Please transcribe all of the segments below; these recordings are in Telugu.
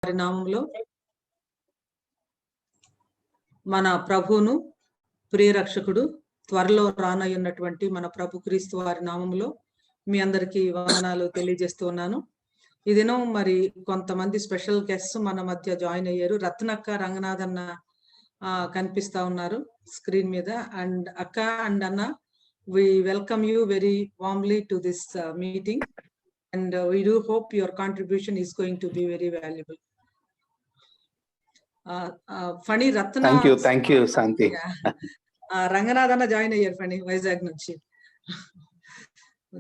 వారి నామంలో మన ప్రభువును ప్రియరక్షకుడు త్వరలో రానయ్యున్నటువంటి మన ప్రభు క్రీస్తు వారి నామంలో మీ అందరికీ వందనాలు తెలియజేస్తూ ఉన్నాను. ఈ దినం మరి కొంతమంది స్పెషల్ గెస్ట్స్ మన మధ్య జాయిన్ అయ్యారు. రత్నక్క, రంగనాథ్ అన్న కనిపిస్తా ఉన్నారు స్క్రీన్ మీద. అండ్ అక్క అండ్ అన్న, we welcome you very warmly to this meeting, and we do hope your contribution is going to be very valuable. Fani Ratna, thank you Santi. Ranganatha anna join ayyaru Fani Vizag nunchi.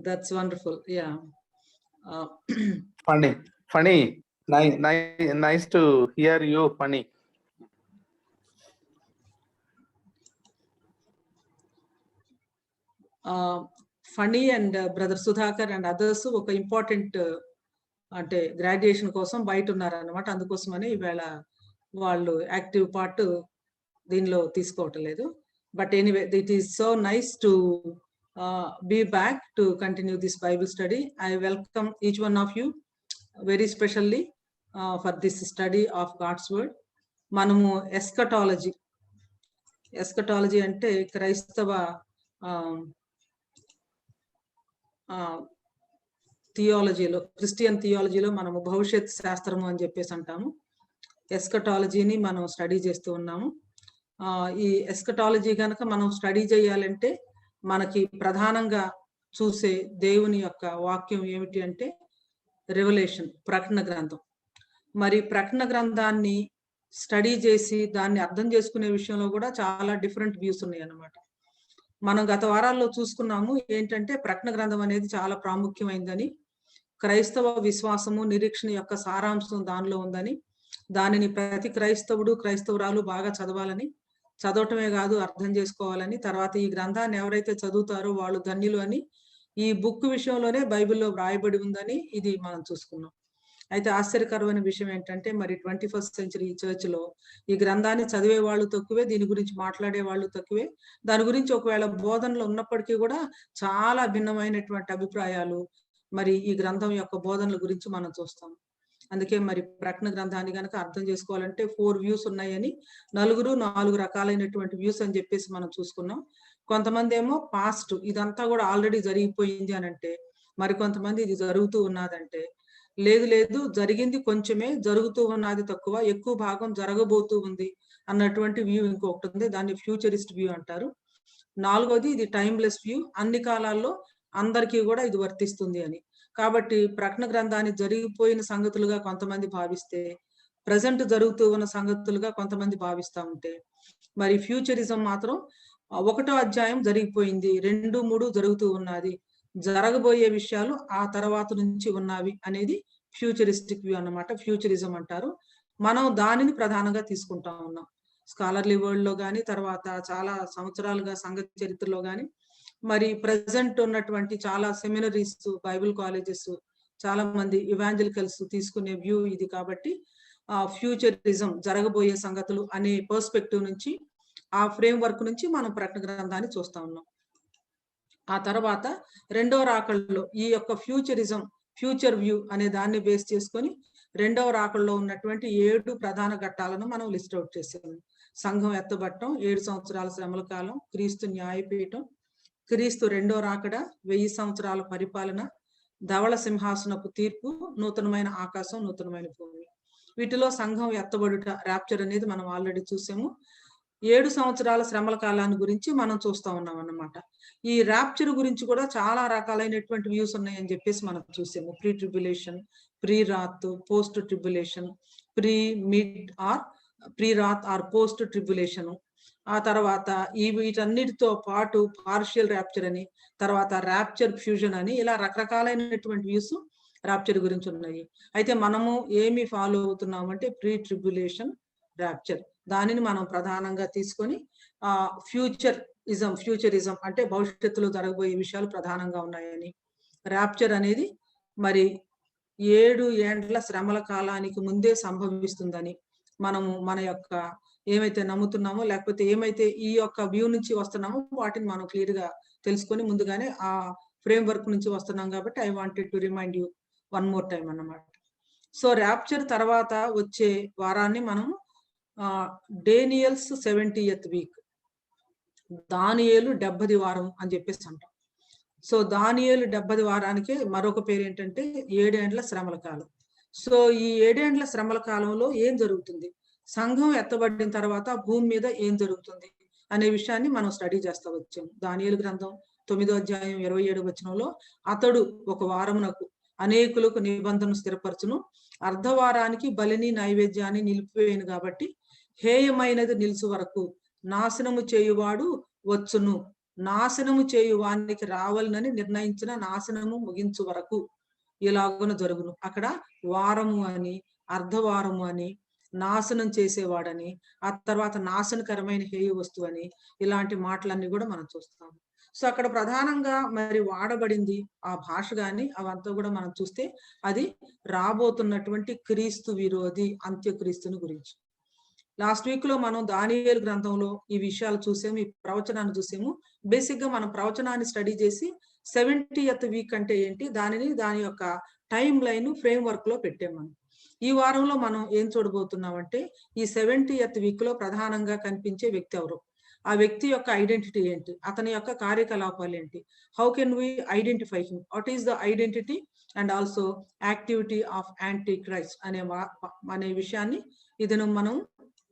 That's wonderful. Yeah. Funny. Nice to hear you, Funny. Funny and brother Sudhakar and others ఒక ఇంపార్టెంట్ అంటే గ్రాడ్యుయేషన్ కోసం బయట ఉన్నారన్నమాట. అందుకోసమని ఈవేళ వాళ్ళు యాక్టివ్ పార్ట్ దీనిలో తీసుకోవటం లేదు. But anyway, it is so nice to be back to continue this Bible study. I welcome each one of you very specially for this study of God's word. మనము ఎస్కటాలజీ అంటే క్రైస్తవ థియాలజీలో, క్రిస్టియన్ థియాలజీలో మనము భవిష్యత్ శాస్త్రము అని చెప్పేసి అంటాము. ఎస్కటాలజీని మనం స్టడీ చేస్తూ ఉన్నాము. ఈ ఎస్కటాలజీ కనుక మనం స్టడీ చేయాలంటే మనకి ప్రధానంగా చూసే దేవుని యొక్క వాక్యం ఏమిటి అంటే రెవల్యూషన్, ప్రకటన గ్రంథం. మరి ప్రకటన గ్రంథాన్ని స్టడీ చేసి దాన్ని అర్థం చేసుకునే విషయంలో కూడా చాలా డిఫరెంట్ వ్యూస్ ఉన్నాయి అన్నమాట. మనం గత వారాల్లో చూసుకున్నాము ఏంటంటే ప్రకటన గ్రంథం అనేది చాలా ప్రాముఖ్యమైందని, క్రైస్తవ విశ్వాసము నిరీక్షణ యొక్క సారాంశం దానిలో ఉందని, దానిని ప్రతి క్రైస్తవురాలు బాగా చదవాలని, చదవటమే కాదు అర్థం చేసుకోవాలని, తర్వాత ఈ గ్రంథాన్ని ఎవరైతే చదువుతారో వాళ్ళు ధన్యులు అని ఈ బుక్ విషయంలోనే బైబిల్లో వ్రాయబడి ఉందని ఇది మనం చూసుకున్నాం. అయితే ఆశ్చర్యకరమైన విషయం ఏంటంటే మరి 21st సెంచరీ చర్చ్లో ఈ గ్రంథాన్ని చదివే వాళ్ళు తక్కువే, దీని గురించి మాట్లాడే వాళ్ళు తక్కువే. దాని గురించి ఒకవేళ బోధనలు ఉన్నప్పటికీ కూడా చాలా భిన్నమైనటువంటి అభిప్రాయాలు మరి ఈ గ్రంథం యొక్క బోధనల గురించి మనం చూస్తాం. అందుకే మరి ప్రకటన గ్రంథాన్ని కనుక అర్థం చేసుకోవాలంటే 4 వ్యూస్ ఉన్నాయని, 4 రకాలైనటువంటి వ్యూస్ అని చెప్పేసి మనం చూసుకున్నాం. కొంతమంది ఏమో పాస్ట్, ఇదంతా కూడా ఆల్రెడీ జరిగిపోయింది అని అంటే, మరి కొంతమంది ఇది జరుగుతూ ఉన్నదంటే, లేదు జరిగింది కొంచెమే, జరుగుతూ ఉన్నది తక్కువ, ఎక్కువ భాగం జరగబోతూ ఉంది అన్నటువంటి వ్యూ ఇంకొకటి ఉంది. దాన్ని ఫ్యూచరిస్ట్ వ్యూ అంటారు. 4వది ఇది టైమ్లెస్ వ్యూ, అన్ని కాలాల్లో అందరికీ కూడా ఇది వర్తిస్తుంది అని. కాబట్టి ప్రకటన గ్రంథాన్ని జరిగిపోయిన సంగతులుగా కొంతమంది భావిస్తే, ప్రజెంట్ జరుగుతూ ఉన్న సంగతులుగా కొంతమంది భావిస్తూ ఉంటే, మరి ఫ్యూచరిజం మాత్రం 1వ అధ్యాయం జరిగిపోయింది, 2, 3 జరుగుతూ ఉన్నది, జరగబోయే విషయాలు ఆ తర్వాత నుంచి ఉన్నవి అనేది ఫ్యూచరిస్టిక్ వ్యూ అన్నమాట. ఫ్యూచరిజం అంటారు. మనం దానిని ప్రధానంగా తీసుకుంటా ఉన్నాం స్కాలర్లీ వరల్డ్ లో కానీ, తర్వాత చాలా సంవత్సరాలుగా సంఘ చరిత్రలో కానీ, మరి ప్రజెంట్ ఉన్నటువంటి చాలా సెమినరీస్, బైబిల్ కాలేజెస్, చాలా మంది ఇవాంజలికల్స్ తీసుకునే వ్యూ ఇది. కాబట్టి ఫ్యూచరిజం, జరగబోయే సంగతులు అనే పర్స్పెక్టివ్ నుంచి, ఆ ఫ్రేమ్ వర్క్ నుంచి మనం ప్రకటన గ్రంథాన్ని చూస్తా ఉన్నాం. ఆ తర్వాత 2వ రాకడలో ఈ యొక్క ఫ్యూచర్ వ్యూ అనే దాన్ని బేస్ చేసుకొని 2వ రాకడలో ఉన్నటువంటి 7 ప్రధాన ఘట్టాలను మనం లిస్ట్ అవుట్ చేసాము. సంఘం ఎత్తబట్టం, 7 సంవత్సరాల శ్రమల కాలం, క్రీస్తు న్యాయపీఠం, క్రీస్తు 2వ రాకడ, 1000 సంవత్సరాల పరిపాలన, ధవళ సింహాసనపు తీర్పు, నూతనమైన ఆకాశం, నూతనమైన భూమి. వీటిలో సంఘం ఎత్తబడుట, ర్యాప్చర్ అనేది మనం ఆల్రెడీ చూసాము. 7 సంవత్సరాల శ్రమల కాలాన్ని గురించి మనం చూస్తా ఉన్నాం అన్నమాట. ఈ ర్యాప్చర్ గురించి కూడా చాలా రకాలైనటువంటి వ్యూస్ ఉన్నాయని చెప్పేసి మనం చూసాము. Pre tribulation, pre wrath, post tribulation, pre mid or pre wrath or post tribulation. ఆ తర్వాత వీటన్నిటితో పాటు పార్షియల్ ర్యాప్చర్ అని, తర్వాత ర్యాప్చర్ ఫ్యూజన్ అని, ఇలా రకరకాలైనటువంటి వ్యూస్ ర్యాప్చర్ గురించి ఉన్నాయి. అయితే మనము ఏమి ఫాలో అవుతున్నామంటే ప్రీ ట్రిబ్యులేషన్ ర్యాప్చర్, దానిని మనం ప్రధానంగా తీసుకొని ఫ్యూచరిజం అంటే భవిష్యత్తులో జరగబోయే విషయాలు ప్రధానంగా ఉన్నాయని, ర్యాప్చర్ అనేది మరి 7 ఏండ్ల శ్రమల కాలానికి ముందే సంభవిస్తుందని మనము మన యొక్క ఏమైతే నమ్ముతున్నామో, లేకపోతే ఏమైతే ఈ యొక్క వ్యూ నుంచి వస్తున్నామో వాటిని మనం క్లియర్ గా తెలుసుకొని ముందుగానే ఆ ఫ్రేమ్ వర్క్ నుంచి వస్తున్నాం. కాబట్టి I wanted to remind you one more time అన్నమాట. సో ర్యాప్చర్ తర్వాత వచ్చే వారాన్ని మనం డేనియల్స్ 70th వీక్, దానియేలు 70 వారం అని చెప్పేసి అంటాం. సో దానియేలు 70 వారానికి మరొక పేరు ఏంటంటే 7 ఏండ్ల శ్రమల కాలం. సో ఈ 7 ఏండ్ల శ్రమల కాలంలో ఏం జరుగుతుంది, సంఘం ఎత్తబడిన తర్వాత భూమి మీద ఏం జరుగుతుంది అనే విషయాన్ని మనం స్టడీ చేస్తా వచ్చాము. దానియేలు గ్రంథం 9వ అధ్యాయం 27వ వచనంలో అతడు ఒక వారమునకు అనేకులకు నిబంధన స్థిరపరచును, అర్ధవారానికి బలిని నైవేద్యాన్ని నిలిపివేయను కాబట్టి హేయమైనది నిలుసు వరకు నాశనము చేయువాడు వచ్చును, నాశనము చేయువానికి రావాలని నిర్ణయించిన నాశనము ముగించు వరకు ఇలాగున జరుగును. అక్కడ వారము అని, అర్ధవారము అని, నాశనం చేసేవాడని, ఆ తర్వాత నాశనకరమైన హేయ వస్తువు అని, ఇలాంటి మాటలన్నీ కూడా మనం చూస్తాము. సో అక్కడ ప్రధానంగా మరి వాడబడింది ఆ భాష గాని అవంతా కూడా మనం చూస్తే అది రాబోతున్నటువంటి క్రీస్తు విరోధి అంత్యక్రీస్తుని గురించి. లాస్ట్ వీక్ లో మనం దానియేలు గ్రంథంలో ఈ విషయాలు చూసాము, ఈ ప్రవచనాన్ని చూసాము. బేసిక్ గా మనం ప్రవచనాన్ని స్టడీ చేసి 70th వీక్ అంటే ఏంటి, దాని యొక్క టైం లైన్ ఫ్రేమ్ వర్క్ లో పెట్టాం మనం. ఈ వారంలో మనం ఏం చూడబోతున్నామంటే ఈ 70th వీక్ లో ప్రధానంగా కనిపించే వ్యక్తి ఎవరు, ఆ వ్యక్తి యొక్క ఐడెంటిటీ ఏంటి, అతని యొక్క కార్యకలాపాలు ఏంటి, how can we identify him, what is the identity and also activity of Antichrist అనే విషయాన్ని ఇది మనం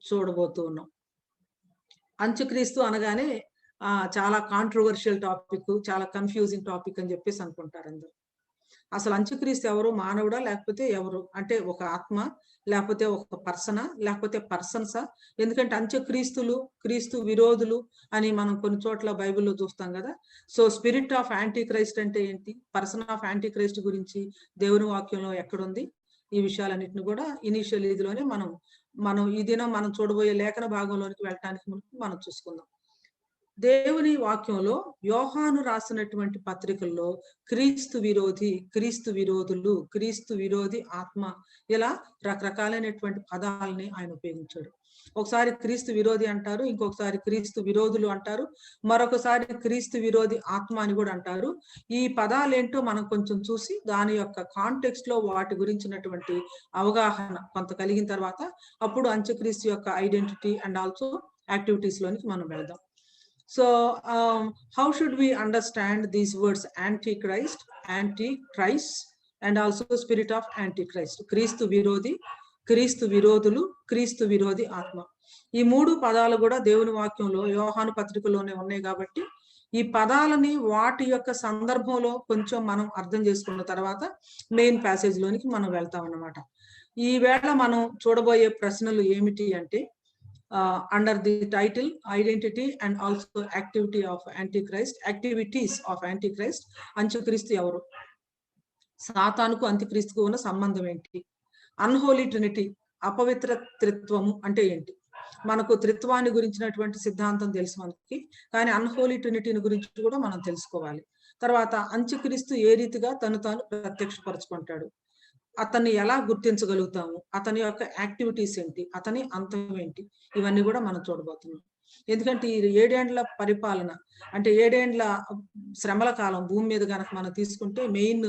చూడబోతూ ఉన్నాం. అంత్యక్రీస్తు అనగానే చాలా కాంట్రవర్షియల్ టాపిక్, చాలా కన్ఫ్యూజింగ్ టాపిక్ అని చెప్పేసి అనుకుంటారు అందరూ. అసలు అంత్యక్రీస్తు ఎవరు, మానవుడా లేకపోతే ఎవరు, అంటే ఒక ఆత్మ లేకపోతే ఒక పర్సనా లేకపోతే పర్సన్సా? ఎందుకంటే అంత్యక్రీస్తులు క్రీస్తు విరోధులు అని మనం కొన్ని చోట్ల బైబిల్లో చూస్తాం కదా. So spirit of anti Christ అంటే ఏంటి, పర్సన్ ఆఫ్ యాంటీ క్రైస్ట్ గురించి దేవుని వాక్యంలో ఎక్కడుంది, ఈ విషయాలన్నింటిని కూడా ఇనిషియల్ ఇదిలోనే మనం ఈ దినం మనం చూడబోయే లేఖన భాగంలోనికి వెళ్ళటానికి ముందు మనం చూసుకుందాం. దేవుని వాక్యంలో యోహాను రాసినటువంటి పత్రికల్లో క్రీస్తు విరోధి, క్రీస్తు విరోధులు, క్రీస్తు విరోధి ఆత్మ, ఇలా రకరకాలైనటువంటి పదాలని ఆయన ఉపయోగించాడు. ఒకసారి క్రీస్తు విరోధి అంటారు, ఇంకొకసారి క్రీస్తు విరోధులు అంటారు, మరొకసారి క్రీస్తు విరోధి ఆత్మ అని కూడా అంటారు. ఈ పదాలేంటో మనం కొంచెం చూసి దాని యొక్క కాంటెక్స్ట్ లో వాటి గురించినటువంటి అవగాహన కొంత కలిగిన తర్వాత అప్పుడు అంత్యక్రీస్తు యొక్క ఐడెంటిటీ అండ్ ఆల్సో యాక్టివిటీస్ లోనికి మనం వెళ్దాం. So how should we understand these words antichrist, and also spirit of antichrist? క్రీస్తు విరోధి, క్రీస్తు విరోధులు, క్రీస్తు విరోధి ఆత్మ. ఈ మూడు పదాలు కూడా దేవుని వాక్యంలో యోహాను పత్రికలోనే ఉన్నాయి కాబట్టి ఈ పదాలని వాటి యొక్క సందర్భంలో కొంచెం మనం అర్థం చేసుకున్న తర్వాత మెయిన్ ప్యాసేజ్ లోనికి మనం వెళ్తాం అన్నమాట. ఈ వేళ మనం చూడబోయే ప్రశ్నలు ఏమిటి అంటే under the title identity and also activity of antichrist, activities of antichrist, అంత్యక్రీస్తు ఎవరు, సాతానుకు అంత్యక్రీస్తుకు ఉన్న సంబంధం ఏంటి, అన్హోలీ ట్రినిటీ అపవిత్ర త్రిత్వము అంటే ఏంటి. మనకు త్రిత్వాన్ని గురించినటువంటి సిద్ధాంతం తెలుసు మనకి, కానీ అన్హోలీ ట్రినిటీని గురించి కూడా మనం తెలుసుకోవాలి. తర్వాత అంత్యక్రీస్తు ఏ రీతిగా తాను ప్రత్యక్షపరచుకుంటాడు, అతన్ని ఎలా గుర్తించగలుగుతాము, అతని యొక్క యాక్టివిటీస్ ఏంటి, అతని అంతం ఏంటి, ఇవన్నీ కూడా మనం చూడబోతున్నాం. ఎందుకంటే ఈ 7 ఏండ్ల పరిపాలన అంటే 7 ఏండ్ల శ్రమల కాలం భూమి మీద కనుక మనం తీసుకుంటే మెయిన్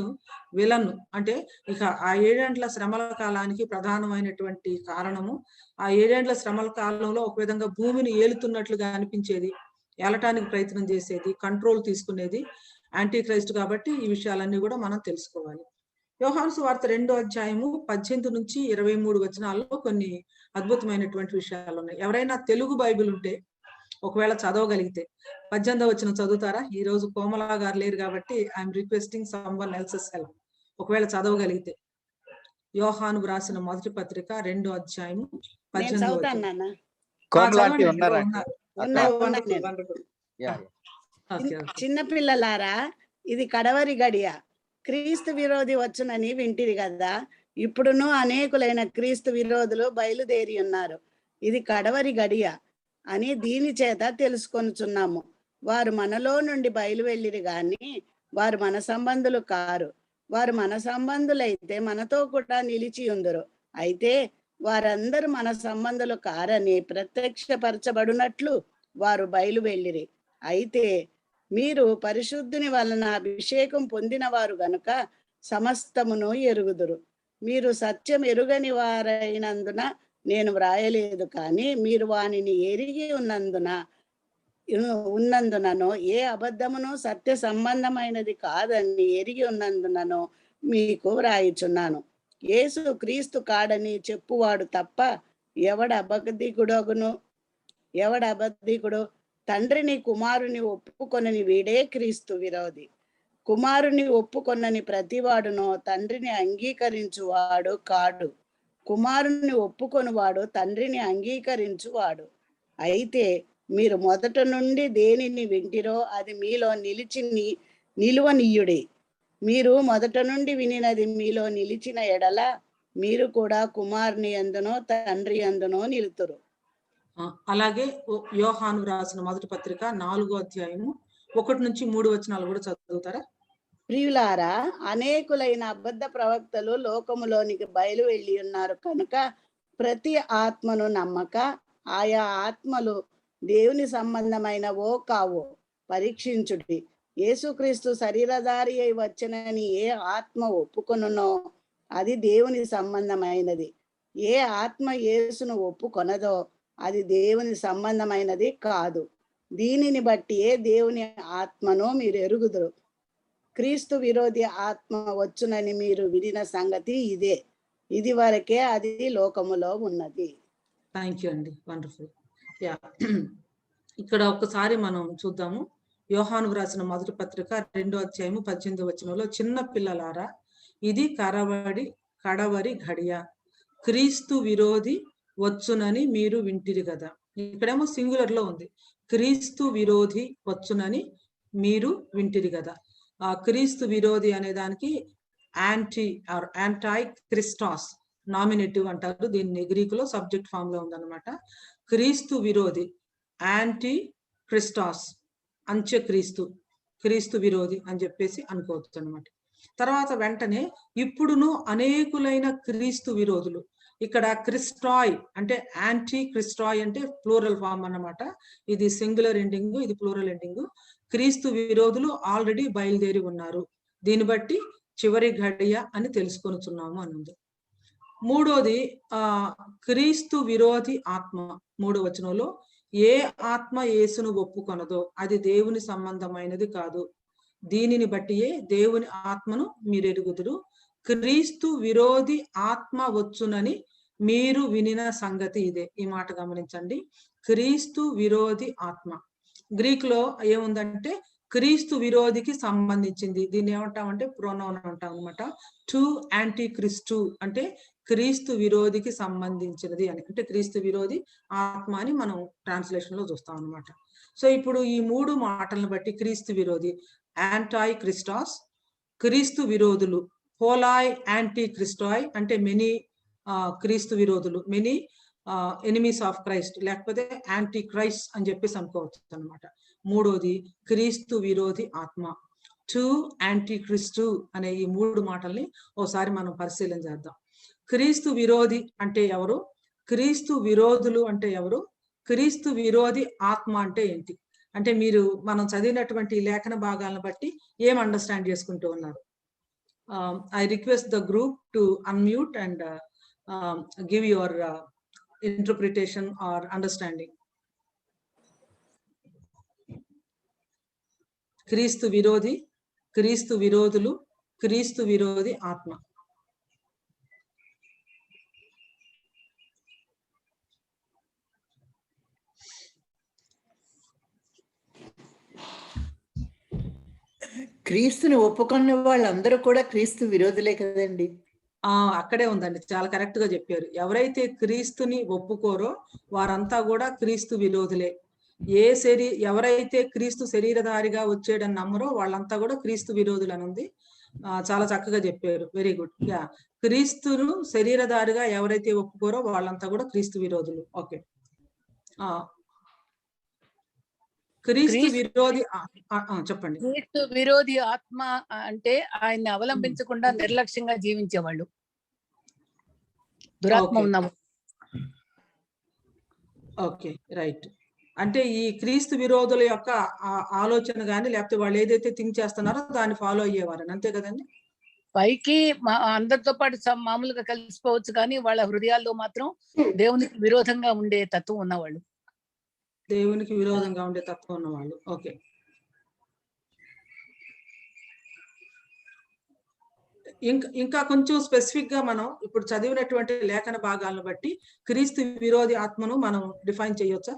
విలన్ అంటే ఇక ఆ 7 ఏండ్ల శ్రమల కాలానికి ప్రధానమైనటువంటి కారణము ఆ 7 ఏండ్ల శ్రమల కాలంలో ఒక విధంగా భూమిని ఏలుతున్నట్లుగా అనిపించేది, ఏలటానికి ప్రయత్నం చేసేది, కంట్రోల్ తీసుకునేది యాంటీ క్రైస్ట్. కాబట్టి ఈ విషయాలన్నీ కూడా మనం తెలుసుకోవాలి. యోహాను సువార్త 2వ అధ్యాయము 18 నుంచి 23 వచనాల్లో కొన్ని అద్భుతమైనటువంటి విషయాలు ఉన్నాయి. ఎవరైనా తెలుగు బైబిల్ ఉంటే ఒకవేళ చదవగలిగితే 18వ వచనం చదువుతారా? ఈ రోజు కోమలా గారు లేరు కాబట్టి I'm requesting someone else's help. ఒకవేళ చదవగలిగితే యోహాను రాసిన మొదటి పత్రిక 2వ అధ్యాయము 18వ వచనం. చిన్నపిల్లలారా, ఇది కడవరి గడియ, క్రీస్తు విరోధి వచ్చునని వింటిరి కదా. ఇప్పుడును అనేకులైన క్రీస్తు విరోధులు బయలుదేరి ఉన్నారు. ఇది కడవరి గడియ అని దీని చేత తెలుసుకొనుచున్నాము. వారు మనలో నుండి బయలు వెళ్ళిరి గాని వారు మన సంబంధులు కారు. వారు మన సంబంధులైతే మనతో కూడా నిలిచి ఉందరు. అయితే వారందరూ మన సంబంధులు కారని ప్రత్యక్షపరచబడినట్లు వారు బయలు వెళ్ళిరి. అయితే మీరు పరిశుద్ధుని వలన అభిషేకం పొందిన వారు గనుక సమస్తమును ఎరుగుదురు. మీరు సత్యం ఎరుగని వారైనందున నేను వ్రాయలేదు, కానీ మీరు వానిని ఎరిగి ఉన్నందునను ఏ అబద్ధమును సత్య సంబంధమైనది కాదని ఎరిగి ఉన్నందునను మీకు వ్రాయిచున్నాను. యేసు క్రీస్తు కాడని చెప్పువాడు తప్ప ఎవడ అబద్ధికుడు? తండ్రిని కుమారుని ఒప్పుకొనని వీడే క్రీస్తు విరోధి. కుమారుని ఒప్పుకొనని ప్రతివాడునో తండ్రిని అంగీకరించువాడు కాడు. కుమారుని ఒప్పుకొనివాడు తండ్రిని అంగీకరించువాడు. అయితే మీరు మొదట నుండి దేనిని వింటిరో అది మీలో నిలువనీయుడి. మీరు మొదట నుండి వినినది మీలో నిలిచిన ఎడల మీరు కూడా కుమారుని యందునో తండ్రి యందునో నిలుతురు. అలాగే యోహాను రాసిన మొదటి పత్రిక 4వ అధ్యాయము 1-3 వచనాలు కూడా చదువుతారా? ప్రియులారా, అనేకులైన అబద్ధ ప్రవక్తలు లోకములోనికి బయలు వెళ్ళి ఉన్నారు కనుక ప్రతి ఆత్మను నమ్మక ఆయా ఆత్మలు దేవుని సంబంధమైనవో కావో పరీక్షించుడి. యేసుక్రీస్తు శరీరధారి అయి వచ్చనని ఏ ఆత్మ ఒప్పుకొనునో అది దేవుని సంబంధమైనది. ఏ ఆత్మ యేసును ఒప్పుకొనదో అది దేవుని సంబంధమైనది కాదు. దీనిని బట్టియే దేవుని ఆత్మను మీరు ఎరుగుదురు. క్రీస్తు విరోధి ఆత్మ వచ్చునని మీరు వినిన సంగతి ఇదే. ఇది వరకే అది లోకములో ఉన్నది. థ్యాంక్ యూ అండి, వండర్ఫుల్. యా, ఇక్కడ ఒక్కసారి మనం చూద్దాము. యోహాను రాసిన మొదటి పత్రిక 2వ అధ్యాయము 18వ వచనంలో, చిన్న పిల్లలారా ఇది కడవరి ఘడియ, క్రీస్తు విరోధి వచ్చునని మీరు వింటిరి కదా. ఇక్కడేమో సింగులర్ లో ఉంది, క్రీస్తు విరోధి వచ్చునని మీరు వింటిరి కదా. ఆ క్రీస్తు విరోధి అనే దానికి యాంటై క్రిస్టాస్ నామినేటివ్ అంటారు. దీన్ని గ్రీకులో సబ్జెక్ట్ ఫామ్ లో ఉందన్నమాట. క్రీస్తు విరోధి, యాంటీ క్రిస్టాస్, అంత్యక్రీస్తు, క్రీస్తు విరోధి అని చెప్పేసి అనుకోవచ్చు అనమాట. తర్వాత వెంటనే ఇప్పుడును అనేకులైన క్రీస్తు విరోధులు. ఇక్కడ క్రిస్టాయ్ అంటే యాంటీ క్రిస్టాయ్ అంటే ప్లూరల్ ఫామ్ అన్నమాట. ఇది సింగులర్ ఎండింగ్, ఇది ప్లూరల్ ఎండింగ్. క్రీస్తు విరోధులు ఆల్రెడీ బయలుదేరి ఉన్నారు. దీన్ని బట్టి చివరి ఘడియ అని తెలుసుకొనుచున్నాము అని ఉంది. మూడోది క్రీస్తు విరోధి ఆత్మ. 3వ వచనంలో, ఏ ఆత్మ యేసును ఒప్పుకొనదో అది దేవుని సంబంధమైనది కాదు. దీనిని బట్టియే దేవుని ఆత్మను మీరు ఎరుగుదురు. క్రీస్తు విరోధి ఆత్మ వచ్చునని మీరు వినిన సంగతి ఇదే. ఈ మాట గమనించండి, క్రీస్తు విరోధి ఆత్మ. గ్రీక్ లో ఏముందంటే క్రీస్తు విరోధికి సంబంధించింది. దీన్ని ఏమంటామంటే ప్రొనౌన్ అంటాం అనమాట. టు యాంటీ క్రిస్టు అంటే క్రీస్తు విరోధికి సంబంధించినది అని, అంటే క్రీస్తు విరోధి ఆత్మ అని మనం ట్రాన్స్లేషన్ లో చూస్తాం అనమాట. సో ఇప్పుడు ఈ 3 మాటలను బట్టి క్రీస్తు విరోధి యాంటై క్రిస్టాస్, క్రీస్తు విరోధులు హోలాయ్ యాంటీ క్రిస్టాయ్ అంటే మెనీ క్రీస్తు విరోధులు, మెనీ ఎనిమీస్ ఆఫ్ క్రైస్ట్, లేకపోతే యాంటీ క్రైస్ట్ అని చెప్పేసి అనుకోవచ్చు అనమాట. మూడోది క్రీస్తు విరోధి ఆత్మ, టు యాంటీ క్రిస్టు అనే ఈ 3 మాటల్ని ఓసారి మనం పరిశీలన చేద్దాం. క్రీస్తు విరోధి అంటే ఎవరు? క్రీస్తు విరోధులు అంటే ఎవరు? క్రీస్తు విరోధి ఆత్మ అంటే ఏంటి? అంటే మనం చదివినటువంటి లేఖన భాగాలను బట్టి ఏం అండర్స్టాండ్ చేసుకుంటూ ఉన్నారు? I request the group to unmute and give your interpretation or understanding. క్రీస్తు విరోధి, క్రీస్తు విరోధులు, క్రీస్తు విరోధి ఆత్మ. క్రీస్తుని ఒప్పుకున్న వాళ్ళందరూ కూడా క్రీస్తు విరోధులే కదండి. అక్కడే ఉందండి, చాలా కరెక్ట్ గా చెప్పారు. ఎవరైతే క్రీస్తుని ఒప్పుకోరో వారంతా కూడా క్రీస్తు విరోధులే. ఎవరైతే క్రీస్తు శరీరధారిగా వచ్చేయడని నమ్మరో వాళ్ళంతా కూడా క్రీస్తు విరోధులు అని ఉంది. చాలా చక్కగా చెప్పారు, వెరీ గుడ్. యా, క్రీస్తును శరీరధారిగా ఎవరైతే ఒప్పుకోరో వాళ్ళంతా కూడా క్రీస్తు విరోధులు. ఓకే, క్రీస్తు విరోధి చెప్పండి. క్రీస్తు విరోధి ఆత్మ అంటే ఆయన్ని అవలంబించకుండా నిర్లక్ష్యంగా జీవించేవాళ్ళు, దురాత్మ ఉన్నాము. Okay, right. అంటే ఈ క్రీస్తు విరోధుల యొక్క ఆలోచన కానీ లేకపోతే వాళ్ళు ఏదైతే థింక్ చేస్తున్నారో దాన్ని ఫాలో అయ్యేవారని, అంతే కదండి? పైకి అందరితో పాటు మామూలుగా కలిసిపోవచ్చు, కానీ వాళ్ళ హృదయాల్లో మాత్రం దేవునికి విరోధంగా ఉండే తత్వం ఉన్నవాళ్ళు. దేవునికి విరోధంగా ఉండే తత్వం ఉన్నవాళ్ళు. ఓకే. ఇంకా కొంచెం స్పెసిఫిక్ గా మనం ఇప్పుడు చదివినటువంటి లేఖన భాగాలను బట్టి క్రీస్తు విరోధి ఆత్మను మనం డిఫైన్ చేయొచ్చా?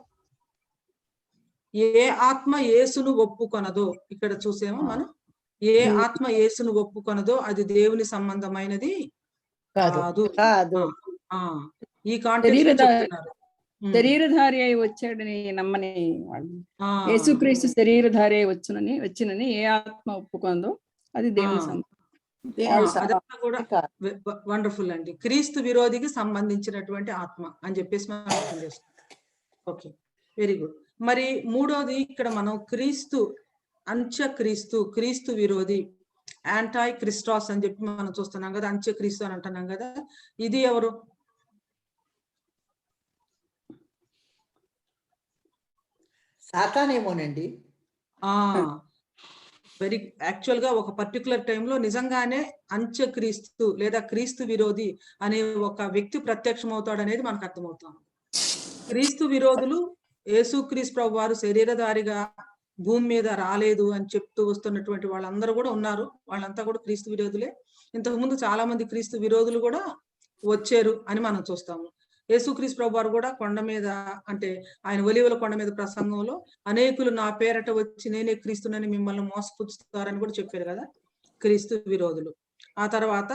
ఏ ఆత్మ యేసును ఒప్పుకొనదో, ఇక్కడ చూసేమో మనం, ఏ ఆత్మ యేసును ఒప్పుకొనదో అది దేవుని సంబంధమైనది కాదు. ఈ కాంటెక్స్ట్ చెప్తున్నారు. శరీరధారి అయి వచ్చాడని నమ్మని వాళ్ళు, యేసుక్రీస్తు శరీరధారి అయి వచ్చినని ఏ ఆత్మ ఒప్పుకుందో అది దేవుని సంబంధం. అదంతా కూడా వండర్ఫుల్ అండి. క్రీస్తు విరోధికి సంబంధించినటువంటి ఆత్మ అని చెప్పేసి మనం అర్థం చేస్తాం. Okay, very good. మరి మూడోది ఇక్కడ మనం క్రీస్తు విరోధి, యాంటై క్రిస్టాస్ అని చెప్పి మనం చూస్తున్నాం కదా, అంత్యక్రీస్తు అని అంటున్నాం కదా. ఇది ఎవరు? సాతానేమోనండి. వెరీ యాక్చువల్ గా ఒక పర్టికులర్ టైంలో నిజంగానే అంత్యక్రీస్తు లేదా క్రీస్తు విరోధి అనే ఒక వ్యక్తి ప్రత్యక్షం అవుతాడు అనేది మనకు అర్థమవుతాం. క్రీస్తు విరోధులు యేసుక్రీస్తు ప్రభు వారు శరీరధారిగా భూమి మీద రాలేదు అని చెప్తూ వస్తున్నటువంటి వాళ్ళందరూ కూడా ఉన్నారు. వాళ్ళంతా కూడా క్రీస్తు విరోధులే. ఇంతకు ముందు చాలా మంది క్రీస్తు విరోధులు కూడా వచ్చారు అని మనం చూస్తాము. యేసుక్రీస్తు ప్రభు వారు కూడా కొండ మీద, అంటే ఆయన ఒలీవల కొండ మీద ప్రసంగంలో అనేకులు నా పేరట వచ్చి నేనే క్రీస్తునని మిమ్మల్ని మోసపుచ్చుతారని కూడా చెప్పారు కదా క్రీస్తు విరోధులు. ఆ తర్వాత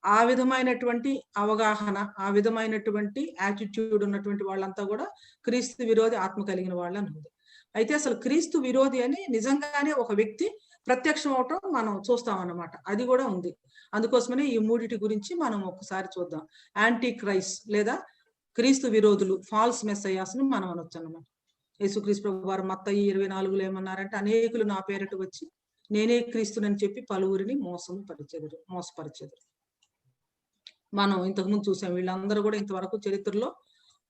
ఆ విధమైనటువంటి అవగాహన, ఆ విధమైనటువంటి యాటిట్యూడ్ ఉన్నటువంటి వాళ్ళంతా కూడా క్రీస్తు విరోధి ఆత్మ కలిగిన వాళ్ళు అని ఉంది. అయితే అసలు క్రీస్తు విరోధి అని నిజంగానే ఒక వ్యక్తి ప్రత్యక్షం అవటం మనం చూస్తాం అన్నమాట. అది కూడా ఉంది. అందుకోసమనే ఈ మూడిటి గురించి మనం ఒకసారి చూద్దాం. యాంటీ క్రైస్ట్ లేదా క్రీస్తు విరోధులు, ఫాల్స్ మెస్సయాస్ ని మనం అనొచ్చు అన్నమాట. యేసుక్రీస్తు ప్రభు వారు మత్తయి 24లో ఏమన్నారంటే, అనేకులు నా పేరట వచ్చి నేనే క్రీస్తునని చెప్పి పలువురిని మోసపరిచెదరు. మనం ఇంతకుముందు చూసాం. వీళ్ళందరూ కూడా ఇంతవరకు చరిత్రలో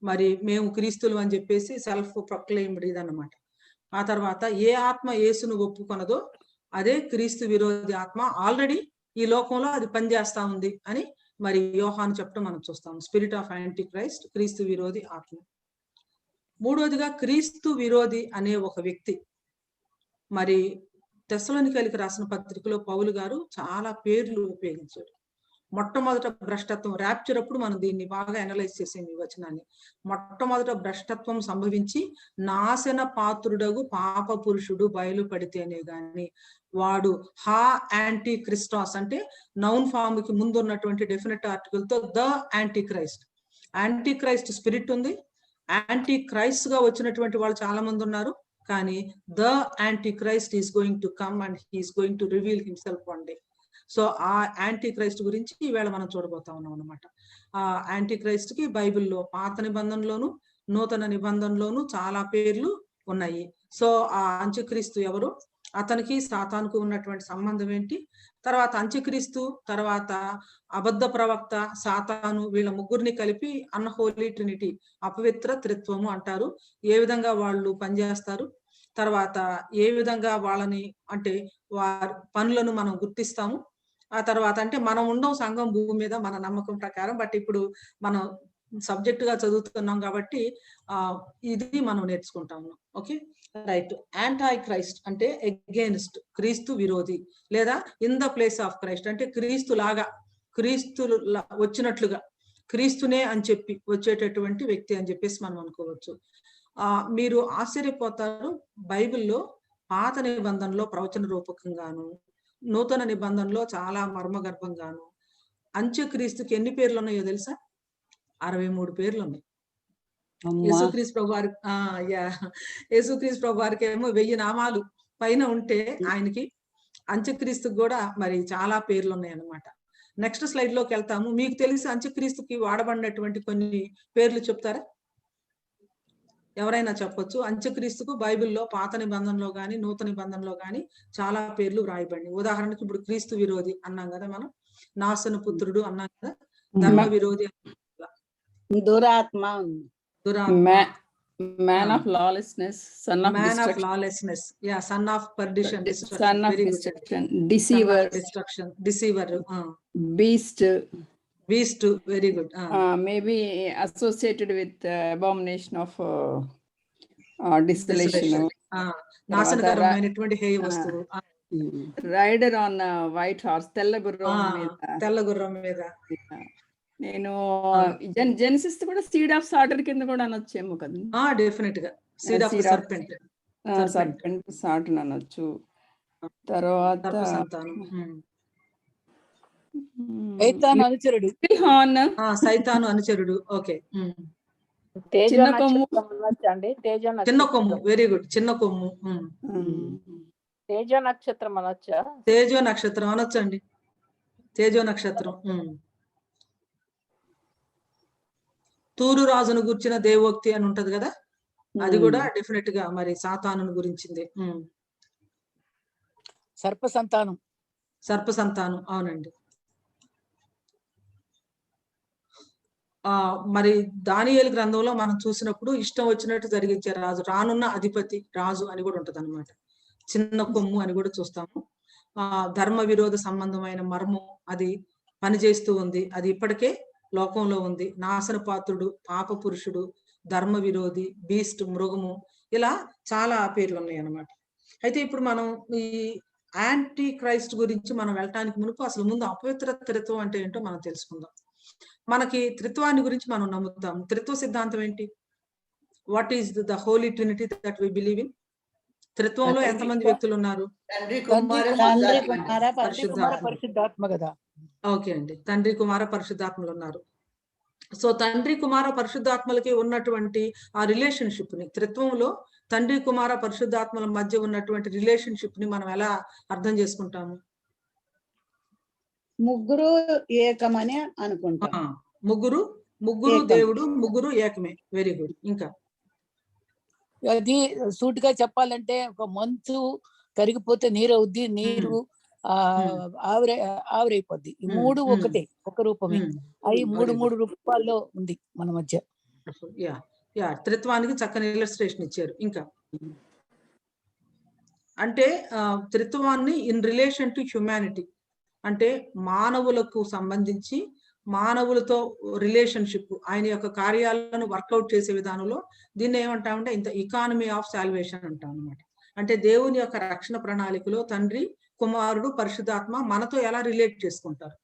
మరి మేము క్రీస్తులు అని చెప్పేసి సెల్ఫ్ ప్రొక్లెయిమ్డ్ ఇదన్నమాట. ఆ తర్వాత ఏ ఆత్మ యేసును ఒప్పుకొనదో అదే క్రీస్తు విరోధి ఆత్మ. ఆల్రెడీ ఈ లోకంలో అది పనిచేస్తా ఉంది అని మరి యోహాను చెప్పడం మనం చూస్తాం. స్పిరిట్ ఆఫ్ యాంటీ క్రైస్ట్, క్రీస్తు విరోధి ఆత్మ. మూడోదిగా క్రీస్తు విరోధి అనే ఒక వ్యక్తి, మరి తెస్సలోనికైలకు రాసిన పత్రికలో పౌలు గారు చాలా పేర్లు ఉపయోగించాడు. మొట్టమొదట భ్రష్టత్వం, ర్యాప్చర్ అప్పుడు మనం దీన్ని బాగా అనలైజ్ చేసాం ఈ వచనాన్ని. మొట్టమొదట భ్రష్టత్వం సంభవించి నాశన పాత్రుడగు పాప పురుషుడు బయలుపడితేనే గాని వాడు యాంటీ క్రిస్టాస్ అంటే నౌన్ ఫామ్ కి ముందు ఉన్నటువంటి డెఫినెట్ ఆర్టికల్ తో ద యాంటీ క్రైస్ట్ స్పిరిట్ ఉంది. యాంటీ క్రైస్ట్ గా వచ్చినటువంటి వాళ్ళు చాలా మంది ఉన్నారు. కానీ the anti Christ is going to come and he is going to reveal himself one day. So ఆ యాంటీ క్రైస్ట్ గురించి ఈవేళ మనం చూడబోతా ఉన్నాం అనమాట. ఆ యాంటీ క్రైస్ట్ కి బైబిల్లో పాత నిబంధనలోను నూతన నిబంధనలోను చాలా పేర్లు ఉన్నాయి. సో ఆ అంత్యక్రీస్తు ఎవరు, అతనికి సాతానుకు ఉన్నటువంటి సంబంధం ఏంటి, తర్వాత అంత్యక్రీస్తు తర్వాత అబద్ధ ప్రవక్త సాతాను, వీళ్ళ ముగ్గురిని కలిపి అన్హోలీ ట్రినిటీ, అపవిత్ర త్రిత్వము అంటారు. ఏ విధంగా వాళ్ళు పనిచేస్తారు, తర్వాత ఏ విధంగా వాళ్ళని అంటే వారి పనులను మనం గుర్తిస్తాము. ఆ తర్వాత అంటే మనం ఉండం సంఘం భూమి మీద మన నమ్మకం ప్రకారం, బట్ ఇప్పుడు మనం సబ్జెక్ట్ గా చదువుతున్నాం కాబట్టి ఇది మనం నేర్చుకుంటాము. Okay right. యాంటై క్రైస్ట్ అంటే అగైన్స్ట్, క్రీస్తు విరోధి లేదా in the place of Christ అంటే క్రీస్తు లాగా, క్రీస్తు వచ్చినట్లుగా, క్రీస్తునే అని చెప్పి వచ్చేటటువంటి వ్యక్తి అని చెప్పేసి మనం అనుకోవచ్చు. మీరు ఆశ్చర్యపోతారు, బైబిల్లో పాత నిబంధనలో ప్రవచన రూపకంగాను నూతన నిబంధనలో చాలా మర్మగర్భంగాను అంత్యక్రీస్తుకి ఎన్ని పేర్లు ఉన్నాయో తెలుసా? 63 పేర్లు ఉన్నాయి. యేసుక్రీస్తు ప్రభు వారికి ఏమో 1000 నామాలు పైన ఉంటే ఆయనకి అంత్యక్రీస్తుకి కూడా మరి చాలా పేర్లు ఉన్నాయి అన్నమాట. నెక్స్ట్ స్లైడ్ లోకి వెళ్తాము. మీకు తెలిసి అంత్యక్రీస్తుకి వాడబడినటువంటి కొన్ని పేర్లు చెప్తారా? ఎవరైనా చెప్పొచ్చు. అంత్యక్రీస్తుకు బైబిల్లో పాత నిబంధనలో గాని నూతన నిబంధనలో గాని చాలా పేర్లు వ్రాయబడి. ఉదాహరణకి ఇప్పుడు క్రీస్తు విరోధి అన్నాం కదా మనం, నాశన పుత్రుడు అన్నాం కదా, ధర్మ విరోధి, దురాత్మ, Man of lawlessness, son of Man of destruction, lawlessness. Yeah, son of perdition, destruction. son of Very good. destruction, Son of deceiver, destruction, deceiver. beast, Beast. Very good. maybe associated with abomination of desolation. నాశనకరమైనటువంటి హేయ వస్తువు. రైడర్ ఆన్ వైట్ హార్స్, తెల్ల గుర్రం మీద. తెల్ల గుర్రం మీద. నేను జెనసిస్ కూడా సీడ్ ఆఫ్ సాటర్ కింద కూడా అనొచ్చేమో కదా. డెఫినెట్ గా seed of serpent. Serpent Satan అనొచ్చు. తర్వాత సైతాను అనుచరుడు. సైతాను అనుచరుడు. ఓకే. చిన్న కొమ్ము. చిన్న కొమ్ము. Very good. చిన్న కొమ్ము. తేజో నక్షత్రం అనొచ్చా? తేజో నక్షత్రం అనొచ్చండి. తేజో నక్షత్రం. తూరు రాజును గుర్చిన దేవోక్తి అని ఉంటది కదా, అది కూడా డెఫినెట్ గా మరి సాతాను గురించింది. సర్ప సంతానం. సర్ప సంతానం. అవునండి. మరి దానియేలు గ్రంథంలో మనం చూసినప్పుడు ఇష్టం వచ్చినట్టు జరిగించే రాజు, రానున్న అధిపతి రాజు అని కూడా ఉంటది అనమాట. చిన్న కొమ్ము అని కూడా చూస్తాము. ధర్మ విరోధ సంబంధమైన మర్మం అది పనిచేస్తూ ఉంది. అది ఇప్పటికే లోకంలో ఉంది. నాశన పాత్రుడు, పాప పురుషుడు, ధర్మ విరోధి, బీస్ట్, మృగము, ఇలా చాలా పేర్లు ఉన్నాయి అన్నమాట. అయితే ఇప్పుడు మనం ఈ యాంటీ క్రైస్ట్ గురించి మనం వెళ్ళటానికి మునుపు అసలు ముందు అపవిత్ర త్రిత్వం అంటే ఏంటో మనం తెలుసుకుందాం. మనకి త్రిత్వాన్ని గురించి మనం నమ్ముతాం. త్రిత్వ సిద్ధాంతం ఏంటి? What is the Holy Trinity that we believe in? త్రిత్వంలో ఎంతమంది వ్యక్తులు ఉన్నారు? పరిశుద్ధాత్మ కదా. ఓకే అండి. తండ్రి, కుమార, పరిశుద్ధాత్మలు ఉన్నారు. సో తండ్రి, కుమార, పరిశుద్ధాత్మలకి ఉన్నటువంటి ఆ రిలేషన్షిప్ ని, త్రిత్వంలో తండ్రి, కుమార, పరిశుద్ధాత్మల మధ్య ఉన్నటువంటి రిలేషన్షిప్ ని మనం ఎలా అర్థం చేసుకుంటాము? ముగ్గురు ఏకమని అనుకుంటాం. ముగ్గురు దేవుడు, ముగ్గురు ఏకమే. Very good. ఇంకా అది సూటిగా చెప్పాలంటే ఒక మంచు కరిగిపోతే నీరు అవుద్ది, నీరు ఆవిరైపోద్ది. ఈ మూడు ఒకటే, ఒక రూపమే. అవి మూడు రూపాల్లో ఉంది మన మధ్య. త్రిత్వానికి చక్కని ఇల్లస్ట్రేషన్ ఇచ్చారు. ఇంకా అంటే త్రిత్వాన్ని ఇన్ రిలేషన్ టు హ్యుమానిటీ, అంటే మానవులకు సంబంధించి మానవులతో రిలేషన్షిప్, ఆయన యొక్క కార్యాలను వర్కౌట్ చేసే విధానంలో దీన్ని ఏమంటామంటే ఇంత ఎకానమీ ఆఫ్ సాల్వేషన్ అంటాం అన్నమాట. అంటే దేవుని యొక్క రక్షణ ప్రణాళికలో తండ్రి, కుమారుడు, పరిశుద్ధాత్మ మనతో ఎలా రిలేట్ చేసుకుంటారు?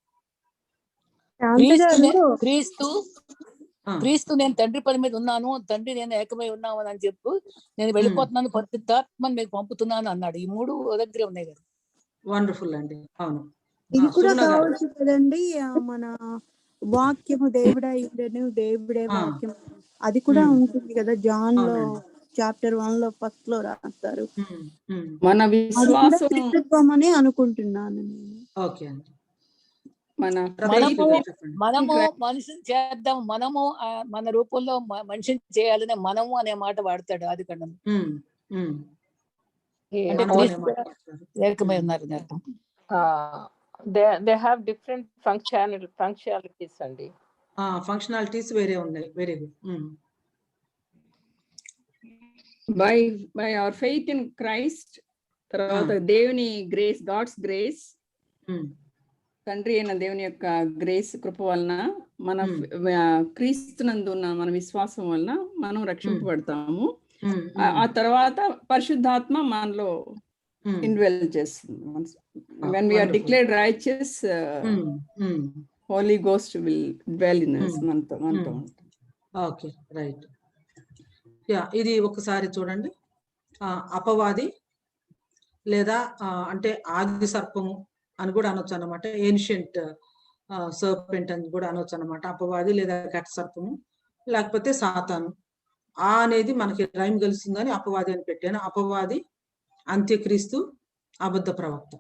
క్రీస్తు నేను తండ్రి పని మీద ఉన్నాను, తండ్రి నేను ఏకమై ఉన్నాను అని చెప్పు, నేను వెళ్ళిపోతున్నాను, పరిశుద్ధాత్మని మీకు పంపుతున్నాను అన్నాడు. ఈ మూడు దగ్గరే ఉన్నాయి కదా. వండర్ఫుల్ అండి. అవును. ఇది కూడా కావచ్చు కదండి, మన వాక్యము దేవుడే వాక్యం, అది కూడా ఉంటుంది కదా. జాన్ లో చాప్టర్ 1 లో ఫస్ట్ లో రాస్తారు. మన విశ్వాసం అని అనుకుంటున్నాను నేను. ఓకే అండి. మనము మనిషిని చేద్దాం, మనము మన రూపంలో మనిషిని చేయాలని మనము అనే మాట వాడతాడు ఆది కాండం. ఏకమై ఉన్నారు. they have different functionalities అండి. ఫంక్షనాలిటీస్ వేరే ఉన్నాయి. Very good. by our faith in Christ, తర్వాత దేవుని గ్రేస్, గాడ్స్ గ్రేస్, తండ్రి అయిన దేవుని యొక్క గ్రేస్, కృప వలన మన క్రీస్తునందు ఉన్న మన విశ్వాసం వలన మనం రక్షింపబడతాము. ఆ తర్వాత పరిశుద్ధాత్మ మనలో ఇన్వెల్ చేస్తుంది. when we are declared righteous, Holy Ghost will dwell in us. మనతో ఓకే, రైట్. ఇది ఒకసారి చూడండి. అపవాది లేదా అంటే ఆది సర్పము అని కూడా అనొచ్చు అన్నమాట. ఏన్షియంట్ సర్పెంట్ అని కూడా అనొచ్చు అన్నమాట. అపవాది లేదా ఘట సర్పము, లేకపోతే సాతాను. అనేది మనకి రైమ్ కలిసిందని అపవాది అని పెట్టాను. అపవాది, అంత్యక్రీస్తు, అబద్ధ ప్రవక్త.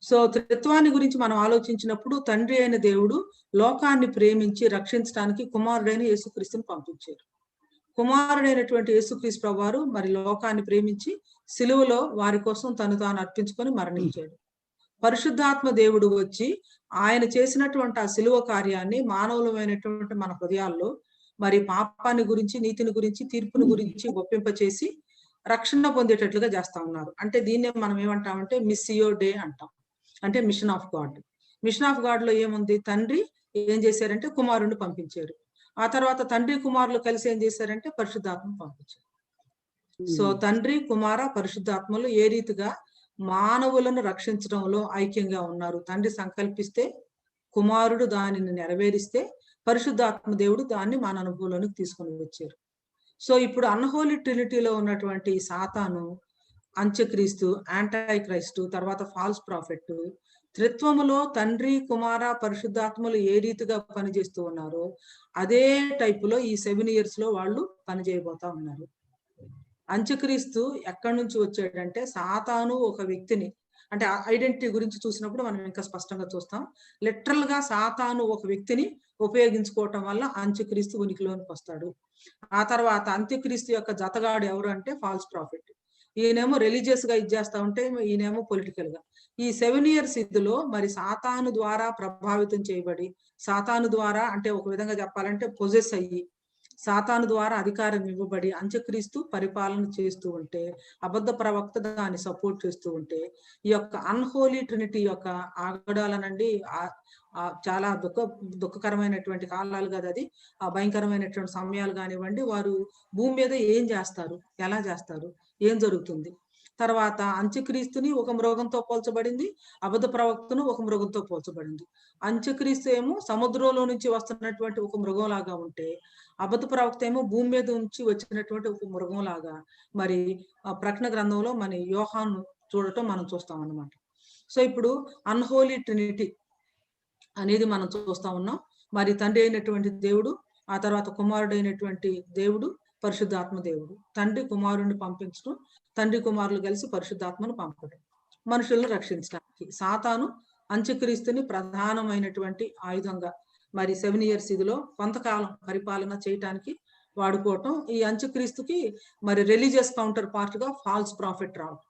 సో త్రిత్వాన్ని గురించి మనం ఆలోచించినప్పుడు తండ్రి అయిన దేవుడు లోకాన్ని ప్రేమించి రక్షించడానికి కుమారుడైన యేసుక్రీస్తుని పంపించారు. కుమారుడైనటువంటి యేసుక్రీస్తు ప్రభువారు మరి లోకాన్ని ప్రేమించి సిలువలో వారి కోసం తను తాను అర్పించుకొని మరణించాడు. పరిశుద్ధాత్మ దేవుడు వచ్చి ఆయన చేసినటువంటి ఆ సిలువ కార్యాన్ని మానవులమైనటువంటి మన హృదయాల్లో మరి పాపాన్ని గురించి, నీతిని గురించి, తీర్పుని గురించి ఒప్పింపచేసి రక్షణ పొందేటట్లుగా చేస్తా ఉన్నారు. అంటే దీన్నే మనం ఏమంటామంటే మిస్సియో డే అంటాం. అంటే machine of God. Machine of God లో ఏముంది? తండ్రి ఏం చేశారంటే కుమారుణ్ణి పంపించారు. ఆ తర్వాత తండ్రి కుమారులు కలిసి ఏం చేశారంటే పరిశుద్ధాత్మను పంపించారు. సో తండ్రి, కుమార, పరిశుద్ధాత్మలు ఏ రీతిగా మానవులను రక్షించడంలో ఐక్యంగా ఉన్నారు. తండ్రి సంకల్పిస్తే, కుమారుడు దానిని నెరవేరిస్తే, పరిశుద్ధాత్మ దేవుడు దాన్ని మన అనుభవంలోనికి తీసుకొని వచ్చారు. సో ఇప్పుడు అన్హోలీ ట్రినిటీలో ఉన్నటువంటి సాతాను, అంత్యక్రీస్తు, యాంటై క్రైస్తు, తర్వాత ఫాల్స్ ప్రాఫెట్, త్రిత్వములో తండ్రి, కుమార, పరిశుద్ధాత్మలు ఏ రీతిగా పనిచేస్తూ ఉన్నారో అదే టైపులో ఈ 7 years లో వాళ్ళు పనిచేయబోతా ఉన్నారు. అంత్యక్రీస్తు ఎక్కడి నుంచి వచ్చాడంటే సాతాను ఒక వ్యక్తిని, అంటే ఐడెంటిటీ గురించి చూసినప్పుడు మనం ఇంకా స్పష్టంగా చూస్తాం. లిటరల్ గా సాతాను ఒక వ్యక్తిని ఉపయోగించుకోవటం వల్ల అంత్యక్రీస్తు ఉనికిలోనికి వస్తాడు. ఆ తర్వాత అంత్యక్రీస్తు యొక్క జతగాడు ఎవరు అంటే ఫాల్స్ ప్రాఫిట్. ఈయనేమో రిలీజియస్ గా ఇచ్చేస్తా ఉంటే ఈయనేమో పొలిటికల్ గా. ఈ 7 years ఇదిలో మరి సాతాను ద్వారా ప్రభావితం చేయబడి, సాతాను ద్వారా అంటే ఒక విధంగా చెప్పాలంటే పొజెస్ అయ్యి, సాతాను ద్వారా అధికారం ఇవ్వబడి అంత్యక్రీస్తు పరిపాలన చేస్తూ ఉంటే, అబద్ధ ప్రవక్త దాన్ని సపోర్ట్ చేస్తూ ఉంటే, ఈ యొక్క అన్హోలీ ట్రినిటీ యొక్క ఆగడాలనండి చాలా దుఃఖకరమైనటువంటి కాలాలు కదా అది, ఆ భయంకరమైనటువంటి సమయాలు కానివ్వండి. వారు భూమి మీద ఏం చేస్తారు, ఎలా చేస్తారు, ఏం జరుగుతుంది. తర్వాత అంత్యక్రీస్తుని ఒక మృగంతో పోల్చబడింది, అబద్ధ ప్రవక్తను ఒక మృగంతో పోల్చబడింది. అంత్యక్రీస్తు ఏమో సముద్రంలో నుంచి వస్తున్నటువంటి ఒక మృగం లాగా ఉంటే, అబద్ధ ప్రవక్త ఏమో భూమి మీద నుంచి వచ్చినటువంటి ఒక మృగం లాగా మరి ప్రకటన గ్రంథంలో మన యోహాను చూడటం మనం చూస్తాం అన్నమాట. సో ఇప్పుడు అన్హోలీ ట్రినిటీ అనేది మనం చూస్తా ఉన్నాం. మరి తండ్రి అయినటువంటి దేవుడు, ఆ తర్వాత కుమారుడు అయినటువంటి దేవుడు, పరిశుద్ధాత్మ దేవుడు. తండ్రి కుమారుడిని పంపించడం, తండ్రి కుమారులు కలిసి పరిశుద్ధాత్మను పంపడం, మనుషులను రక్షించడానికి. సాతాను అంత్యక్రీస్తుని ప్రధానమైనటువంటి ఆయుధంగా మరి 7 years ఇదిలో కొంతకాలం పరిపాలన చేయటానికి వాడుకోవటం. ఈ అంత్యక్రీస్తుకి మరి రిలీజియస్ కౌంటర్ పార్ట్ గా ఫాల్స్ ప్రాఫిట్ రావడం.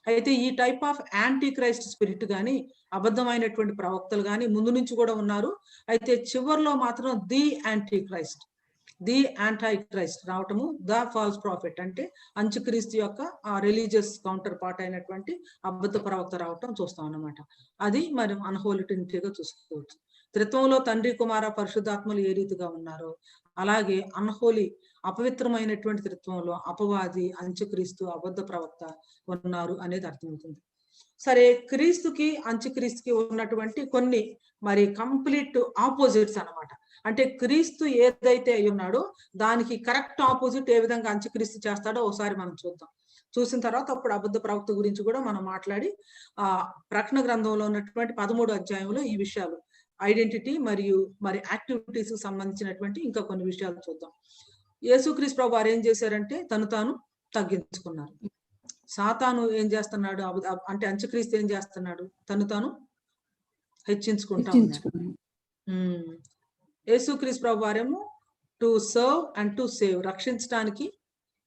అయితే ఈ type of Antichrist spirit గాని, అబద్ధమైనటువంటి ప్రవక్తలు గాని ముందు నుంచి కూడా ఉన్నారు. అయితే చివరిలో మాత్రం ది యాంటీ క్రైస్ట్ రావటము, ద ఫాల్స్ ప్రాఫిట్ అంటే అంత్యక్రీస్తు యొక్క ఆ రిలీజియస్ కౌంటర్ పార్ట్ అయినటువంటి అబద్ధ ప్రవక్త రావటం చూస్తాం అన్నమాట. అది మరి అన్హోలీ ట్రినిటీగా చూసుకోవచ్చు. త్రిత్వంలో తండ్రి, కుమార, పరిశుద్ధాత్మలు ఏ రీతిగా ఉన్నారో అలాగే అన్హోలీ అపవిత్రమైనటువంటి త్రిత్వంలో అపవాది, అంత్యక్రీస్తు, అబద్ధ ప్రవక్త ఉన్నారు అనేది అర్థమవుతుంది. సరే, క్రీస్తుకి అంత్యక్రీస్తుకి ఉన్నటువంటి కొన్ని మరి కంప్లీట్ ఆపోజిట్స్ అన్నమాట. అంటే క్రీస్తు ఏదైతే అయి ఉన్నాడో దానికి కరెక్ట్ ఆపోజిట్ ఏ విధంగా అంత్యక్రీస్తు చేస్తాడో ఒకసారి మనం చూద్దాం. చూసిన తర్వాత అప్పుడు అబద్ధ ప్రవక్త గురించి కూడా మనం మాట్లాడి ప్రకటన గ్రంథంలో ఉన్నటువంటి 13వ అధ్యాయంలో ఈ విషయాలు, ఐడెంటిటీ మరియు మరి యాక్టివిటీస్ సంబంధించినటువంటి ఇంకా కొన్ని విషయాలు చూద్దాం. యేసుక్రీస్తు ప్రభు వారు ఏం చేశారంటే తను తాను తగ్గించుకున్నారు. సాతాను ఏం చేస్తున్నాడు అంటే అంత్యక్రీస్తు ఏం చేస్తున్నాడు? తను తాను హెచ్చించుకుంటా ఉన్నాడు. యేసుక్రీస్తు ప్రభు వారేమో to serve and to save, రక్షించడానికి,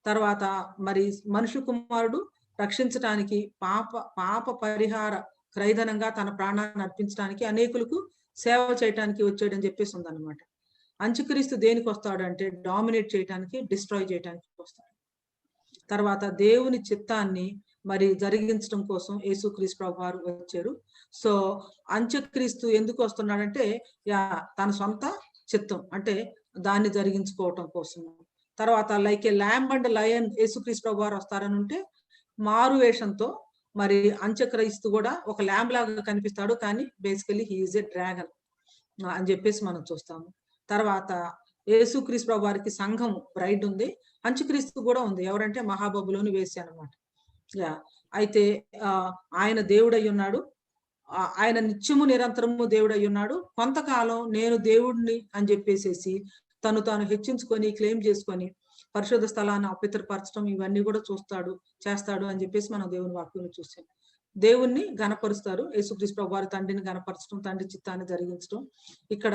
తర్వాత మరి మనుష్య కుమారుడు రక్షించడానికి, పాప పరిహార క్రైదనంగా తన ప్రాణాన్ని అర్పించడానికి, అనేకులకు సేవ చేయడానికి వచ్చాడని చెప్పేసి ఉందన్నమాట. అంత్యక్రీస్తు దేనికి వస్తాడు అంటే డామినేట్ చేయడానికి, డిస్ట్రాయ్ చేయడానికి వస్తాడు. తర్వాత దేవుని చిత్తాన్ని మరి జరిగించడం కోసం యేసుక్రీస్తు ప్రభు వారు వచ్చారు. సో అంత్యక్రీస్తు ఎందుకు వస్తున్నాడంటే తన సొంత చిత్తం అంటే దాన్ని జరిగించుకోవటం కోసం. తర్వాత like A lamb and lion యేసుక్రీస్తు ప్రభు వారు వస్తారని ఉంటే మారు వేషంతో మరి అంత్యక్రీస్తు కూడా ఒక ల్యాంబ్ లాగా కనిపిస్తాడు, కానీ basically he is a dragon అని చెప్పేసి మనం చూస్తాము. తర్వాత యేసుక్రీస్తు ప్రభు వారికి సంఘం బ్రైడ్ ఉంది, అంత్యక్రీస్తు కూడా ఉంది. ఎవరంటే మహాబబులోని వేసి అన్నమాట. అయితే ఆయన దేవుడై ఉన్నాడు, ఆయన నిత్యము నిరంతరము దేవుడై ఉన్నాడు. కొంతకాలం నేను దేవుడిని అని చెప్పేసేసి తను తాను హెచ్చించుకొని క్లెయిమ్ చేసుకొని పరిశుద్ధ స్థలాన్ని అపవిత్రపరచడం ఇవన్నీ కూడా చేస్తాడు అని చెప్పేసి మనం దేవుని వాక్యంలో చూసాం. దేవుణ్ణి గణపరుస్తారు. యేసుక్రీస్తు ప్రభు వారి తండ్రిని గణపరచడం, తండ్రి చిత్తాన్ని జరిగించడం, ఇక్కడ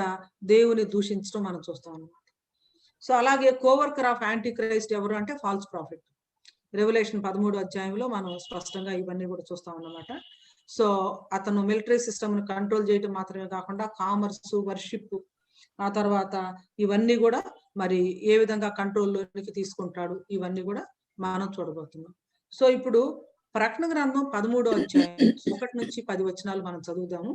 దేవుని దూషించడం మనం చూస్తాం అన్నమాట. సో అలాగే కోవర్కర్ ఆఫ్ యాంటీ క్రైస్ట్ ఎవరు అంటే ఫాల్స్ ప్రాఫిట్. రెవల్యూషన్ 13వ అధ్యాయంలో మనం స్పష్టంగా ఇవన్నీ కూడా చూస్తాం అన్నమాట. సో అతను మిలిటరీ సిస్టమ్ ను కంట్రోల్ చేయడం మాత్రమే కాకుండా కామర్స్, వర్షిప్, ఆ తర్వాత ఇవన్నీ కూడా మరి ఏ విధంగా కంట్రోల్లోనికి తీసుకుంటాడు, ఇవన్నీ కూడా మనం చూడబోతున్నాం. సో ఇప్పుడు ప్రకటన గ్రంథం 13వ అధ్యాయం 1 నుంచి 10 వచనాలు మనం చదువుదాము.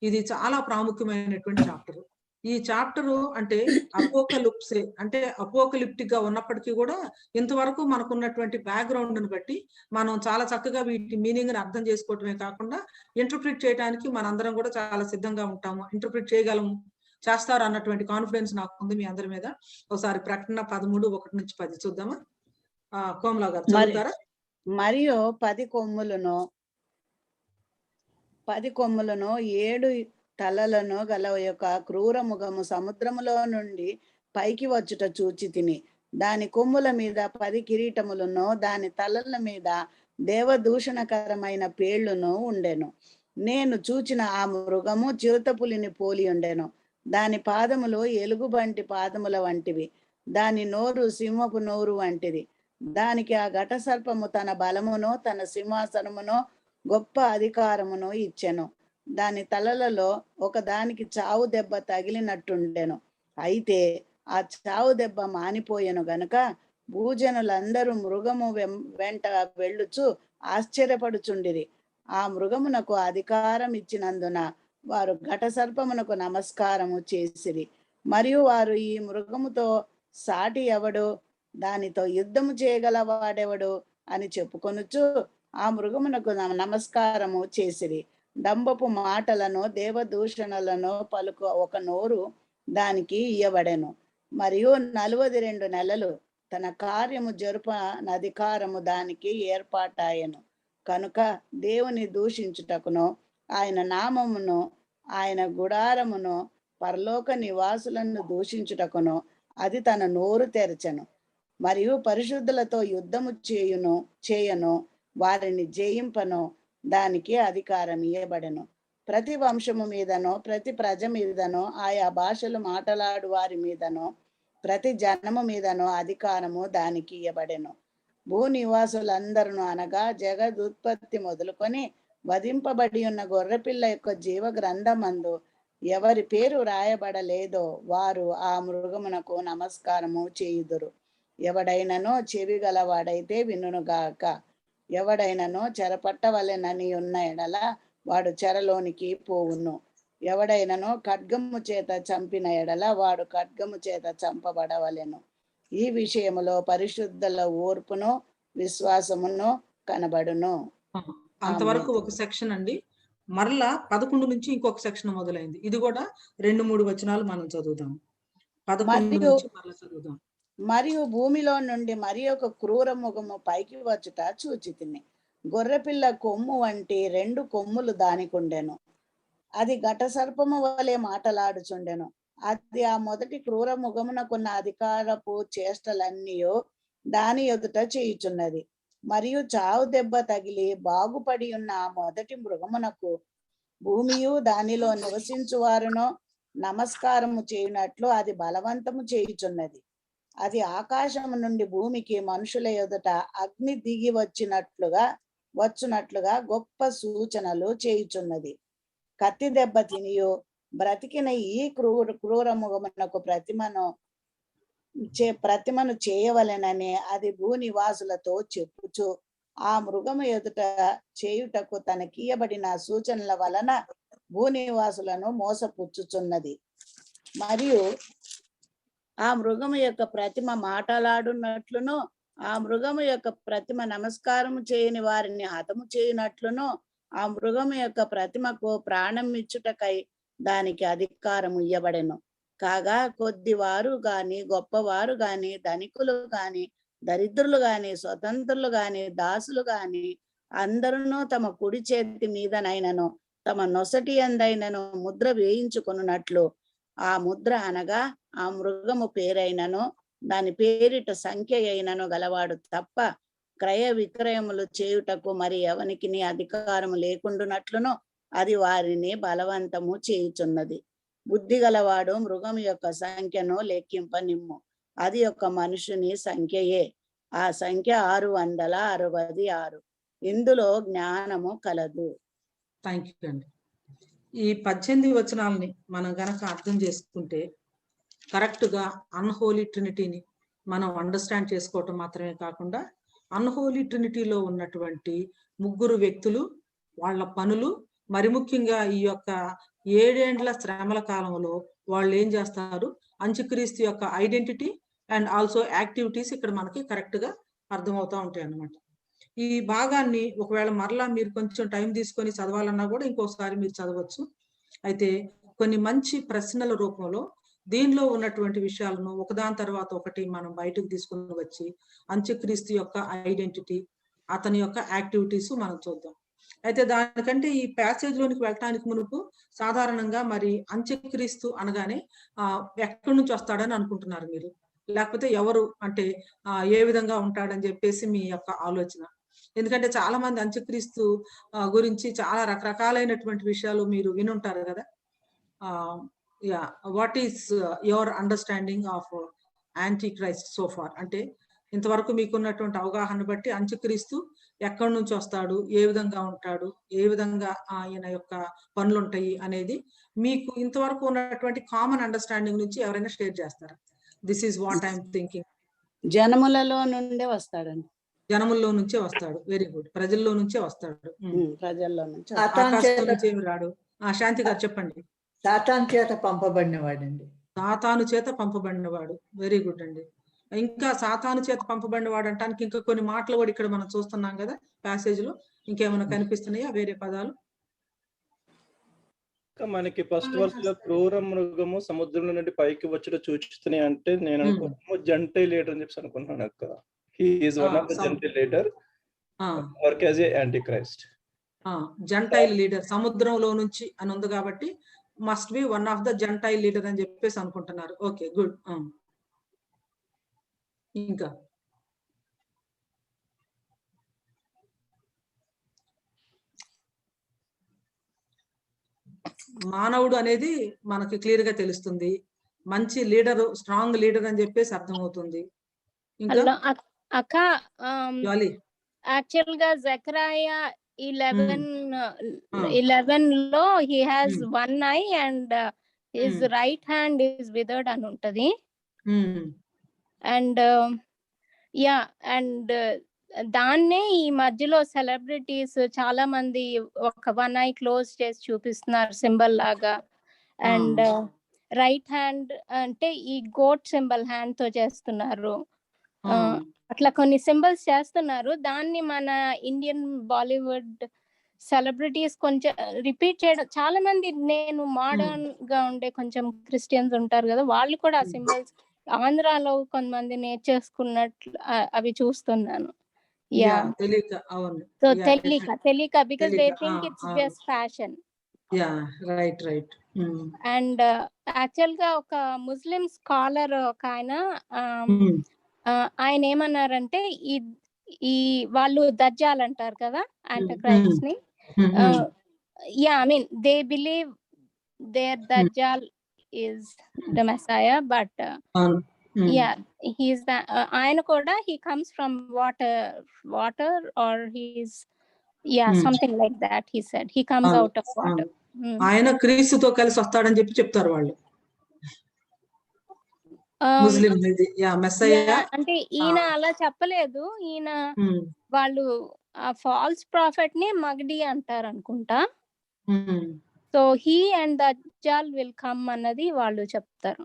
ఇది చాలా ప్రాముఖ్యమైనటువంటి చాప్టర్. ఈ చాప్టర్ అంటే అపోకలిప్సే, అంటే అపోకలిప్టిక్ గా ఉన్నప్పటికీ కూడా ఇంతవరకు మనకున్నటువంటి బ్యాక్గ్రౌండ్ ని బట్టి మనం చాలా చక్కగా వీటి మీనింగ్ ని అర్థం చేసుకోవటమే కాకుండా ఇంటర్ప్రిట్ చేయడానికి మనందరం కూడా చాలా సిద్ధంగా ఉంటాము, ఇంటర్ప్రిట్ చేయగలము, చేస్తారు అన్నటువంటి కాన్ఫిడెన్స్ నాకు ఉంది మీ అందరి మీద. ఒకసారి ప్రకటన 13 1 నుంచి 10 చూద్దామా? కోమలా గారు చదువుతారా? మరియు 10 కొమ్ములను 7 తలలను గల యొక్క క్రూర ముఖము సముద్రములో నుండి పైకి వచ్చుట చూచి తిని. దాని కొమ్ముల మీద 10 కిరీటములను, దాని తలల మీద దేవదూషణకరమైన పేళ్లును ఉండెను. నేను చూచిన ఆ మృగము చిరుతపులిని పోలి ఉండెను. దాని పాదములు ఎలుగుబంటి పాదముల వంటివి, దాని నోరు సింహపు నోరు వంటిది. దానికి ఆ ఘట సర్పము తన బలమును, తన సింహాసనమును, గొప్ప అధికారమును ఇచ్చెను. దాని తలలలో ఒకదానికి చావు దెబ్బ తగిలినట్టుండెను. అయితే ఆ చావు దెబ్బ మానిపోయెను గనుక భూజనులందరూ మృగము వెంట వెళ్ళుచు ఆశ్చర్యపడుచుండిరి. ఆ మృగమునకు అధికారం ఇచ్చినందున వారు ఘట సర్పమునకు నమస్కారము చేసిరి. మరియు వారు ఈ మృగముతో సాటి ఎవడు, దానితో యుద్ధము చేయగల వాడెవడు అని చెప్పుకొనుచు ఆ మృగమునకు నమస్కారము చేసిరి. డంబపు మాటలను, దేవదూషణలను పలుకు ఒక నోరు దానికి ఇయ్యబడెను. మరియు 42 నెలలు తన కార్యము జరుపనధికారము దానికి ఏర్పాటాయెను. కనుక దేవుని దూషించుటకును, ఆయన నామమును, ఆయన గుడారమును, పరలోక నివాసులను దూషించుటకును అది తన నోరు తెరచెను. మరియు పరిశుద్ధులతో యుద్ధము చేయను, వారిని జయింపను దానికి అధికారం ఇయ్యబడెను. ప్రతి వంశము మీదనో, ప్రతి ప్రజ మీదనో, ఆయా భాషలు మాట్లాడు వారి మీదనో, ప్రతి జనము మీదనో అధికారము దానికి ఇయ్యబడెను. భూనివాసులందరూ అనగా జగదుత్పత్తి మొదలుకొని వధింపబడి ఉన్న గొర్రెపిల్ల యొక్క జీవ గ్రంథమందు ఎవరి పేరు రాయబడలేదో వారు ఆ మృగమునకు నమస్కారము చేయుదురు. ఎవడైననో చెవి గలవాడైతే వినుగాక. ఎవడైననో చెరపట్టవలెనని ఉన్న ఎడల వాడు చెరలోనికి పోవును. ఎవడైననో ఖడ్గము చేత చంపిన ఎడల వాడు ఖడ్గము చేత చంపబడవలెను. ఈ విషయములో పరిశుద్ధుల ఓర్పును విశ్వాసమును కనబడును. అంతవరకు ఒక సెక్షన్ అండి. మరలా 11 నుంచి ఇంకొక సెక్షన్ మొదలైంది. ఇది కూడా 2-3 వచనాలు మనం చదువుదాం. 11 నుంచి మరలా చదువుదాం. మరియు భూమిలో నుండి మరి ఒక క్రూర ముఖము పైకి వచ్చుట చూచి తిని. గొర్రెపిల్ల కొమ్ము వంటి 2 కొమ్ములు దానికుండెను. అది ఘట సర్పము వలె మాటలాడుచుండెను. అది ఆ మొదటి క్రూర ముఖమునకున్న అధికారపు చేష్టలన్నీయో దాని ఎదుట చేయుచున్నది. మరియు చావు దెబ్బ తగిలి బాగుపడి ఉన్న ఆ మొదటి మృగమునకు భూమియు దానిలో నివసించువారునో నమస్కారము చేయునట్లు అది బలవంతము చేయుచున్నది. అది ఆకాశము నుండి భూమికి మనుషుల ఎదుట అగ్ని దిగి వచ్చునట్లుగా గొప్ప సూచనలు చేయుచున్నది. కత్తి దెబ్బ తినియో బ్రతికిన ఈ క్రూర ముఖమునకు ప్రతిమను చేయవలెనని అది భూనివాసులతో చెప్పుచు ఆ మృగము ఎదుట చేయుటకు తనకీయబడిన సూచనల వలన భూనివాసులను మోసపుచ్చుచున్నది. మరియు ఆ మృగము యొక్క ప్రతిమ మాటలాడునట్లును, ఆ మృగము యొక్క ప్రతిమ నమస్కారము చేయని వారిని హతము చేయునట్లును, ఆ మృగము యొక్క ప్రతిమకు ప్రాణం ఇచ్చుటకై దానికి అధికారము ఇయ్యబడెను. కాగా కొద్దివారు గాని, గొప్పవారు గాని, ధనికులు గాని, దరిద్రులు గాని, స్వతంత్రులు గాని, దాసులు గాని అందరూ తమ కుడి చేతి మీదనైనను తమ నొసటి అందైనను ముద్ర వేయించుకొనున్నట్లు ఆ ముద్ర అనగా ఆ మృగము పేరైనను దాని పేరిట సంఖ్య అయినను గలవాడు తప్ప క్రయ విక్రయములు చేయుటకు మరి ఎవనికి అధికారము లేకుండునట్లును అది వారిని బలవంతము చేయుచున్నది. బుద్ధి గలవాడు మృగం యొక్క సంఖ్యను లెక్కింపనిమ్ము. అది ఒక మనుషుని సంఖ్యయే. ఆ సంఖ్య 666. ఇందులో జ్ఞానము కలదు. థ్యాంక్ యూ అండి. ఈ 18 వచనాలని మనం గనక అర్థం చేసుకుంటే కరెక్ట్ గా అన్హోలీ ట్రినిటీని మనం అండర్స్టాండ్ చేసుకోవటం మాత్రమే కాకుండా అన్హోలీ ట్రినిటీలో ఉన్నటువంటి ముగ్గురు వ్యక్తులు, వాళ్ళ పనులు, మరి ముఖ్యంగా ఈ యొక్క 7 ఏండ్ల శ్రమల కాలంలో వాళ్ళు ఏం చేస్తారు, అంత్యక్రీస్తు యొక్క ఐడెంటిటీ అండ్ ఆల్సో యాక్టివిటీస్ ఇక్కడ మనకి కరెక్ట్ గా అర్థమవుతా ఉంటాయి అన్నమాట. ఈ భాగాన్ని ఒకవేళ మరలా మీరు కొంచెం టైం తీసుకొని చదవాలన్నా కూడా ఇంకోసారి మీరు చదవచ్చు. అయితే కొన్ని మంచి ప్రశ్నల రూపంలో దీనిలో ఉన్నటువంటి విషయాలను ఒకదాని తర్వాత ఒకటి మనం బయటకు తీసుకుని వచ్చి అంత్యక్రీస్తు యొక్క ఐడెంటిటీ, అతని యొక్క యాక్టివిటీస్ మనం చూద్దాం. అయితే దానికంటే ఈ ప్యాసేజ్ లోనికి వెళ్ళటానికి మునుపు సాధారణంగా మరి అంత్యక్రీస్తు అనగానే ఎక్కడి నుంచి వస్తాడని అనుకుంటున్నారు మీరు, లేకపోతే ఎవరు అంటే ఏ విధంగా ఉంటాడని చెప్పేసి మీ యొక్క ఆలోచన? ఎందుకంటే చాలా మంది అంత్యక్రీస్తు గురించి చాలా రకరకాలైనటువంటి విషయాలు మీరు వినుంటారు కదా. What is your understanding of Antichrist so far? అంటే ఇంతవరకు మీకున్నటువంటి అవగాహన బట్టి అంత్యక్రీస్తు ఎక్కడి నుంచి వస్తాడు, ఏ విధంగా ఉంటాడు, ఏ విధంగా ఆయన యొక్క పనులు ఉంటాయి అనేది మీకు ఇంతవరకు ఉన్నటువంటి కామన్ అండర్స్టాండింగ్ నుంచి ఎవరైనా షేర్ చేస్తారా? This is what I'm thinking. జనములలో నుండే వస్తాడండి. జనముల్లో నుంచే వస్తాడు. Very good. ప్రజల్లో నుంచే వస్తాడు. ప్రజల్లో నుంచి ఆకాశం నుంచి ఏమి రాడు. శాంతి గారు చెప్పండి. సాతాను చేత పంపబడినవాడండి. సాతాను చేత పంపబడినవాడు. వెరీ గుడ్ అండి. ఇంకా సాతాను చేత పంపబడినవాడు అంటానికి ఇంకా కొన్ని మాటలు కూడా ఇక్కడ మనం చూస్తున్నాం కదా ప్యాసేజ్ లో. ఇంకేమైనా కనిపిస్తున్నాయా వేరే పదాలు? మనకి ఫస్ట్ వర్స్ లో క్రూర మృగము సముద్రంలో నుండి పైకి వచ్చి చూస్తున్నాయి అంటే నేను అనుకున్నాను జెంటైల్ లీడర్ అని చెప్పి అనుకున్నాను అక్క. He is one of the gentile leader work as a anti Christ. Gentile leader సముద్రంలో నుంచి అని ఉంది కాబట్టి must be one of the gentile leader అని చెప్పేసి అనుకుంటున్నారు. Okay, good. ఇంకా మానవుడు అనేది మనకి క్లియర్ గా తెలుస్తుంది. మంచి లీడర్, స్ట్రాంగ్ లీడర్ అని చెప్పేసి అర్థమవుతుంది. అక్క యాక్చువల్ గా జకరియా 11 లో he has one eye and his right hand is withered అని ఉంటది. అండ్ దాన్నే ఈ మధ్యలో సెలబ్రిటీస్ చాలా మంది ఒక వన్ ఐ క్లోజ్ చేసి చూపిస్తున్నారు సింబల్ లాగా. అండ్ రైట్ హ్యాండ్ అంటే ఈ గోట్ సింబల్ హ్యాండ్ తో చేస్తున్నారు. అట్లా కొన్ని సింబల్స్ చేస్తున్నారు. దాన్ని మన ఇండియన్ బాలీవుడ్ సెలబ్రిటీస్ కొంచెం రిపీట్ చేయడం. చాలా మంది నేను మోడర్న్ గా ఉండే కొంచెం క్రిస్టియన్స్ ఉంటారు కదా, వాళ్ళు కూడా ఆ సింబల్స్ ఆంధ్రాలో కొంతమంది నేర్చేసుకున్నట్లు అవి చూస్తున్నాను. తెలియక because they think it's just fashion. And actual గా ఒక ముస్లిం స్కాలర్ ఒక ఆయన ఏమన్నారంటే ఈ వాళ్ళు దజ్జాల్ అంటారు కదా యాంటిక్రైస్ట్ ని. I mean they believe there దజ్జాల్ is the Messiah, but he's the ఆయన కూడా he comes from water or he's something like that he said. He comes out of water. ఆయన క్రీస్తుతో కలిసి వస్తాడని చెప్తారు వాళ్ళు ముస్లిం. మెస్సయ్య అంటే ఈయన అలా చెప్పలేదు. ఈయన వాళ్ళు ఫాల్స్ ప్రాఫెట్ ని మగ్డి అంటారు అనుకుంటా. So he and Dajjal will come అన్నది వాళ్ళు చెప్తారు.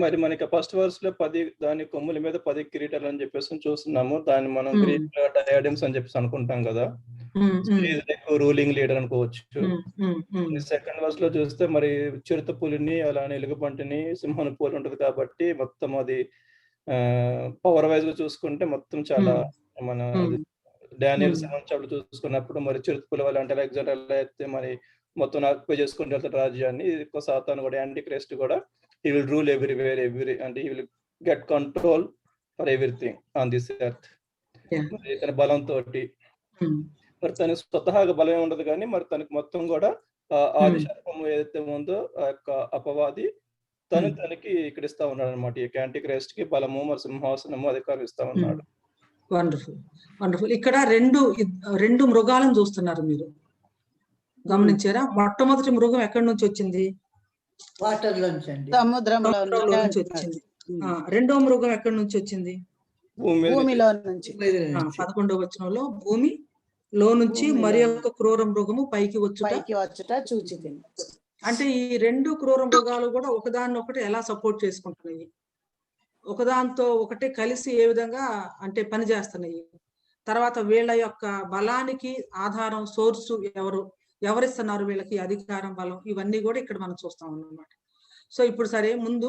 మరి మనకి ఫస్ట్ వర్స్ లో 10 దాని కొమ్ముల మీద 10 కిరీటాలు అని చెప్పేసి చూస్తున్నాము. దాన్ని మనం గ్రీక్ లో డయాడమ్స్ అని చెప్పేసి అనుకుంటాం కదా. రూలింగ్ లీడర్ అనుకోవచ్చు. సెకండ్ వర్స్ లో చూస్తే మరి చిరుత పులిని అలానే ఎలుగుబంటిని సింహం పూలు ఉంటది కాబట్టి మొత్తం అది పవర్ వైజ్ గా చూసుకుంటే మొత్తం చాలా మన డానియల్ 7 చాప్టర్ చూసుకున్నప్పుడు మరి చిరుతపుల వల్ల అంటే అలెగ్జాండర్ అయితే మరి మొత్తం ఆక్యుపై చేసుకుని వెళ్తాడు రాజ్యాన్ని. ఎక్కువ సాతాను కూడా యాంటీ క్రైస్ట్ కూడా he will rule everywhere and he will get control for everything on this earth. తన బలంతో మరి తనకు స్వతహాగా బలమే ఉండదు కానీ మరి తనకు మొత్తం కూడా ఆది శాపము ఏదైతే ఉందో ఆ యొక్క అపవాది తనకి ఇక్కడ ఇస్తా ఉన్నాడు అనమాట. ఈ యాంటీ క్రైస్ట్ కి బలము మరి సింహాసనము అధికారం ఇస్తా ఉన్నాడు. Wonderful wonderful. ఇక్కడ రెండు మృగాలను చూస్తున్నారు మీరు. గమనించారా? మొట్టమొదటి మృగం ఎక్కడి నుంచి వచ్చింది? వాటర్ లోంచి అండి. సముద్రంలో సముద్రంలో నుంచి వచ్చింది. రెండో మృగం ఎక్కడి నుంచి వచ్చింది? భూమిలో నుంచి. 11వ వచనంలో భూమిలో నుంచి మరి యొక్క క్రూర మృగము పైకి వచ్చుట చూచితిని. అంటే ఈ రెండు క్రూర మృగాలు కూడా ఒకదాన్నొకటి ఎలా సపోర్ట్ చేసుకుంటున్నాయి, ఒకదాంతో ఒకటి కలిసి ఏ విధంగా అంటే పనిచేస్తున్నాయి, తర్వాత వీళ్ళ యొక్క బలానికి ఆధారం సోర్సు ఎవరిస్తున్నారు వీళ్ళకి అధికారం, బలం, ఇవన్నీ కూడా ఇక్కడ మనం చూస్తాం అన్నమాట. సో ఇప్పుడు సరే, ముందు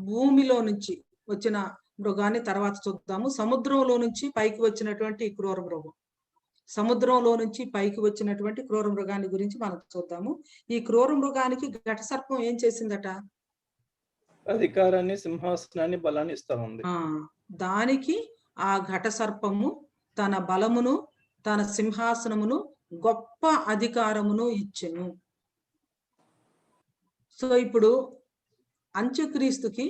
భూమిలో నుంచి వచ్చిన మృగాన్ని తర్వాత చూద్దాము. సముద్రంలో నుంచి పైకి వచ్చినటువంటి క్రూర మృగం, సముద్రంలో నుంచి పైకి వచ్చినటువంటి క్రూర మృగాన్ని గురించి మనం చూద్దాము. ఈ క్రూర మృగానికి ఘట సర్పం ఏం చేసిందట? అధికారాన్ని, సింహాసనాన్ని, బలాన్ని ఇస్తా ఉంది. దానికి ఆ ఘట సర్పము తన బలమును, తన సింహాసనమును, గొప్ప అధికారమును ఇచ్చెను. సో ఇప్పుడు అంత్యక్రీస్తుకి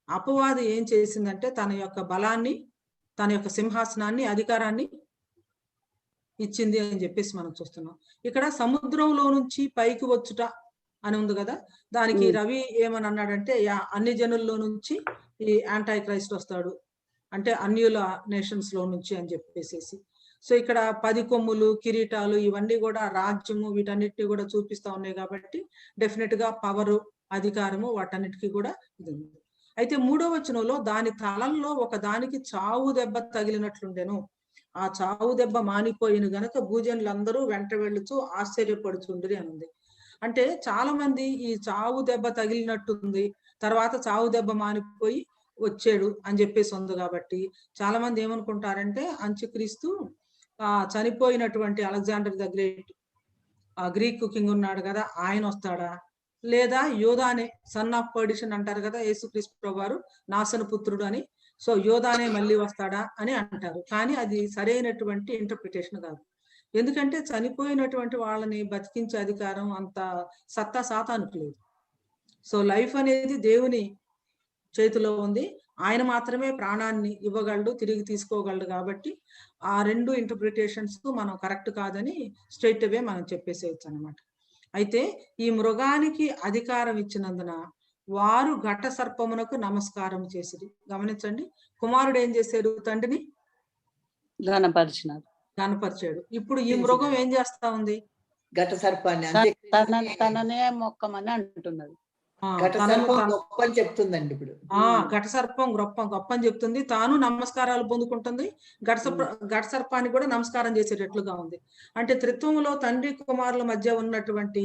అపవాది ఏం చేసిందంటే తన యొక్క బలాన్ని, తన యొక్క సింహాసనాన్ని, అధికారాన్ని ఇచ్చింది అని చెప్పేసి మనం చూస్తున్నాం. ఇక్కడ సముద్రంలో నుంచి పైకి వచ్చుట అని ఉంది కదా, దానికి రవి ఏమని అన్నాడంటే అన్ని జనుల్లో నుంచి ఈ యాంటై క్రైస్ట్ వస్తాడు, అంటే అన్యుల నేషన్స్ లో నుంచి అని చెప్పేసి. సో ఇక్కడ 10 కొమ్ములు, కిరీటాలు, ఇవన్నీ కూడా రాజ్యము, వీటన్నిటిని కూడా చూపిస్తా ఉన్నాయి కాబట్టి డెఫినెట్ గా పవరు, అధికారము వాటన్నిటికీ కూడా ఇది ఉంది. అయితే 3వ వచనంలో దాని తలల్లో ఒక దానికి చావు దెబ్బ తగిలినట్లుండెను, ఆ చావు దెబ్బ మానిపోయిన గనక భూజనులందరూ వెంట వెళ్ళుచూ ఆశ్చర్యపడుచుండ్రి అని ఉంది. అంటే చాలా మంది ఈ చావు దెబ్బ తగిలినట్టుంది, తర్వాత చావు దెబ్బ మానిపోయి వచ్చాడు అని చెప్పేసి ఉంది కాబట్టి చాలా మంది ఏమనుకుంటారంటే అంత్యక్రీస్తు చనిపోయినటువంటి Alexander the great, Greek king ఉన్నాడు కదా, ఆయన వస్తాడా, లేదా యోధానే సన్ ఆఫ్ పర్డిషన్ అంటారు కదా యేసుక్రీస్తు వారు, నాశన పుత్రుడు అని, సో యోధానే మళ్ళీ వస్తాడా అని అంటారు. కానీ అది సరైనటువంటి ఇంటర్ప్రిటేషన్ కాదు. ఎందుకంటే చనిపోయినటువంటి వాళ్ళని బతికించే అధికారం అంత సత్తా సాతానుకు లేదు. సో లైఫ్ అనేది దేవుని చేతిలో ఉంది, ఆయన మాత్రమే ప్రాణాన్ని ఇవ్వగలడు, తిరిగి తీసుకోగలడు. కాబట్టి ఆ రెండు ఇంటర్ప్రిటేషన్స్ మనం కరెక్ట్ కాదని స్ట్రైట్ అవే మనం చెప్పేసేయచ్చు అనమాట. అయితే ఈ మృగానికి అధికారం ఇచ్చినందున వారు ఘట సర్పమునకు నమస్కారం చేసిరి. గమనించండి, కుమారుడు ఏం చేశారు? తండ్రిని గణపరిచాడు. ఇప్పుడు ఈ మృగం ఏం చేస్తా ఉంది? ఘట సర్పాన్ని తననే మొక్కమని అంటున్నది. చెప్తుందండి. ఇప్పుడు ఘట సర్పం గొప్ప అని చెప్తుంది, తాను నమస్కారాలు పొందుకుంటుంది, ఘట సర్పాన్ని కూడా నమస్కారం చేసేటట్లుగా ఉంది. అంటే త్రిత్వములో తండ్రి కుమారుల మధ్య ఉన్నటువంటి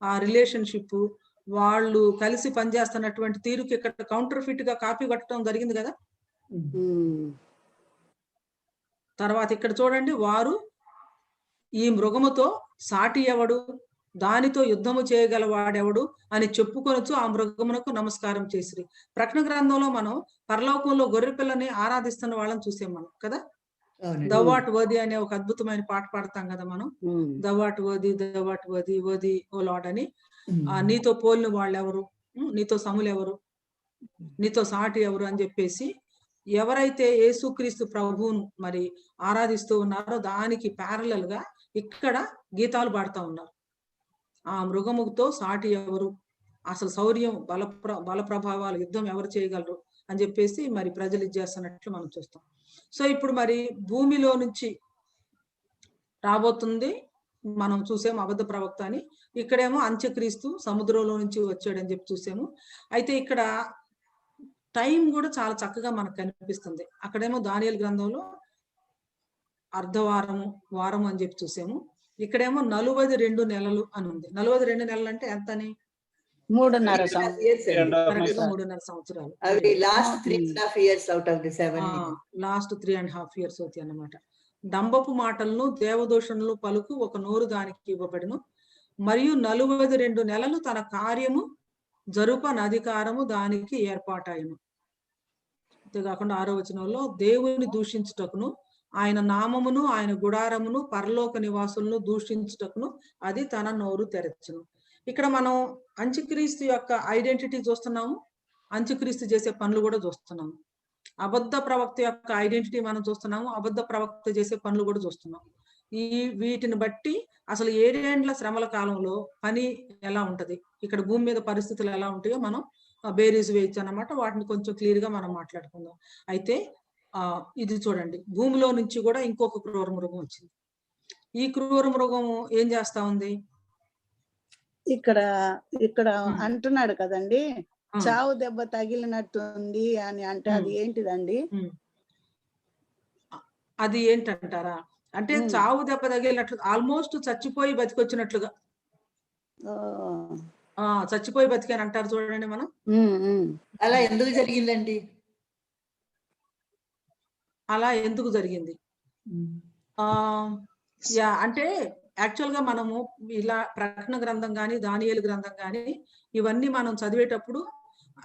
ఆ రిలేషన్షిప్, వాళ్ళు కలిసి పనిచేస్తున్నటువంటి తీరుకి ఇక్కడ కౌంటర్ ఫిట్ గా కాపీ కొట్టడం జరిగింది కదా. తర్వాత ఇక్కడ చూడండి, వారు ఈ మృగముతో సాటి ఎవడు, దానితో యుద్ధము చేయగల వాడెవడు అని చెప్పుకొనొచ్చు ఆ మృగమునకు నమస్కారం చేసిరి. ప్రకటన గ్రంథంలో మనం పరలోకంలో గొర్రె పిల్లని ఆరాధిస్తున్న వాళ్ళని చూసాం మనం కదా. దవాట్ వది అనే ఒక అద్భుతమైన పాట పాడతాం కదా మనం, దవాట్ వది దవాట్ వది వది ఓ లార్డ్ అని. నీతో పోలిన వాళ్ళు ఎవరు, నీతో సములు ఎవరు, నీతో సాటి ఎవరు అని చెప్పేసి ఎవరైతే యేసుక్రీస్తు ప్రభువును మరి ఆరాధిస్తూ ఉన్నారో దానికి ప్యారలల్ గా ఇక్కడ గీతాలు పాడుతూ ఉన్నారు. ఆ మృగముతో సాటి ఎవరు, అసలు శౌర్యం, బల ప్రభావాలు, యుద్ధం ఎవరు చేయగలరు అని చెప్పేసి మరి ప్రజలు ఇచ్చేస్తున్నట్లు మనం చూస్తాం. సో ఇప్పుడు మరి భూమిలో నుంచి రాబోతుంది, మనం చూసాము అబద్ధ ప్రవక్త అని, ఇక్కడేమో అంత్యక్రీస్తు సముద్రంలో నుంచి వచ్చాడని చెప్పి చూసాము. అయితే ఇక్కడ టైం కూడా చాలా చక్కగా మనకు కనిపిస్తుంది. అక్కడేమో దానియేలు గ్రంథంలో అర్ధవారము, వారము అని చెప్పి చూసాము. ఇక్కడేమో 42 నెలలు అని ఉంది. 42 నెలలు అంటే ఎంత అని? 3.5 సంవత్సరాలు. Last 3.5 years out of the 7. Last 3.5 years అవుతాయి అన్నమాట. డంబపు మాటలను దేవదూషణలు పలుకు ఒక నోరు దానికి ఇవ్వబడిను, మరియు 42 నెలలు తన కార్యము జరుపని అధికారము దానికి ఏర్పాటాయను. అంతేకాకుండా 6వ వచనంలో దేవుని దూషించుటకును, ఆయన నామమును, ఆయన గుడారమును, పరలోక నివాసులను దూషించుటకును అది తన నోరు తెరచును. ఇక్కడ మనం అంత్యక్రీస్తు యొక్క ఐడెంటిటీ చూస్తున్నాము, అంత్యక్రీస్తు చేసే పనులు కూడా చూస్తున్నాము. అబద్ధ ప్రవక్త యొక్క ఐడెంటిటీ మనం చూస్తున్నాము, అబద్ధ ప్రవక్త చేసే పనులు కూడా చూస్తున్నాం. వీటిని బట్టి అసలు 7 ఏండ్ల శ్రమల కాలంలో పని ఎలా ఉంటది, ఇక్కడ భూమి మీద పరిస్థితులు ఎలా ఉంటాయో మనం బేరీజు వేయచ్చు అన్నమాట. వాటిని కొంచెం క్లియర్ గా మనం మాట్లాడుకుందాం. అయితే ఇది చూడండి, భూమిలో నుంచి కూడా ఇంకొక క్రూర మృగం వచ్చింది. ఈ క్రూర మృగం ఏం చేస్తా ఉంది? ఇక్కడ అంటున్నాడు కదండి, చావు దెబ్బ తగిలినట్టుంది అని. అంటే అది ఏంటిదండి? అది ఏంటంటారా అంటే చావు దెబ్బ తగిలినట్లు, ఆల్మోస్ట్ చచ్చిపోయి బతికొచ్చినట్లుగా. చచ్చిపోయి బతికాను అంటారు చూడండి మనం. అలా ఎందుకు జరిగిందండి? అలా ఎందుకు జరిగింది అంటే యాక్చువల్ గా మనము ఇలా ప్రకటన గ్రంథం కానీ దానియేలు గ్రంథం కానీ ఇవన్నీ మనం చదివేటప్పుడు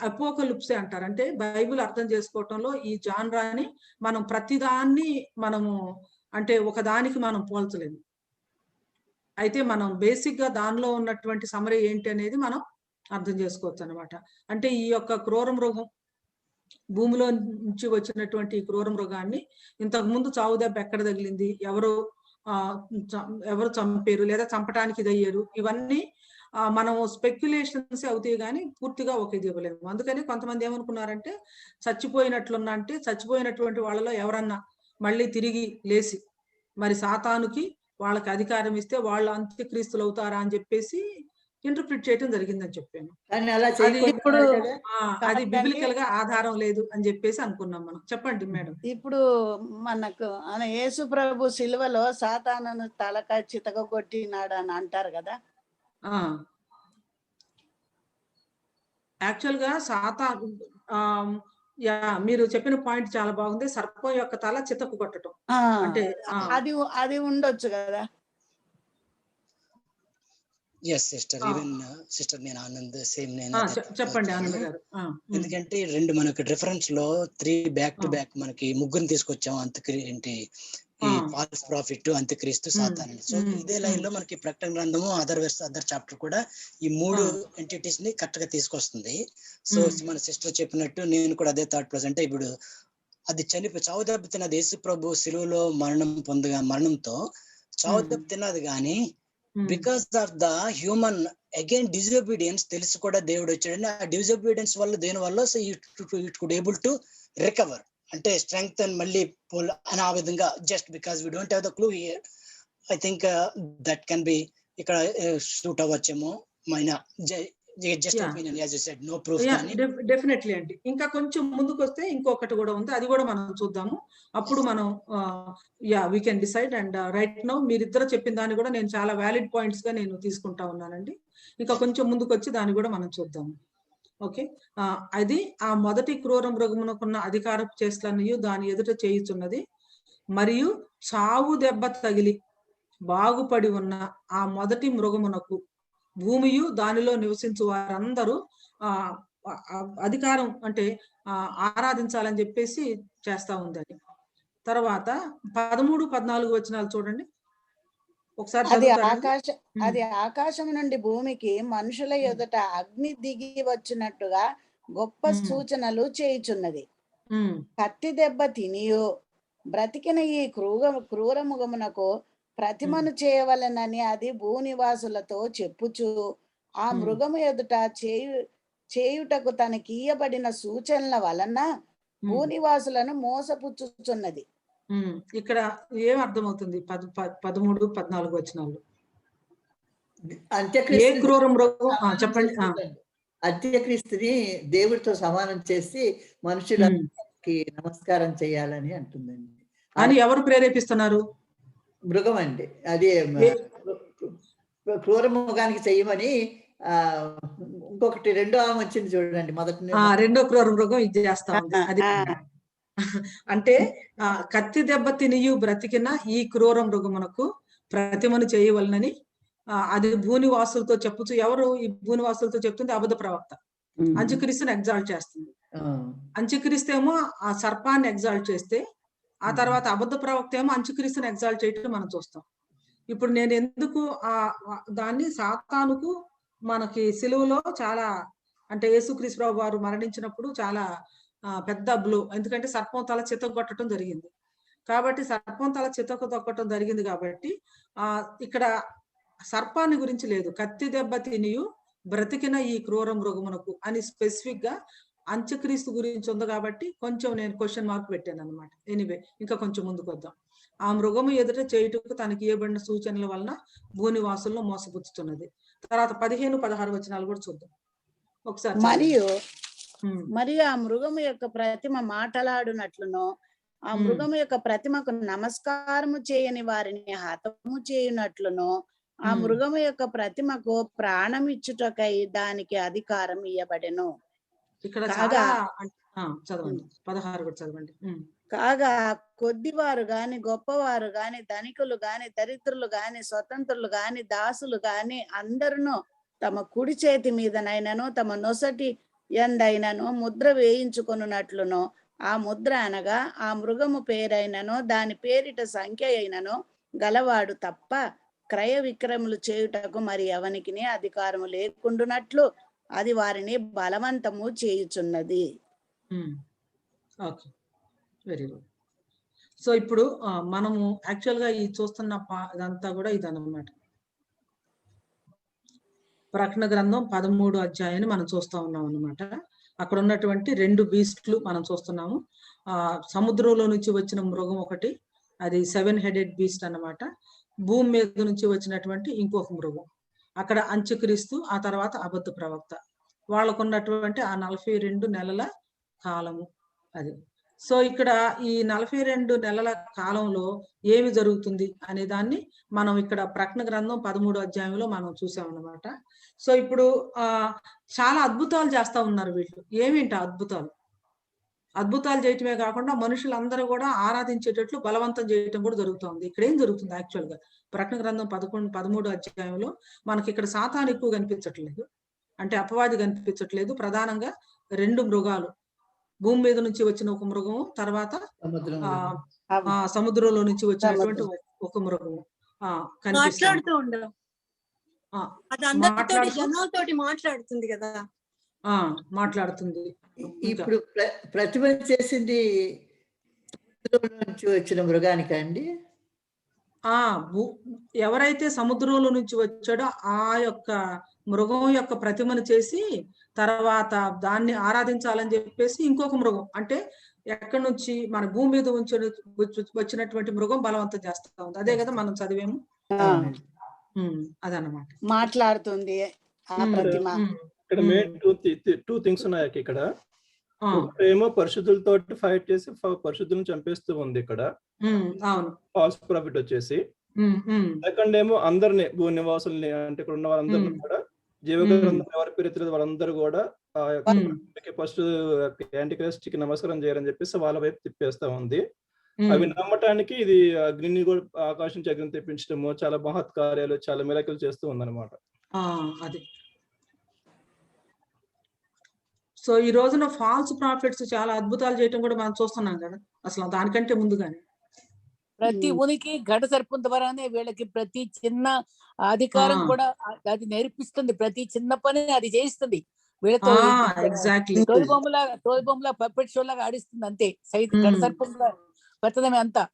అపోకలిప్సే అంటారు. అంటే బైబిల్ అర్థం చేసుకోవటంలో ఈ జాన్రాని మనం ప్రతిదాన్ని మనము అంటే ఒకదానికి మనం పోల్చలేము. అయితే మనం బేసిక్ గా దానిలో ఉన్నటువంటి సమరీ ఏంటి అనేది మనం అర్థం చేసుకోవచ్చు అనమాట. అంటే ఈ యొక్క క్రూర మృగం, భూమిలో నుంచి వచ్చినటువంటి క్రూర మృగాన్ని ఇంతకు ముందు చావు దెబ్బ ఎక్కడ తగిలింది, ఎవరు చంపారు లేదా చంపడానికి ఇదయ్యారు, ఇవన్నీ మనం స్పెక్యులేషన్స్ అవుతాయి కానీ పూర్తిగా ఒక ఇది ఇవ్వలేము. అందుకని కొంతమంది ఏమనుకున్నారంటే చచ్చిపోయినట్లున్నా అంటే చచ్చిపోయినటువంటి వాళ్ళలో ఎవరన్నా మళ్ళీ తిరిగి లేచి మరి సాతానుకి వాళ్ళకి అధికారం ఇస్తే వాళ్ళు అంత్యక్రీస్తులు అవుతారా అని చెప్పేసి ఇంటర్ప్రిట్ చేయడం జరిగిందని చెప్పాను. అది బిబిలికల్ గా ఆధారం లేదు అని చెప్పేసి అనుకున్నాం మనం. చెప్పండి మేడం. ఇప్పుడు మనకు యేసు ప్రభు సిలువలో సాతానును తలకాయ చితగొట్టినాడు అని అంటారు కదా. యాక్చువల్ గా మీరు చెప్పిన పాయింట్ చాలా బాగుంది. సర్పం యొక్క తల చితకు కొట్టడం అంటే అది ఉండొచ్చు కదా. సిస్టర్ నేను ఆనంద్ సేమ్ చెప్పండి ఆనంద్ గారు. ఎందుకంటే రెండు మనకి రిఫరెన్స్ లో 3 బ్యాక్ టు బ్యాక్ మనకి ముగ్గురు తీసుకొచ్చాం. ఏంటి ఈ ఫాల్స్ ప్రాఫిట్, అంత్యక్రీస్తు, సాతాన్. సో ఇదే లైన్ లో మనకి ప్రకటన గ్రంథము అదర్ చాప్టర్ కూడా ఈ 3 ఎంటిటీస్ ని కరెక్ట్ గా తీసుకొస్తుంది. సో మన సిస్టర్ చెప్పినట్టు నేను కూడా అదే థాట్ ప్రజెంట్. ఇప్పుడు అది చావు దెబ్బ తిన్నది యేసు ప్రభు సిలువలో మరణంతో చావు దెబ్బ తిన్నది కానీ because of the human again disobedience తెలిసి కూడా దేవుడు వచ్చాడని, ఆ డిజోబీడియన్స్ వల్ల దేని వల్ల so it could able to recover అంటే స్ట్రెంగ్త్ అండ్ మళ్ళీ పుల్ అని ఆ విధంగా just because we don't have the clue here. I think that can be ఇక్కడ షూట్ అవ్వచ్చేమో. డెఫినెట్లీ అండి. ఇంకా కొంచెం ముందుకు వస్తే ఇంకొకటి కూడా ఉంది, అది కూడా మనం చూద్దాము. అప్పుడు మనం we can decide. And right now మీరిద్దరు చెప్పిన దాన్ని కూడా నేను చాలా వ్యాలిడ్ పాయింట్స్ గా నేను తీసుకుంటా ఉన్నానండి. ఇంకా కొంచెం ముందుకు వచ్చి దాన్ని కూడా మనం చూద్దాము. ఓకే, అది ఆ మొదటి క్రూర మృగమునకున్న అధికారపు చేష్టలన్నయు దాని ఎదుట చేయుచున్నది, మరియు చావు దెబ్బ తగిలి బాగుపడి ఉన్న ఆ మొదటి మృగమునకు భూమియు దానిలో నివసించు వారందరూ అధికారం అంటే ఆరాధించాలని చెప్పేసి చేస్తా ఉందని. తర్వాత 13-14 వచనాలు చూడండి ఒకసారి. అది ఆకాశం నుండి భూమికి మనుషుల ఎదుట అగ్ని దిగి వచ్చినట్టుగా గొప్ప సూచనలు చేయుచున్నది. కత్తి దెబ్బ తినియో బ్రతికిన ఈ క్రూర మృగమునకు ప్రతిమను చేయవలెనని అది భూనివాసులతో చెప్పుచు ఆ మృగము ఎదుట చేయుటకు తనకీయబడిన సూచనల వలన భూనివాసులను మోసపుచ్చుచున్నది. ఇక్కడ ఏం అర్థమవుతుంది 13-14 వచనాలు? ఏ క్రూర మృగం చెప్పండి. అంత్యక్రీస్తుని దేవుడితో సమానం చేసి మనుషులకి నమస్కారం చేయాలని అంటుందండి. అని ఎవరు ప్రేరేపిస్తున్నారు? మృగం అండి. అది క్రూర మృగానికి చెయ్యమని ఇంకొకటి రెండో ఆమె వచ్చింది చూడండి. రెండో క్రూర మృగం ఇది చేస్తా ఉంది. అది అంటే కత్తి దెబ్బ తినియు బ్రతికిన ఈ క్రూర మృగమునకు ప్రతిమను చేయవలనని అది భూనివాసులతో చెప్పుచు. ఎవరు ఈ భూనివాసులతో చెప్తుంది? అబద్ధ ప్రవక్త అంత్యక్రీస్తుని ఎగ్జాల్ట్ చేస్తుంది. అంత్యక్రీస్తు ఏమో ఆ సర్పాన్ని ఎగ్జాల్ట్ చేస్తే, ఆ తర్వాత అబద్ధ ప్రవక్త ఏమో అంత్యక్రీస్తుని ఎగ్జాల్ట్ చేయటం మనం చూస్తాం. ఇప్పుడు నేను ఎందుకు దాన్ని సాతానుకు మనకి సిలువలో చాలా అంటే యేసుక్రీస్తు ప్రభు వారు మరణించినప్పుడు చాలా పెద్ద బ్లో, ఎందుకంటే సర్పం తల చితగొట్టడం జరిగింది. కాబట్టి సర్పం తల చితక తొక్కటం జరిగింది కాబట్టి ఇక్కడ సర్పాన్ని గురించి లేదు. కత్తి దెబ్బ తినియు బ్రతికిన ఈ క్రూర మృగమునకు అని స్పెసిఫిక్ గా అంత్యక్రీస్తు గురించి ఉంది కాబట్టి కొంచెం నేను క్వశ్చన్ మార్క్ పెట్టాను అనమాట. ఎనీవే ఇంకా కొంచెం ముందుకు వద్దాం. ఆ మృగము ఎదుట చేయుటకు తనకి ఇవ్వబడిన సూచనల వలన భూనివాసుల్లో మోసపుచ్చుతున్నది. తర్వాత 15-16 వచనాలు కూడా చూద్దాం ఒకసారి. మరియు ఆ మృగము యొక్క ప్రతిమ మాటలాడునట్లును ఆ మృగము యొక్క ప్రతిమకు నమస్కారము చేయని వారిని హతము చేయునట్లును ఆ మృగము యొక్క ప్రతిమకు ప్రాణం ఇచ్చుటకై దానికి అధికారం ఇయ్యబడెను. ఇక్కడ చదవండి 16 కూడా చదవండి. కాగా కొద్దివారు గాని గొప్పవారు గాని ధనికులు గాని దరిద్రులు గాని స్వతంత్రులు గాని దాసులు గాని అందరును తమ కుడి చేతి మీదనైనను తమ నొసటి ఎందైనను ముద్ర వేయించుకొనున్నట్లును ఆ ముద్ర అనగా ఆ మృగము పేరైనను దాని పేరిట సంఖ్య అయినను గలవాడు తప్ప క్రయ విక్రయములు చేయుటకు మరి ఎవనికి అధికారము లేకుండునట్లు అది వారిని బలవంతము చేయుచున్నది. Okay, very good. సో ఇప్పుడు మనము యాక్చువల్ గా ఈ చూస్తున్న ఇదంతా కూడా ఇదన్నమాట. ప్రకటన గ్రంథం 13 అధ్యాయాన్ని మనం చూస్తా ఉన్నాం అన్నమాట. అక్కడ ఉన్నటువంటి 2 బీస్ట్లు మనం చూస్తున్నాము. సముద్రంలో నుంచి వచ్చిన మృగం ఒకటి, అది 7 హెడెడ్ బీస్ట్ అన్నమాట. భూమి మీద నుంచి వచ్చినటువంటి ఇంకొక మృగం, అక్కడ అంత్యక్రీస్తు, ఆ తర్వాత అబద్ధ ప్రవక్త. వాళ్ళకు ఉన్నటువంటి ఆ 42 నెలల కాలము అది. సో ఇక్కడ ఈ 42 నెలల కాలంలో ఏమి జరుగుతుంది అనే దాన్ని మనం ఇక్కడ ప్రకటన గ్రంథం 13 అధ్యాయంలో మనం చూసామన్నమాట. సో ఇప్పుడు చాలా అద్భుతాలు చేస్తా ఉన్నారు వీళ్ళు. ఏమింట అద్భుతాలు చేయటమే కాకుండా మనుషులందరూ కూడా ఆరాధించేటట్లు బలవంతం చేయటం కూడా జరుగుతుంది. ఇక్కడ ఏం జరుగుతుంది యాక్చువల్ గా ప్రకటన గ్రంథం 13 అధ్యాయంలో మనకి ఇక్కడ సాతాను ఎక్కువ కనిపించట్లేదు, అంటే అపవాది కనిపించట్లేదు. ప్రధానంగా 2 మృగాలు, భూమి మీద నుంచి వచ్చిన ఒక మృగము, తర్వాత సముద్రంలో నుంచి వచ్చినటువంటి ఒక మృగము మాట్లాడుతుంది కదా, మాట్లాడుతుంది. ఇప్పుడు ప్రతిమ చేసింది నుంచి వచ్చిన మృగానిక అండి? ఎవరైతే సముద్రంలో నుంచి వచ్చాడో ఆ యొక్క మృగం యొక్క ప్రతిమను చేసి తర్వాత దాన్ని ఆరాధించాలని చెప్పేసి ఇంకొక మృగం, అంటే ఎక్కడి నుంచి మన భూమి మీద వచ్చినటువంటి మృగం బలవంతం చేస్తా ఉంది. అదే కదా మనం చదివేము. అదన్నమాట, మాట్లాడుతుంది ఆ ప్రతిమ. ఇక్కడ మెయిన్ టూ థింగ్స్ ఉన్నాయి ఇక్కడ. ఏమో పరిశుద్ధులతో ఫైట్ చేసి పరిశుద్ధులను చంపేస్తూ ఉంది ఇక్కడ, ఫాల్స్ ప్రాఫిట్ వచ్చేసి. సెకండ్ ఏమో అందరిని, భూ నివాసుల్ని, అంటే ఇక్కడ ఉన్న వాళ్ళందరినీ కూడా జీవగ్రంథం ఎవరి పేరు వాళ్ళందరూ కూడా ఆ యొక్క ఫస్ట్ యాంటీక్రైస్ట్ కి నమస్కారం చేయాలని చెప్పేసి వాళ్ళ వైపు తిప్పేస్తా ఉంది. అవి నమ్మటానికి ఇది అగ్నిని కూడా ఆకాశం నుంచి అగ్ని తెప్పించడము, చాలా మహత్కార్యాలు, చాలా మిరాకిల్ చేస్తూ ఉందన్నమాట. అది సో ఈ రోజున ఫాల్స్ ప్రాఫిట్స్ చాలా అద్భుతాలు చేయటం కూడా మనం చూస్తున్నాం కదా, అసలు దానికంటే ముందుగానే. ప్రతి ఉనికి ఘట సర్పం ద్వారానే వీళ్ళకి ప్రతి చిన్న అధికారం కూడా అది నేర్పిస్తుంది. ప్రతి చిన్న పని అది చేయిస్తుంది వీళ్ళతో. తోలుబొమ్మలా పప్పెట్ షో లాగా ఆడిస్తుంది అంతే. ఘట సర్పం పెద్దదమే అంతా.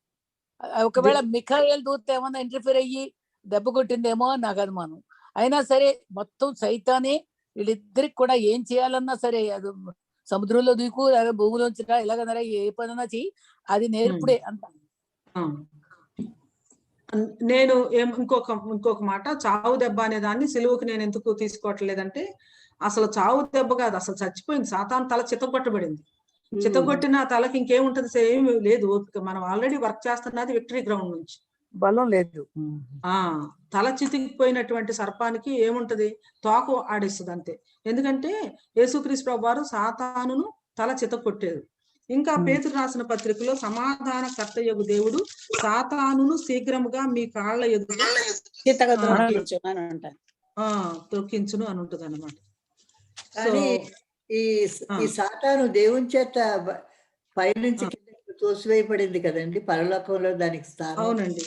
ఒకవేళ మిఖాయేల్ దూత ఏమన్నా ఇంటర్ఫియర్ అయ్యి దెబ్బ కొట్టిందేమో నాకు అనుమానం. అయినా సరే మొత్తం సైతానే వీళ్ళిద్దరికి కూడా ఏం చేయాలన్నా సరే, అది సముద్రంలో దూకు, భూమిలోంచి ఎలాగన్నారా ఏ పనన్నా చెయ్యి, అది నేర్పుడే అంత. నేను ఇంకొక మాట, చావు దెబ్బ అనే దాన్ని సిలువకు నేను ఎందుకు తీసుకోవట్లేదంటే, అసలు చావు దెబ్బ కాదు, అసలు చచ్చిపోయింది. సాతాను తల చితగొట్టబడింది. చితగొట్టిన తలకి ఇంకేముంటది, ఏమి లేదు. మనం ఆల్రెడీ వర్క్ చేస్తున్నది విక్టరీ గ్రౌండ్ నుంచి, బలం లేదు. తల చితికిపోయినటువంటి సర్పానికి ఏముంటది, తోక ఆడిస్తుంది అంతే. ఎందుకంటే యేసుక్రీస్తు ప్రభువు వారు సాతానును తల చితగొట్టేది. ఇంకా పేతురు రాసిన పత్రికలో సమాధాన కర్తయ్యగు దేవుడు సాతానును శీఘ్రముగా మీ కాళ్ళ ఎదుట తొక్కించును అని ఉంటది అన్నమాట. కానీ ఈ సాతాను దేవుని చేత పైనుంచి తోసివేయబడింది కదండి పరలోకంలో, దానికి స్థానం. అవునండి,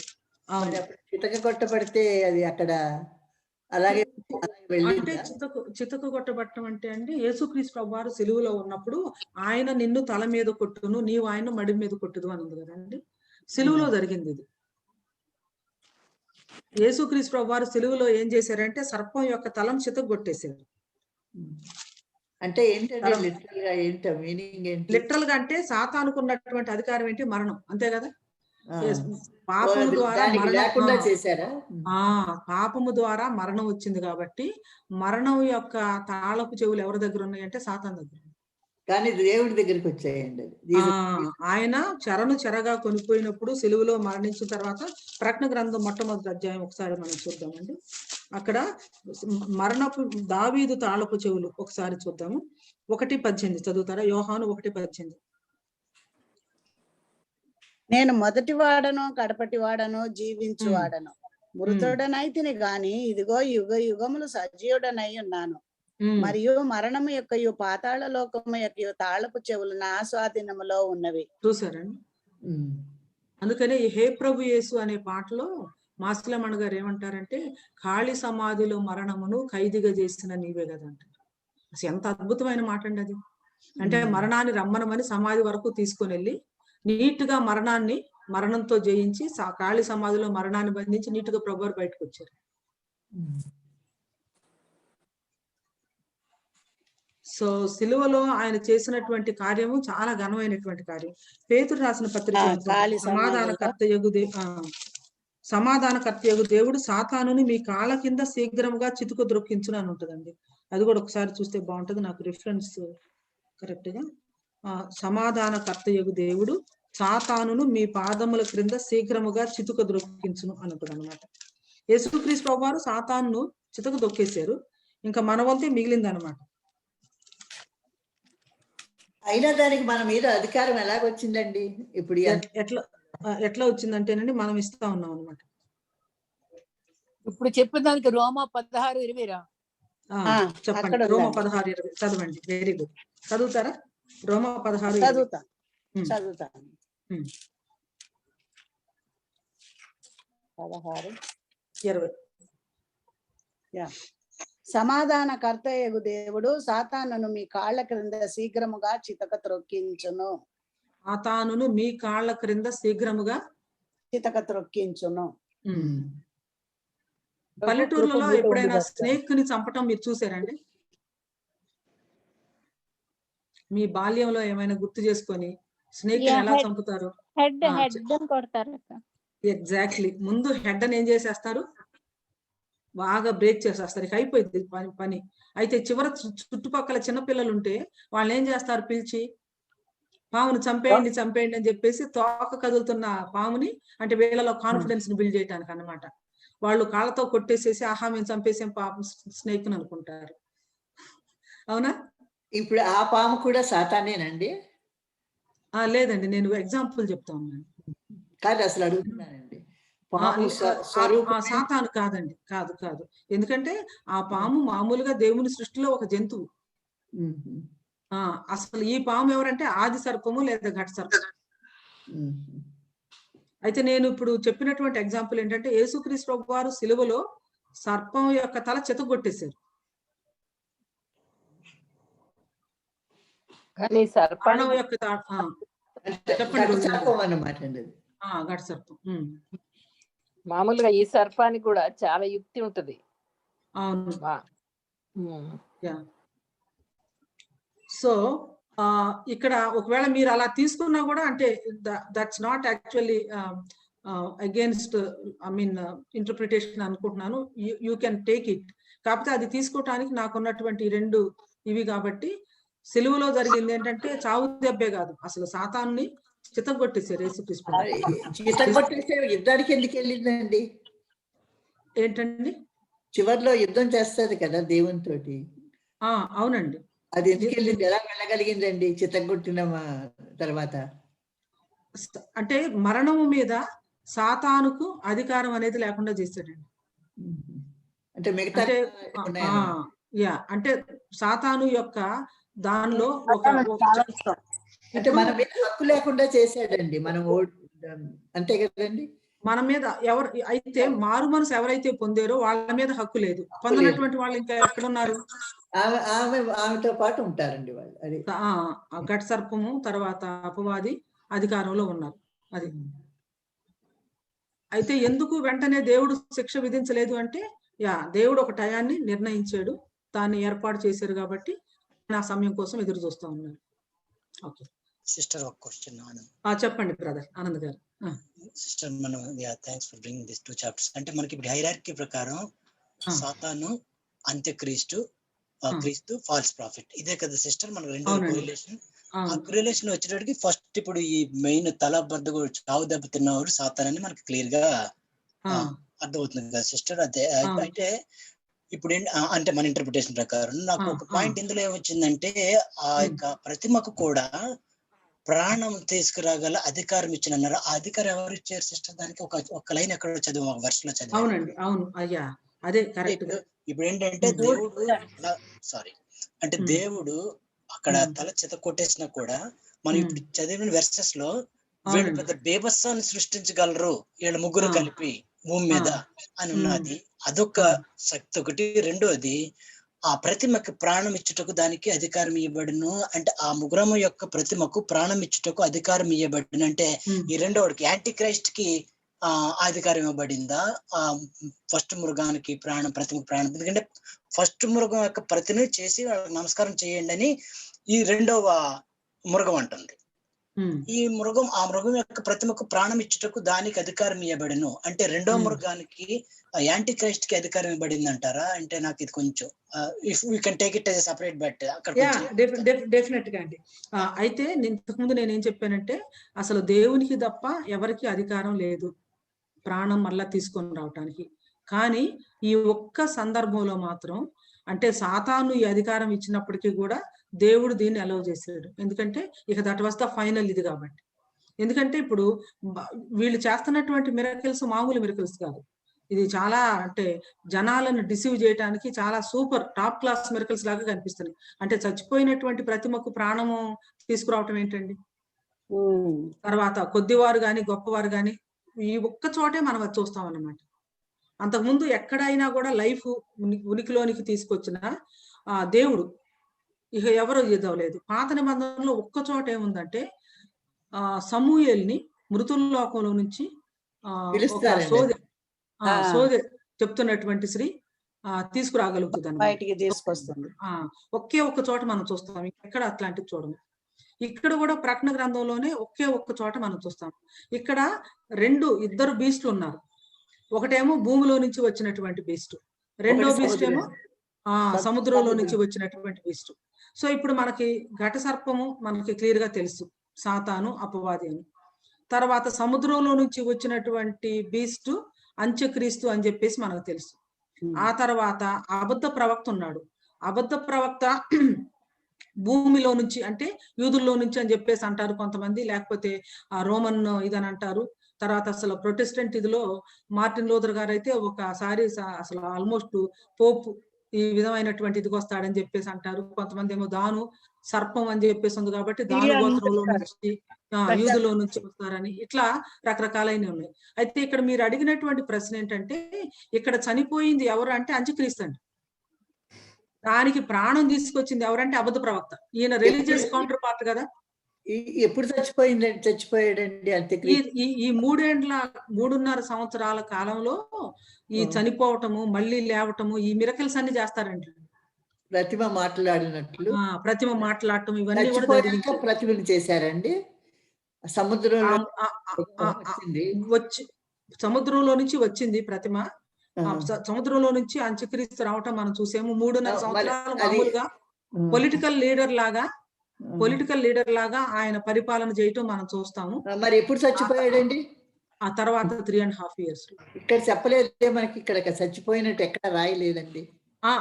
చితక కొట్టబడితే అది అక్కడ అలాగే అంటే చితక కొట్టబట్టం అంటే అండి, యేసుక్రీస్తు ప్రభు వారు సిలువలో ఉన్నప్పుడు ఆయన నిన్ను తల మీద కొట్టును, నీవు ఆయన మడి మీద కొట్టుదు అని ఉంది కదండి. సిలువలో జరిగింది ఇది. యేసుక్రీస్తు ప్రభు వారు సిలువలో ఏం చేశారంటే సర్పం యొక్క తలను చితగొట్టేశారు. అంటే ఏంటంటే లిటరల్ గా ఏంటి మీనింగ్ ఏంటి? లిటరల్ గా అంటే సాతానుకు ఉన్నటువంటి అధికారం ఏంటి? మరణం, అంతే కదా. పాపము ద్వారా లేకుండా చేశారా? పాపము ద్వారా మరణం వచ్చింది కాబట్టి మరణం యొక్క తాళపు చెవులు ఎవరి దగ్గర ఉన్నాయంటే సాతాను దగ్గర. కానీ దేవుడి దగ్గరికి వచ్చాయండి. ఆయన చెరగా కొనిపోయినప్పుడు సిలువలో మరణించిన తర్వాత ప్రకటన గ్రంథం మొట్టమొదటి అధ్యాయం ఒకసారి మనం చూద్దామండి. అక్కడ మరణపు దావీదు తాళపు చెవులు ఒకసారి చూద్దాము. 1:18 చదువుతారా? యోహాను 1:18. నేను మొదటి వాడను కడపటి వాడను జీవించు వాడను, మృతుడనైతిని గాని ఇదిగో యుగ యుగములు సజీవుడనై ఉన్నాను, మరియు మరణము యొక్క పాతాళ లోకము యొక్క తాళపు చెవులు నా స్వాధీనములో ఉన్నవి. చూసారండి. అందుకనే ఈ హే ప్రభు యేసు అనే పాటలో మాసిలమణ గారు ఏమంటారంటే ఖాళీ సమాధిలో మరణమును ఖైదీగా చేసిన నీవే కదా అంటారు. అసలు ఎంత అద్భుతమైన మాట అండి అది. అంటే మరణాన్ని రమ్మనమని సమాధి వరకు తీసుకొని వెళ్ళి నీట్ గా మరణంతో జయించి ఖాళీ సమాధిలో మరణాన్ని బంధించి నీట్ గా ప్రభు బయటకు వచ్చారు. సో సిలువలో ఆయన చేసినటువంటి కార్యము చాలా ఘనమైనటువంటి కార్యం. పేతురు రాసిన పత్రిక సమాధానకర్తయగు దేవుడు సాతానుని మీ కాళ్ళ కింద శీఘ్రముగా చితుకు ద్రొక్కించును అని ఉంటుందండి. అది కూడా ఒకసారి చూస్తే బాగుంటది. నాకు రిఫరెన్స్ కరెక్ట్ గా సమాధానకర్తయగు దేవుడు సాతానును మీ పాదముల క్రింద శీఘ్రముగా చితుకు ద్రొక్కించును అని ఉంటుంది అనమాట. యేసుక్రీస్తు ప్రభు వారు సాతానును చితుకు దొక్కేశారు. ఇంకా మన వంతే మిగిలింది అనమాట. అయినా దానికి మన మీద అధికారం ఎలాగొచ్చిందండి? ఇప్పుడు ఎట్లా వచ్చిందంటేనండి మనం ఇస్తా ఉన్నాం అనమాట. ఇప్పుడు చెప్పిన దానికి రోమా 16:20 చెప్పండి. రోమా 16:20 చదవండి. Very good. చదువుతారా? రోమా 16:20 చదువుతా. సమాధానకర్తయగు దేవుడు సాతానును మీ కాళ్ళ క్రింద శీఘ్రముగా చితక త్రొక్కించును. సాతానును మీ కాళ్ళ క్రింద శీఘ్రముగా చితక త్రొక్కించును. పల్లెటూర్లలో ఎప్పుడైనా స్నేక్ ని చంపటం మీరు చూసారండి? మీ బాల్యంలో ఏమైనా గుర్తు చేసుకొని స్నేక్ ని ఎలా చంపుతారు? ఎగ్జాక్ట్లీ. ముందు హెడ్ అని ఏం చేసేస్తారు? బాగా బ్రేక్ చేసేస్తారు. ఇక అయిపోయింది పని. అయితే చివర చుట్టుపక్కల చిన్నపిల్లలు ఉంటే వాళ్ళు ఏం చేస్తారు? పిలిచి పాముని చంపేయండి అని చెప్పేసి తోక కదులుతున్న పాముని, అంటే వీళ్ళలో కాన్ఫిడెన్స్ ని బిల్డ్ చేయడానికి అన్నమాట. వాళ్ళు కాళ్ళతో కొట్టేసేసి ఆహా మేము చంపేసాం పాపం స్నేక్ అని అనుకుంటారు. అవునా? ఇప్పుడు ఆ పాము కూడా సాతానేనండి? లేదండి, నేను ఎగ్జాంపుల్ చెప్తా ఉన్నాను. కాదు, అసలు అడుగుతున్నానండి. సాతాను కాదండి, కాదు. ఎందుకంటే ఆ పాము మామూలుగా దేవుని సృష్టిలో ఒక జంతువు. అసలు ఈ పాము ఎవరంటే ఆది సర్పము లేదా ఘట సర్పం. అయితే నేను ఇప్పుడు చెప్పినటువంటి ఎగ్జాంపుల్ ఏంటంటే యేసుక్రీస్తు ప్రభు వారు సిలువలో సర్పం యొక్క తల చెతగొట్టేశారు. మరణం యొక్క ఘట సర్పం. మామూలుగా ఈ సర్పానికి కూడా చాలా యుక్తి ఉంటది. అవును. సో ఇక్కడ ఒకవేళ మీరు అలా తీసుకున్నా కూడా అంటే that's not actually against interpretation అనుకుంటున్నాను. You can take it. కాకపోతే అది తీసుకోవటానికి నాకున్నటువంటి 2 ఇవి కాబట్టి సిలువలో జరిగింది ఏంటంటే చావు దెబ్బే కాదు, అసలు సాతాన్ని చితగొట్టేశారు యేసుక్రీస్తు. యుద్ధానికి ఎందుకు వెళ్ళిందండి? ఏంటండి? చివర్లో యుద్ధం చేస్తుంది కదా దేవునితోటి. అవునండి. అది ఎందుకు వెళ్ళింది? ఎలా వెళ్ళగలిగిందండి చితగొట్టిన తర్వాత? అంటే మరణము మీద సాతానుకు అధికారం అనేది లేకుండా చేశాడండి. అంటే మిగతా అంటే సాతాను యొక్క దానిలో అంటే మన మీద హక్కు లేకుండా చేశాడండి. మనం అంతే కదండి. మన మీద ఎవరు అయితే మారు మనసు ఎవరైతే పొందారో వాళ్ళ మీద హక్కు లేదు. పొందినటువంటి వాళ్ళు ఇంకా ఎక్కడున్నారు? ఆమెతో పాటు ఉంటారండి వాళ్ళు. అది ఘట సర్పము తర్వాత అపవాది అధికారంలో ఉన్నారు. అది అయితే ఎందుకు వెంటనే దేవుడు శిక్ష విధించలేదు అంటే దేవుడు ఒక టయాన్ని నిర్ణయించాడు, దాన్ని ఏర్పాటు చేశారు కాబట్టి నా సమయం కోసం ఎదురు చూస్తూ ఉన్నారు. ఓకే సిస్టర్, ఒక క్వశ్చన్. చెప్పండి బ్రదర్ ఆనంద్ గారు. సిస్టర్, మనం thanks for bringing this 2 chapters. అంటే మనకి ఇప్పుడు హైరార్కీ ప్రకారం సాతాను, అంత్యక్రీస్తు, క్రీస్తు, ఫాల్స్ ప్రాఫిట్, ఇదే కదా సిస్టర్ మన రెండో రిలేషన్. ఆ రిలేషన్ వచ్చేటప్పటికి ఫస్ట్ ఇప్పుడు ఈ మెయిన్ తల బద్దకు చావు దెబ్బ తిన్నవాడు సాతాన్ అని మనకి క్లియర్ గా అర్థమవుతుంది కదా సిస్టర్. అదే అయితే ఇప్పుడు అంటే మన ఇంటర్ప్రిటేషన్ ప్రకారం నాకు ఒక పాయింట్ ఇందులో ఏమొచ్చిందంటే, ఆ యొక్క ప్రతిమకు కూడా ప్రాణం తీసుకురాగల అధికారం ఇచ్చినన్నారు. ఆ అధికారం ఎవరు ఇచ్చారు సిస్టర్? దానికి ఒక లైన్ ఎక్కడో చదివాం, ఒక వర్షంలో చదివాం. అవునండి, అవును అయ్యా, అదే కరెక్ట్. ఇప్పుడు ఏంటంటే దేవుడు అంటే దేవుడు అక్కడ తల చెత కొట్టేసినా కూడా మనం ఇప్పుడు చదివిన వెర్సెస్ లో వీళ్ళు పెద్ద బేబస్సాన్ని సృష్టించగలరు వీళ్ళ ముగ్గురు కలిపి భూమి మీద అని ఉన్నది. అదొక శక్తి ఒకటి. రెండోది, ఆ ప్రతిమకి ప్రాణం ఇచ్చుటకు దానికి అధికారం ఇవ్వబడును. అంటే ఆ ముగ్గురము యొక్క ప్రతిమకు ప్రాణం ఇచ్చుటకు అధికారం ఇవ్వబడును. అంటే ఈ రెండోడికి యాంటీ క్రైస్ట్ కి అధికారం ఇవ్వబడిందా? ఆ ఫస్ట్ మృగానికి ప్రతిమకు ప్రాణం, ఎందుకంటే ఫస్ట్ మృగం యొక్క ప్రతిని చేసి వాళ్ళకి నమస్కారం చేయండి అని ఈ రెండవ మృగం అంటుంది. ఈ మృగం ఆ మృగం యొక్క ప్రతిమకు ప్రాణం ఇచ్చుటకు దానికి అధికారం ఇవ్వబడును. అంటే రెండో మృగానికి యాంటీ క్రైస్ట్ కి అధికారం ఇవ్వబడింది అంటారా? అంటే నాకు ఇది కొంచెం if we can take it as a separate but definite గా అండి. అయితే ఇంతకుముందు నేనేం చెప్పానంటే, అసలు దేవునికి తప్ప ఎవరికి అధికారం లేదు ప్రాణం మళ్ళా తీసుకొని రావటానికి. కానీ ఈ ఒక్క సందర్భంలో మాత్రం, అంటే సాతాను ఈ అధికారం ఇచ్చినప్పటికీ కూడా దేవుడు దీన్ని అలౌ చేశాడు. ఎందుకంటే ఇక దట్ వాస్ ద ఫైనల్ ఇది కాబట్టి. ఎందుకంటే ఇప్పుడు వీళ్ళు చేస్తున్నటువంటి మిరకిల్స్ మామూలు మిరకిల్స్ కాదు. ఇది చాలా అంటే జనాలను డిసీవ్ చేయడానికి చాలా సూపర్ టాప్ క్లాస్ మిరకిల్స్ లాగా కనిపిస్తుంది. అంటే చచ్చిపోయినటువంటి ప్రతిమకు ప్రాణము తీసుకురావటం ఏంటండి? తర్వాత కొద్దివారు గాని గొప్పవారు గాని ఈ ఒక్క చోటే మనం అది చూస్తాం అన్నమాట. అంతకుముందు ఎక్కడైనా కూడా లైఫ్ ఉనికిలోనికి తీసుకొచ్చిన దేవుడు ఇక ఎవరు ఎదవలేదు. పాత నిబంధనలో ఒక్క చోట ఏముందంటే, సమూయేల్ని మృతుల్లోకంలో నుంచి సోదె చెప్తున్నటువంటి స్త్రీ తీసుకురాగలుగుతుంది, బయటికి తీసుకొస్తుంది. ఒకే ఒక్క చోట మనం చూస్తాం, ఎక్కడ అట్లాంటివి చూడము. ఇక్కడ కూడా ప్రకటన గ్రంథంలోనే ఒకే ఒక్క చోట మనం చూస్తాం. ఇక్కడ ఇద్దరు బీస్టులు ఉన్నారు. ఒకటేమో భూమిలో నుంచి వచ్చినటువంటి బీస్ట్, రెండో బీస్ట్ ఏమో సముద్రంలో నుంచి వచ్చినటువంటి బీస్ట్. సో ఇప్పుడు మనకి ఘట సర్పము మనకి క్లియర్ గా తెలుసు, సాతాను అపవాది అని. తర్వాత సముద్రంలో నుంచి వచ్చినటువంటి బీస్ట్ అంత్యక్రీస్తు అని చెప్పేసి మనకు తెలుసు. ఆ తర్వాత అబద్ధ ప్రవక్త ఉన్నాడు. అబద్ధ ప్రవక్త భూమిలో నుంచి అంటే యూదుల్లో నుంచి అని చెప్పేసి అంటారు కొంతమంది, లేకపోతే రోమన్ ఇదని అంటారు. తర్వాత అసలు ప్రొటెస్టెంట్ ఇదిలో మార్టిన్ లూథర్ గారు అయితే ఒకసారి అసలు ఆల్మోస్ట్ పోపు ఈ విధమైనటువంటి ఇదికి వస్తాడని చెప్పేసి అంటారు. కొంతమంది ఏమో దాను సర్పం అని చెప్పేసి ఉంది కాబట్టి దాను గోత్రంలో నుంచి యూదులో నుంచి వస్తారని, ఇట్లా రకరకాలైనవి ఉన్నాయి. అయితే ఇక్కడ మీరు అడిగినటువంటి ప్రశ్న ఏంటంటే, ఇక్కడ చనిపోయింది ఎవరు అంటే అంత్యక్రీస్తు అండి. దానికి ప్రాణం తీసుకొచ్చింది ఎవరంటే అబద్ధ ప్రవక్త. ఈయన రిలీజియస్ కౌంటర్ పార్ట్ కదా. ఎప్పుడు చచ్చిపోయాడండి అంత్యక్రీస్తు? ఈ 3.5 సంవత్సరాల కాలంలో ఈ చనిపోవటము మళ్ళీ లేవటము ఈ మిరకల్స్ అన్ని చేస్తారండి. ప్రతిమ మాట్లాడినట్లు ప్రతిమ మాట్లాడటం ఇవన్నీ కూడా ప్రతిమను చేశారండి. సముద్రంలో సముద్రంలో నుంచి వచ్చింది ప్రతిమ. సముద్రంలో నుంచి అంత్యక్రీస్తు రావటం మనం చూసాము. 3.5 సంవత్సరాలు మామూలుగా పొలిటికల్ లీడర్ లాగా ఆయన పరిపాలన చేయటం మనం చూస్తాము. మరి ఎప్పుడు చచ్చిపోయాడండి? ఆ తర్వాత 3.5 years. ఇక్కడ చెప్పలేదు మనకి, ఇక్కడ చచ్చిపోయినట్టు ఎక్కడ రాయలేదండి.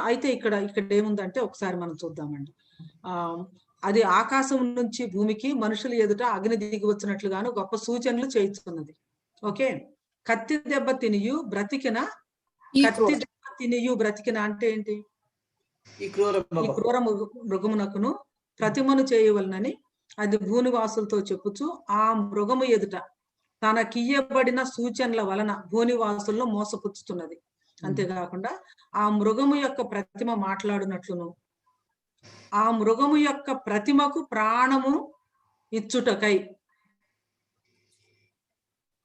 అయితే ఇక్కడ ఏముందంటే ఒకసారి మనం చూద్దామండి. అది ఆకాశం నుంచి భూమికి మనుషులు ఎదుట అగ్ని దిగి వచ్చినట్లుగాను గొప్ప సూచనలు చేయిస్తున్నది. ఓకే, కత్తి దెబ్బ తినియు బ్రతికిన అంటే ఏంటి? ఈ క్రూర మృగమునకును ప్రతిమను చేయవలనని అది భూనివాసులతో చెప్పుచు ఆ మృగము ఎదుట తనకియ్యబడిన సూచనల వలన భూనివాసుల్లో మోసపుచ్చుతున్నది. అంతేకాకుండా ఆ మృగము యొక్క ప్రతిమ మాట్లాడినట్లును ఆ మృగము యొక్క ప్రతిమకు ప్రాణము ఇచ్చుటకై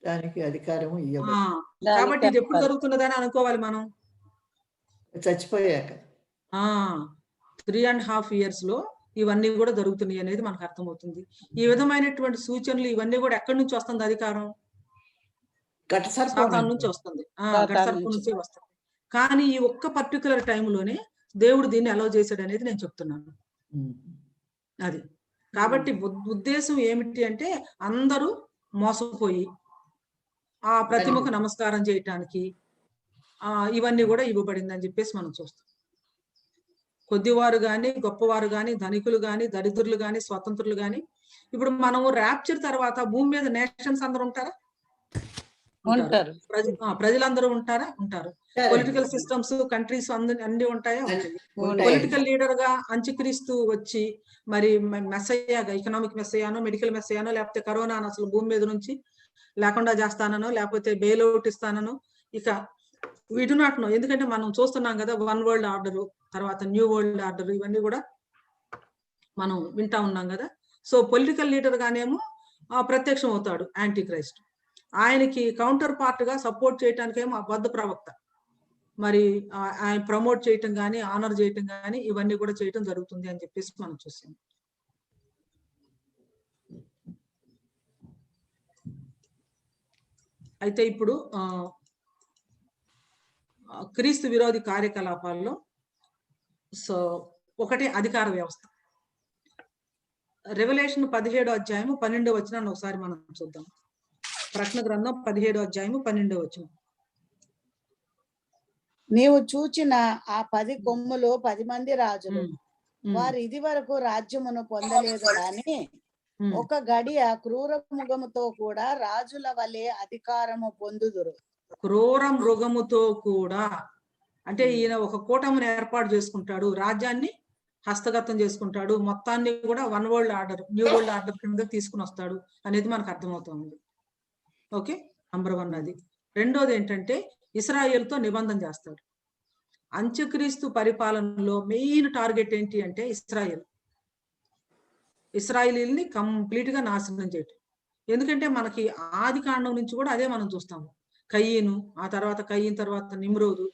దానికి అధికారం ఇవ్వబడి కాబట్టి ఇది ఎప్పుడు జరుగుతున్నదని అనుకోవాలి మనం? చచ్చిపోయాక 3.5 years లో ఇవన్నీ కూడా జరుగుతున్నాయి అనేది మనకు అర్థమవుతుంది. ఈ విధమైనటువంటి సూచనలు ఇవన్నీ కూడా ఎక్కడి నుంచి వస్తుంది అధికారం? సాతాను నుంచి వస్తుంది. ఘటసర్పం నుంచి వస్తుంది. కానీ ఈ ఒక్క పర్టికులర్ టైంలోనే దేవుడు దీన్ని అలౌ చేశాడు అనేది నేను చెప్తున్నాను. అది కాబట్టి ఉద్దేశం ఏమిటి అంటే అందరూ మోసపోయి ఆ ప్రతిమకు నమస్కారం చేయటానికి ఇవన్నీ కూడా ఇవ్వబడింది అని చెప్పేసి మనం చూస్తాం. కొద్దివారు గాని, గొప్పవారు గాని, ధనికులు గాని, దరిద్రులు గాని, స్వతంత్రులు గాని. ఇప్పుడు మనము ర్యాప్చర్ తర్వాత భూమి మీద నేషన్స్ అందరూ ఉంటారా? ఉంటారు. ప్రజలందరూ ఉంటారా? ఉంటారు. పొలిటికల్ సిస్టమ్స్, కంట్రీస్ అన్ని ఉంటాయా? పొలిటికల్ లీడర్ గా అంత్యక్రీస్తు వచ్చి మరి మెస్సయ్యాగా, ఎకనామిక్ మెస్సయ్యానో, మెడికల్ మెస్సయ్యానో, లేకపోతే కరోనా అసలు భూమి మీద నుంచి లేకుండా చేస్తానో, లేకపోతే బెయిల్అవుట్ ఇస్తానో, ఇక వి డు నాట్ నో. ఎందుకంటే మనం చూస్తున్నాం కదా, 1 world order, తర్వాత న్యూ వరల్డ్ ఆర్డర్, ఇవన్నీ కూడా మనం వింటా ఉన్నాం కదా. సో పొలిటికల్ లీడర్ గానేమో ప్రత్యక్షం అవుతాడు యాంటీ క్రైస్ట్. ఆయనకి కౌంటర్ పార్ట్ గా సపోర్ట్ చేయటానికేమో అబద్ధ ప్రవక్త మరి ఆయన ప్రమోట్ చేయటం కానీ, ఆనర్ చేయటం కానీ, ఇవన్నీ కూడా చేయటం జరుగుతుంది అని చెప్పేసి మనం చూసాం. అయితే ఇప్పుడు క్రీస్తు విరోధి కార్యకలాపాల్లో సో ఒకటి అధికార వ్యవస్థ. రెవల్యూషన్ 17వ అధ్యాయము 12వ వచనాన్ని ఒకసారి మనం చూద్దాం. ప్రకటన గ్రంథం 17వ అధ్యాయము 12వ వచనం. నీవు చూచిన ఆ 10 కొమ్ములు 10 మంది రాజులు, వారు ఇది వరకు రాజ్యమును పొందలేదు కానీ ఒక గడియ క్రూర మృగముతో కూడా రాజుల వలె అధికారము పొందుదురు. క్రూర మృగముతో కూడా అంటే ఈయన ఒక కూటమిని ఏర్పాటు చేసుకుంటాడు, రాజ్యాన్ని హస్తగతం చేసుకుంటాడు, మొత్తాన్ని కూడా 1 world order, new world order కింద తీసుకుని వస్తాడు అనేది మనకు అర్థమవుతుంది. ఓకే, నంబర్ 1 అది. రెండోది ఏంటంటే ఇశ్రాయేలుతో నిబంధన చేస్తాడు. అంత్యక్రీస్తు పరిపాలనలో మెయిన్ టార్గెట్ ఏంటి అంటే ఇశ్రాయేలీల్ని కంప్లీట్ గా నాశనం చేయటం. ఎందుకంటే మనకి ఆది కాండం నుంచి కూడా అదే మనం చూస్తాము. కయ్యను, ఆ తర్వాత కయ్యన్ తర్వాత నిమ్రోదు,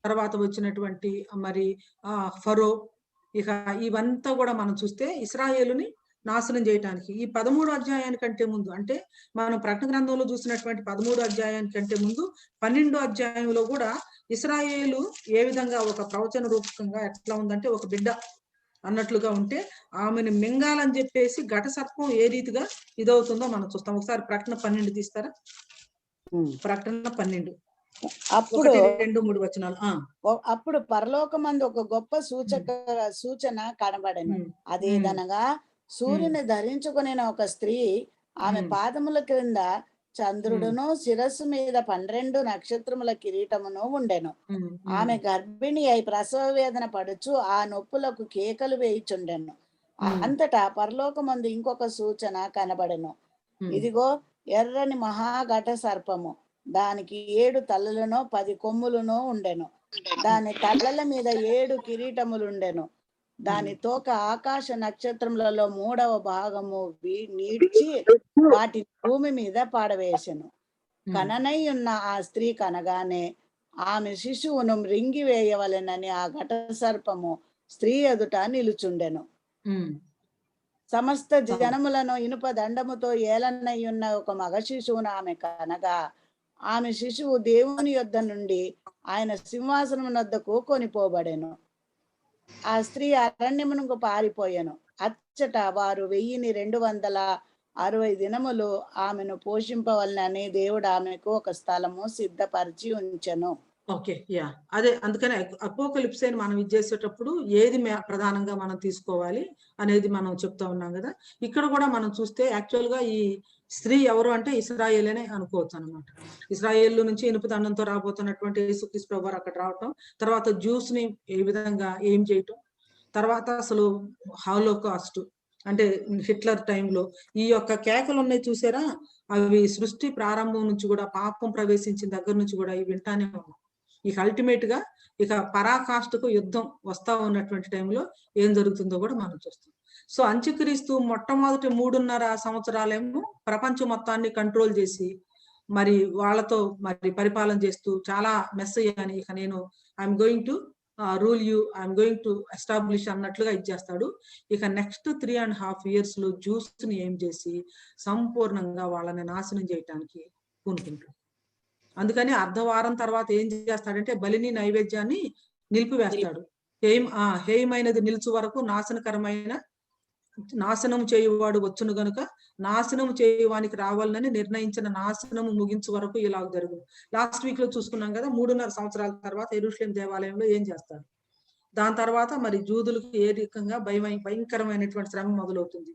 తర్వాత వచ్చినటువంటి మరి ఫరో, ఇక ఇవంతా కూడా మనం చూస్తే ఇశ్రాయేలుని నాశనం చేయటానికి ఈ 13వ అధ్యాయానికంటే ముందు, అంటే మనం ప్రకటన గ్రంథంలో చూసినటువంటి 13వ అధ్యాయానికంటే ముందు 12వ అధ్యాయంలో కూడా ఇశ్రాయేలు ఏ విధంగా ఒక ప్రవచన రూపకంగా ఎట్లా ఉందంటే ఒక బిడ్డ అన్నట్లుగా ఉంటే ఆమెను మింగాలని చెప్పేసి ఘట సర్పం ఏ రీతిగా ఇదవుతుందో మనం చూస్తాం. ఒకసారి ప్రకటన 12 తీస్తారా? ప్రకటన 12 అప్పుడు 2, 3 వచనాలు. అప్పుడు పరలోకమందు ఒక గొప్ప సూచన కనబడెను. అదేదనగా సూర్యుని ధరించుకునే ఒక స్త్రీ, ఆమె పాదముల క్రింద చంద్రుడును, శిరస్సు మీద 12 నక్షత్రముల కిరీటమును ఉండెను. ఆమె గర్భిణి అయి ప్రసవ వేదన పడుచు ఆ నొప్పులకు కేకలు వేయిచుండెను. అంతటా పరలోకమందు ఇంకొక సూచన కనబడెను. ఇదిగో ఎర్రని మహాఘట సర్పము, దానికి 7 తలలను 10 కొమ్ములను ఉండెను. దాని తలల మీద 7 కిరీటములుండెను. దాని తోక ఆకాశ నక్షత్రములలో 3వ భాగము నీడ్చి వాటి భూమి మీద పాడవేసెను. కననై ఉన్న ఆ స్త్రీ కనగానే ఆమె శిశువును రింగి వేయవలెనని ఆ ఘట సర్పము స్త్రీ ఎదుట నిలుచుండెను. సమస్త జనములను ఇనుప దండముతో ఏలనై ఉన్న ఒక మగ శిశువును ఆమె కనగా, ఆమె శిశువు దేవుని యొద్ద నుండి ఆయన సింహాసనం వద్దకు కొనిపోబడెను. ఆ స్త్రీ అరణ్యమునకు పారిపోయెను. అచ్చట వారు 1260 దినములు ఆమెను పోషింపవలనని దేవుడు ఆమెకు ఒక స్థలము సిద్ధపరిచి ఉంచెను. ఓకే, యా, అదే. అందుకని అపోకలిప్స్ అని మనం ఇది చేసేటప్పుడు ఏది ప్రధానంగా మనం తీసుకోవాలి అనేది మనం చెప్తా ఉన్నాం కదా. ఇక్కడ కూడా మనం చూస్తే యాక్చువల్ గా ఈ స్త్రీ ఎవరు అంటే ఇశ్రాయేల్ అనే అనుకోవచ్చు అనమాట. ఇశ్రాయేల్ నుంచి ఇనుప దండంతో రాబోతున్నటువంటి యేసుక్రీస్తు ప్రభువారు అక్కడ రావటం, తర్వాత జ్యూస్ ని ఏ విధంగా ఏం చేయటం, తర్వాత అసలు హాలోకాస్ట్ అంటే హిట్లర్ టైంలో ఈ యొక్క కేకలు ఉన్నాయి చూసారా, అవి సృష్టి ప్రారంభం నుంచి కూడా, పాపం ప్రవేశించిన దగ్గర నుంచి కూడా ఇవి వింటానే ఉన్నాం. ఇక అల్టిమేట్ గా ఇక పరాకాష్ఠకు యుద్ధం వస్తా ఉన్నటువంటి టైంలో ఏం జరుగుతుందో కూడా మనం చూస్తాం. సో అంత్యక్రీస్తు మొట్టమొదటి 3.5 సంవత్సరాలేమో ప్రపంచం మొత్తాన్ని కంట్రోల్ చేసి మరి వాళ్ళతో మరి పరిపాలన చేస్తూ చాలా మెస్ అయ్యాను, ఇక నేను I'm going to rule you, I'm going to establish అన్నట్లుగా ఇచ్చేస్తాడు. ఇక నెక్స్ట్ 3.5 years లో జ్యూస్ ని ఏం చేసి సంపూర్ణంగా వాళ్ళని నాశనం చేయటానికి పూనుకుంటాడు. అందుకని అర్ధవారం తర్వాత ఏం చేస్తాడంటే బలిని నైవేద్యాన్ని నిలిపివేస్తాడు. హేయమైనది నిలుచు వరకు నాశనం చేయువాడు వచ్చును గనుక నాశనం చేయువానికి రావాలని నిర్ణయించిన నాశనము ముగించు వరకు ఇలా జరుగును. లాస్ట్ వీక్ లో చూసుకున్నాం కదా, 3.5 సంవత్సరాల తర్వాత యెరూషలేం దేవాలయంలో ఏం చేస్తారు. దాని తర్వాత మరి జూదులకు ఏ రకంగా భయంకరమైనటువంటి శ్రమ మొదలవుతుంది.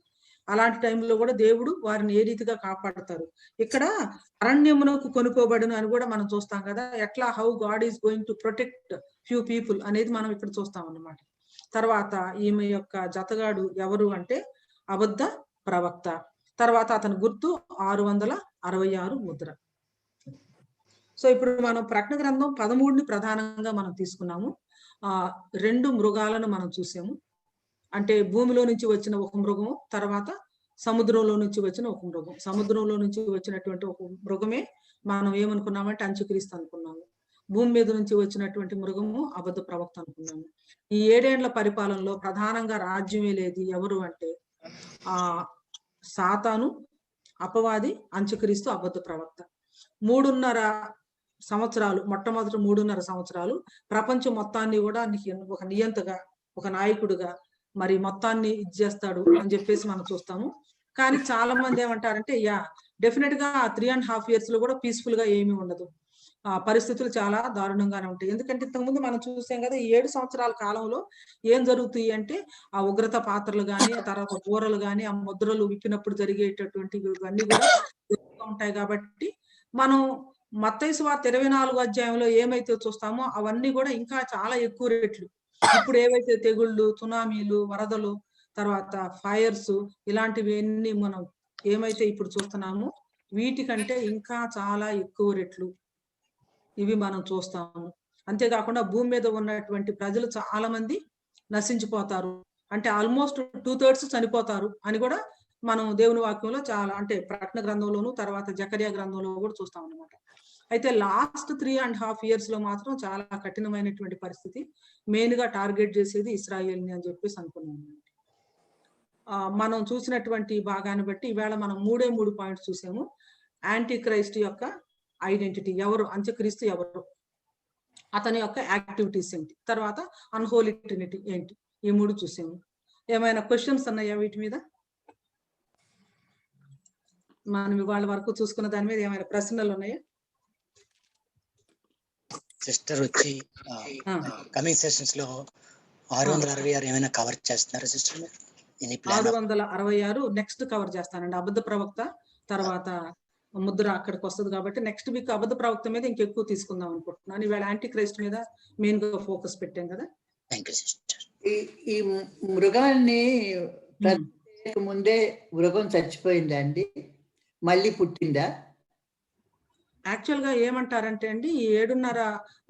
అలాంటి టైంలో కూడా దేవుడు వారిని ఏ రీతిగా కాపాడతారు. ఇక్కడ అరణ్యమునకు కొనుక్కోబడును అని కూడా మనం చూస్తాం కదా, ఎట్లా how God is going to protect few people అనేది మనం ఇక్కడ చూస్తాం అన్నమాట. తర్వాత ఈమె యొక్క జతగాడు ఎవరు అంటే అబద్ధ ప్రవక్త. తర్వాత అతని గుర్తు 666 ముద్ర. సో ఇప్పుడు మనం ప్రకటన గ్రంథం 13ని ప్రధానంగా మనం తీసుకున్నాము. 2 మృగాలను మనం చూసాము. అంటే భూమిలో నుంచి వచ్చిన ఒక మృగము, తర్వాత సముద్రంలో నుంచి వచ్చిన ఒక మృగం. సముద్రంలో నుంచి వచ్చినటువంటి ఒక మృగమే మనం ఏమనుకున్నామంటే అంత్యక్రీస్తు అనుకున్నాము. భూమి మీద నుంచి వచ్చినటువంటి మృగము అబద్ధ ప్రవక్త అనుకున్నాము. ఈ 7 ఏళ్ల పరిపాలనలో ప్రధానంగా రాజ్యమే లేదు. ఎవరు అంటే సాతాను, అపవాది, అంత్యక్రీస్తు, అబద్ధ ప్రవక్త. 3.5 సంవత్సరాలు, మొట్టమొదటి 3.5 సంవత్సరాలు ప్రపంచం మొత్తాన్ని కూడా ఒక నియంతగా, ఒక నాయకుడుగా మరి మొత్తాన్ని ఇచ్చేస్తాడు అని చెప్పేసి మనం చూస్తాము. కానీ చాలా మంది ఏమంటారంటే డెఫినెట్ గా 3.5 years లో కూడా పీస్ఫుల్ గా ఏమీ ఉండదు. పరిస్థితులు చాలా దారుణంగానే ఉంటాయి. ఎందుకంటే ఇంతకుముందు మనం చూసాం కదా, ఈ 7 సంవత్సరాల కాలంలో ఏం జరుగుతాయి అంటే ఆ ఉగ్రత పాత్రలు కానీ, ఆ తర్వాత బూరలు కానీ, ఆ ముద్రలు విప్పినప్పుడు జరిగేటటువంటి ఇవన్నీ కూడా ఉంటాయి. కాబట్టి మనం మత్తయి సువార్త 24వ అధ్యాయంలో ఏమైతే చూస్తామో అవన్నీ కూడా ఇంకా చాలా ఎక్కువ రెట్లు. ఇప్పుడు ఏవైతే తెగుళ్ళు, సునామీలు, వరదలు, తర్వాత ఫైర్స్ ఇలాంటివి అన్ని మనం ఏమైతే ఇప్పుడు చూస్తున్నామో వీటికంటే ఇంకా చాలా ఎక్కువ రెట్లు ఇవి మనం చూస్తాము. అంతేకాకుండా భూమి మీద ఉన్నటువంటి ప్రజలు చాలా మంది నశించిపోతారు. అంటే ఆల్మోస్ట్ 2/3 చనిపోతారు అని కూడా మనం దేవుని వాక్యంలో చాలా, అంటే ప్రకటన గ్రంథంలోను తర్వాత జకర్యా గ్రంథంలో కూడా చూస్తాం అన్నమాట. అయితే లాస్ట్ 3.5 years లో మాత్రం చాలా కఠినమైనటువంటి పరిస్థితి. మెయిన్ గా టార్గెట్ చేసేది ఇస్రాయేల్ని అని చెప్పేసి అనుకున్నాం. మనం చూసినటువంటి భాగాన్ని బట్టి ఈవేళ మనం 3 పాయింట్స్ చూసాము. యాంటీ క్రైస్ట్ యొక్క ఐడెంటిటీ ఎవరు, అంత్యక్రీస్తు ఎవరు, అతని యొక్క యాక్టివిటీస్ ఏంటి, తర్వాత అన్హోలీ ట్రినిటీ ఏంటి, ఈ 3 చూసాము. ఏమైనా క్వశ్చన్స్ ఉన్నాయా వీటి మీద? మనం ఇవాళ వరకు చూసుకున్న దాని మీద ఏమైనా ప్రశ్నలు ఉన్నాయా? సిస్టర్ వచ్చి కమింగ్ సెషన్స్ లో 666 ఏమైనా కవర్ చేస్తున్నారా సిస్టర్? 666 నెక్స్ట్ కవర్ చేస్తానండి. అబద్ధ ప్రవక్త తర్వాత ముద్ర అక్కడికి వస్తుంది కాబట్టి నెక్స్ట్ వీక్ అబద్ధ ప్రవక్త మీద ఇంకెక్కువ తీసుకుందాం అనుకుంటున్నాను. ఇవాళ యాంటీ క్రైస్ట్ మీద మెయిన్ గా ఫోకస్ పెట్టాం కదా. ఈ మృగాన్ని ముందే మృగం చచ్చిపోయిందా అండి, మళ్ళీ పుట్టిందా? యాక్చువల్ గా ఏమంటారంటే అండి, ఈ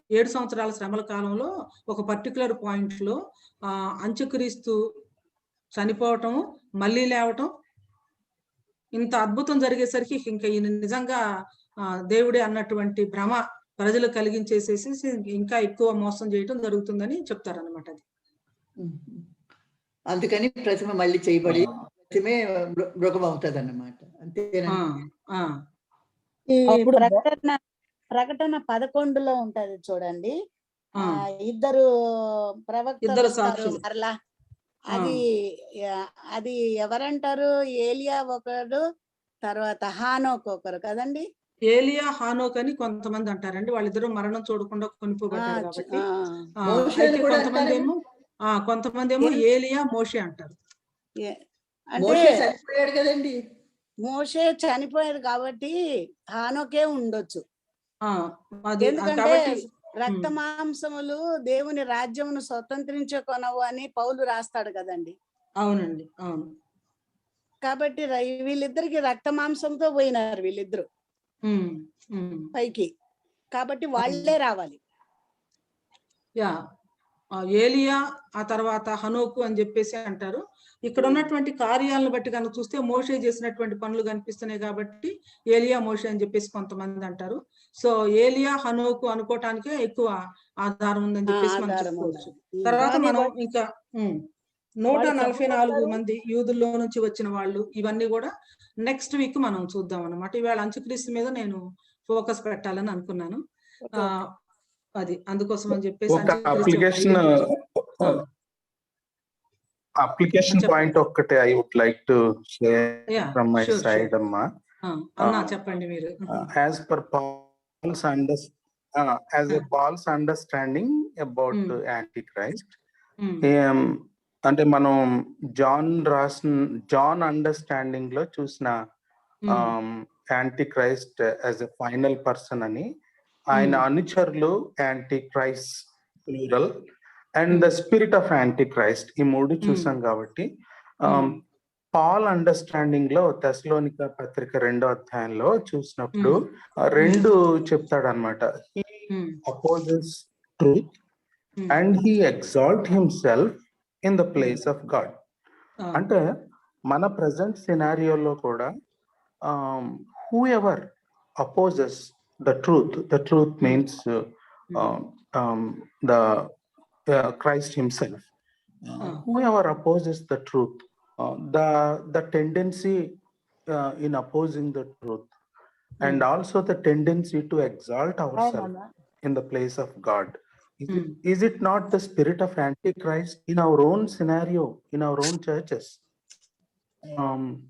7 సంవత్సరాల శ్రమల కాలంలో ఒక పర్టికులర్ పాయింట్ లో అంత్యక్రీస్తు చనిపోవటం, మళ్ళీ లేవటం, ఇంత అద్భుతం జరిగేసరికి ఇంకా ఈయన నిజంగా దేవుడే అన్నటువంటి భ్రమ ప్రజలు కలిగించేసేసి ఇంకా ఎక్కువ మోసం చేయటం జరుగుతుందని చెప్తారన్నమాట. అది అందుకని ప్రతిమ మళ్ళీ చేయబడి ప్రతిమే మృగం అవుతుంది అన్నమాట. అంతేనా? ప్రకటన 11లో ఉంటది చూడండి, ఇద్దరు ప్రవక్తలు మరలా. అది ఎవరంటారు? ఏలియా ఒకరు, తర్వాత హానోక్ ఒకరు కదండి. ఏలియా, హానోక్ అని కొంతమంది అంటారండి. వాళ్ళిద్దరూ మరణం చూడకుండా కొనిపోబడ్డారు కాబట్టి. కొంతమంది ఏమో ఏలియా, మోషే అంటారు. చనిపోయాడు కదండి. మోషే చనిపోయాడు కాబట్టి హానోకే ఉండొచ్చు. ఎందుకంటే రక్త మాంసములు దేవుని రాజ్యమును స్వతంత్రించుకొనవు అని పౌలు రాస్తాడు కదండి. అవునండి, అవును. కాబట్టి వీళ్ళిద్దరికి రక్త మాంసంతో పోయినారు వీళ్ళిద్దరు పైకి, కాబట్టి వాళ్ళే రావాలి. ఏలియా, ఆ తర్వాత హనోకు అని చెప్పేసి అంటారు. ఇక్కడ ఉన్నటువంటి కార్యాలను బట్టి కనుక చూస్తే మోషే చేసినటువంటి పనులు కనిపిస్తున్నాయి కాబట్టి ఏలియా మోషే అని చెప్పేసి కొంతమంది అంటారు. సో ఏలియా హనోకు అనుకోవటానికే ఎక్కువ ఆధారం ఉందని చెప్పేసి మనం చెప్పుకోవచ్చు. తర్వాత మనం ఇంకా 144 మంది యూదుల్లో నుంచి వచ్చిన వాళ్ళు, ఇవన్నీ కూడా నెక్స్ట్ వీక్ మనం చూద్దాం అన్నమాట. ఇవాళ అంచుక్రీస్తు మీద నేను ఫోకస్ పెట్టాలని అనుకున్నాను. అది అందుకోసం అని చెప్పేసి అప్లికేషన్ పాయింట్ ఒక్కటే I would like to share from my side అమ్మా. అన్నా చెప్పండి మీరు. As per Paul's understanding about Antichrist, అంటే మనం జాన్ అండర్స్టాండింగ్ లో చూసిన Antichrist as a final person అని, ఆయన అనుచరులు Antichrist plural and the spirit of Antichrist, ఈ మూడు చూసాం కాబట్టి పాల్ అండర్స్టాండింగ్ లో తెస్సలోనిక పత్రిక 2వ అధ్యాయంలో చూసినప్పుడు 2 చెప్తాడు అనమాట. He opposes truth and he exalt himself in the place of God. అంటే మన ప్రజెంట్ సినారియోలో కూడా who ever opposes the truth means the Christ himself, whoever opposes the truth, the tendency in opposing the truth and also the tendency to exalt ourselves in the place of God, is it not the spirit of Antichrist in our own scenario, in our own churches?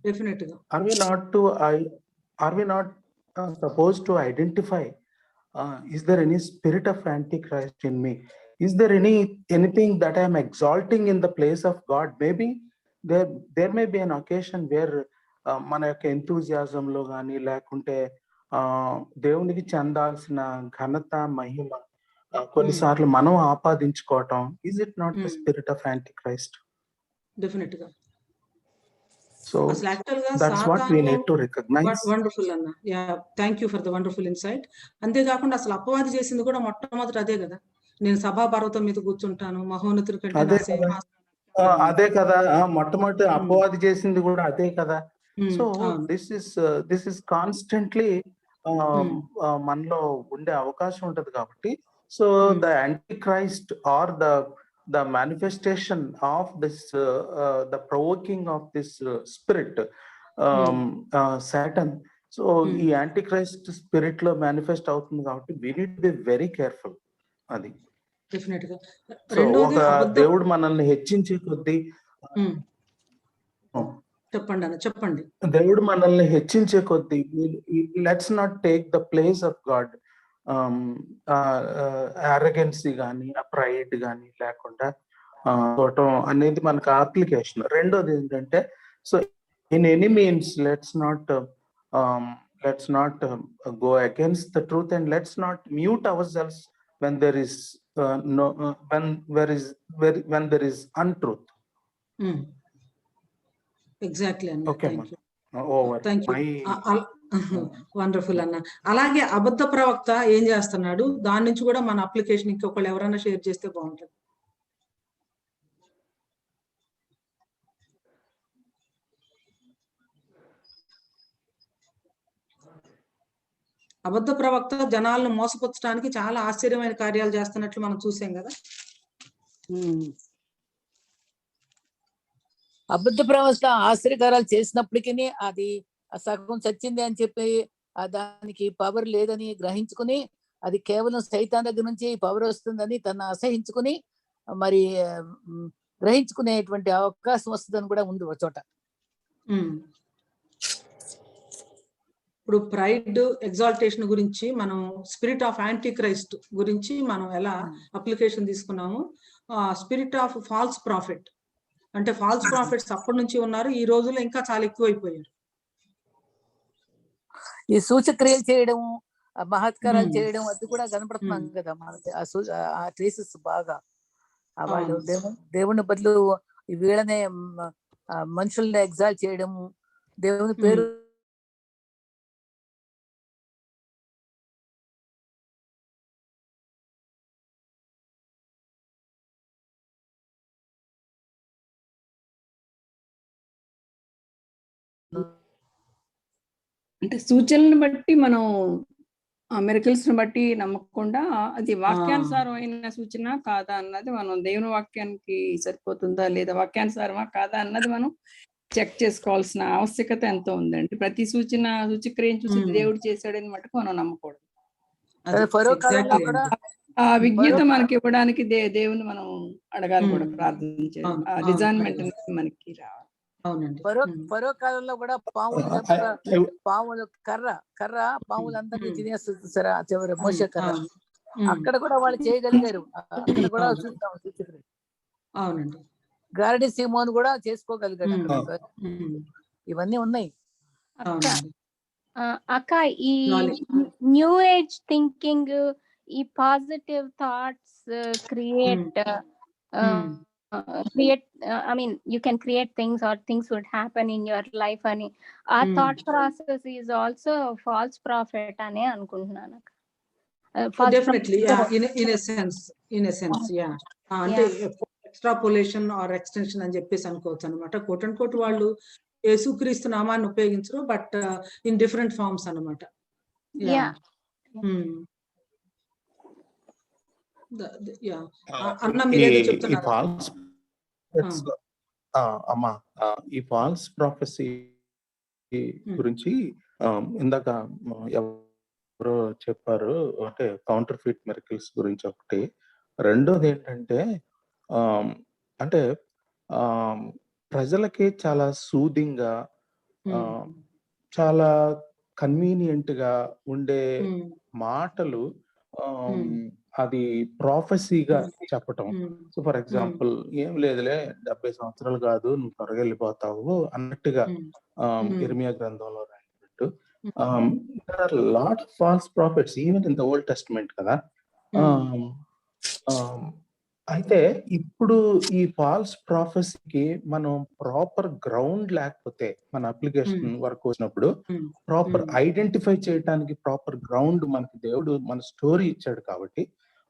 Definitely. Are we not supposed to identify, is there any spirit of Antichrist in me? Is there anything that I am exalting in the place of God? Maybe there may be an occasion where మన యొక్క ఎంతూజియాజం లో కానీ లేకుంటే దేవునికి చెందాల్సిన ఘనత మహిమ కొన్నిసార్లు మనం ఆపాదించుకోవటం, is it not the spirit of antichrist? Definite గా. So that's what we need to recognize. Wonderful అన్న. Yeah, thank you for the wonderful insight. అంతేకాకుండా అసలు అపవాది చేసింది కూడా మొట్టమొదటి అదే కదా, నేను సభా పర్వతం మీద కూర్చుంటాను, మహోన్నతుడి కంటే అదే కదా మొట్టమొదటి అపవాది చేసింది కూడా అదే కదా. సో దిస్ ఇస్ కాన్స్టెంట్లీ మనలో ఉండే అవకాశం ఉంటది కాబట్టి, so the Antichrist are the manifestation of this the provoking of this spirit, Satan, so ఈ యాంటీక్రైస్ట్ స్పిరిట్ లో మేనిఫెస్ట్ అవుతుంది కాబట్టి we need to be very careful. అది డెఫినెట్ గా. సో ఒక దేవుడు మనల్ని హెచ్చించే కొద్దీ, చెప్పండి, దేవుడు మనల్ని హెచ్చించే కొద్దీ let's not take the place of God. Arrogance కానీ ప్రైడ్ కానీ లేకుండా చూడటం అనేది మనకు అప్లికేషన్. రెండోది ఏంటంటే, so in any means let's not go against the truth and let's not mute ourselves when there is when there is untruth. Exactly అన్న. Okay, thank you. వండర్ఫుల్ అన్న. అలాగే అబద్ధ ప్రవక్త ఏం చేస్తున్నాడు, దాని నుంచి కూడా మన అప్లికేషన్ ఇంకొకళ్ళు ఎవరైనా షేర్ చేస్తే బాగుంటుంది. అబద్ధ ప్రవక్త జనాలను మోసపుచ్చడానికి చాలా ఆశ్చర్యమైన కార్యాలు చేస్తున్నట్లు మనం చూసాం కదా. అబద్ధ ప్రవక్త ఆశ్చర్యకారాలు చేసినప్పటికీ అది సగం చచ్చింది అని చెప్పి దానికి పవర్ లేదని గ్రహించుకుని, అది కేవలం సైతాన్ దగ్గర నుంచి పవర్ వస్తుందని తను అసహించుకుని మరి గ్రహించుకునేటువంటి అవకాశం వస్తుందని కూడా ఉంది ఒక చోట. ఇప్పుడు ప్రైడ్ ఎగ్జాల్టేషన్ గురించి మనం స్పిరిట్ ఆఫ్ యాంటీ క్రైస్ట్ గురించి మనం ఎలా అప్లికేషన్ తీసుకున్నాము. స్పిరిట్ ఆఫ్ ఫాల్స్ ప్రాఫిట్ అంటే ఫాల్స్ ప్రాఫిట్స్ అప్పటి నుంచి ఉన్నారు, ఈ రోజుల్లో ఇంకా చాలా ఎక్కువైపోయారు. ఈ సూచక్రియలు చేయడం, మహత్కారాలు చేయడం అది కూడా కనపడుతున్నాం కదా మనకి. ఆ ట్రేసెస్ బాగా వాళ్ళు దేవుని బదులు వీళ్ళనే మనుషుల్ని ఎగ్జాల్ట్ చేయడం, దేవుని పేరు అంటే సూచనలను బట్టి మనం మిరకల్స్ ని బట్టి నమ్మకుండా అది వాక్యానుసారమైన సూచన కాదా అన్నది మనం దేవుని వాక్యానికి సరిపోతుందా లేదా వాక్యానుసారమా కాదా అన్నది మనం చెక్ చేసుకోవాల్సిన ఆవశ్యకత ఎంతో ఉందండి. ప్రతి సూచక్రియను చూసి దేవుడు చేశాడని మటుకు మనం నమ్మకూడదు. ఆ విజ్ఞత మనకి ఇవ్వడానికి దేవుని మనం అడగాలి కూడా, ప్రార్థన చేయాలి. ఆ డిజైన్మెంట్ మనకి రావాలి. ఫరో కాలంలో కూడా పాములు కర్ర పాములందరినీ తినేస్తుంది సరే చివరి మోషే కర్ర. అక్కడ కూడా వాళ్ళు చేయగలిగారు. అక్కడ కూడా చూస్తాం అవునండి. గారడి సీమోన్ కూడా చేసుకోగలిగాడు. ఇవన్నీ ఉన్నాయి. అక్క ఈ న్యూ ఏజ్ థింకింగ్, ఈ positive thoughts create I mean you can create things or things would happen in your life ani our thought process is also false prophet ane anukuntunanu. Definitely in a sense yeah ante extrapolation or extension అని చెప్పేసి అనుకోవచ్చు అన్నమాట. కోట్ అండ్ కోట్ వాళ్ళు యేసుక్రీస్తు నామాన్ని ఉపయోగించరు, బట్ ఇన్ డిఫరెంట్ ఫార్మ్స్ అన్నమాట. అన్న మీరేదో చెప్తున్నారు. అమ్మా ఈ ఫాల్స్ ప్రాఫెసీ గురించి ఇందాక ఎవరో చెప్పారు, అంటే కౌంటర్ ఫిట్ మిరకిల్స్ గురించి ఒకటి. రెండోది ఏంటంటే అంటే ప్రజలకి చాలా సూదింగ్ గా చాలా కన్వీనియంట్ గా ఉండే మాటలు అది ప్రాఫెసీగా చెప్పటం. సో ఫర్ ఎగ్జాంపుల్, ఏం లేదులే 70 సంవత్సరాలు కాదు, నువ్వు త్వరగా వెళ్ళిపోతావు అన్నట్టుగా ఇర్మియా గ్రంథంలో రాసినట్టు. there are a lot of false prophets even in the Old Testament కదా. అయితే ఇప్పుడు ఈ ఫాల్స్ ప్రాఫెసీకి మనం ప్రాపర్ గ్రౌండ్ లేకపోతే, మన అప్లికేషన్ వర్క్ వచ్చినప్పుడు ప్రాపర్ ఐడెంటిఫై చేయడానికి ప్రాపర్ గ్రౌండ్ మనకి దేవుడు మన స్టోరీ ఇచ్చాడు కాబట్టి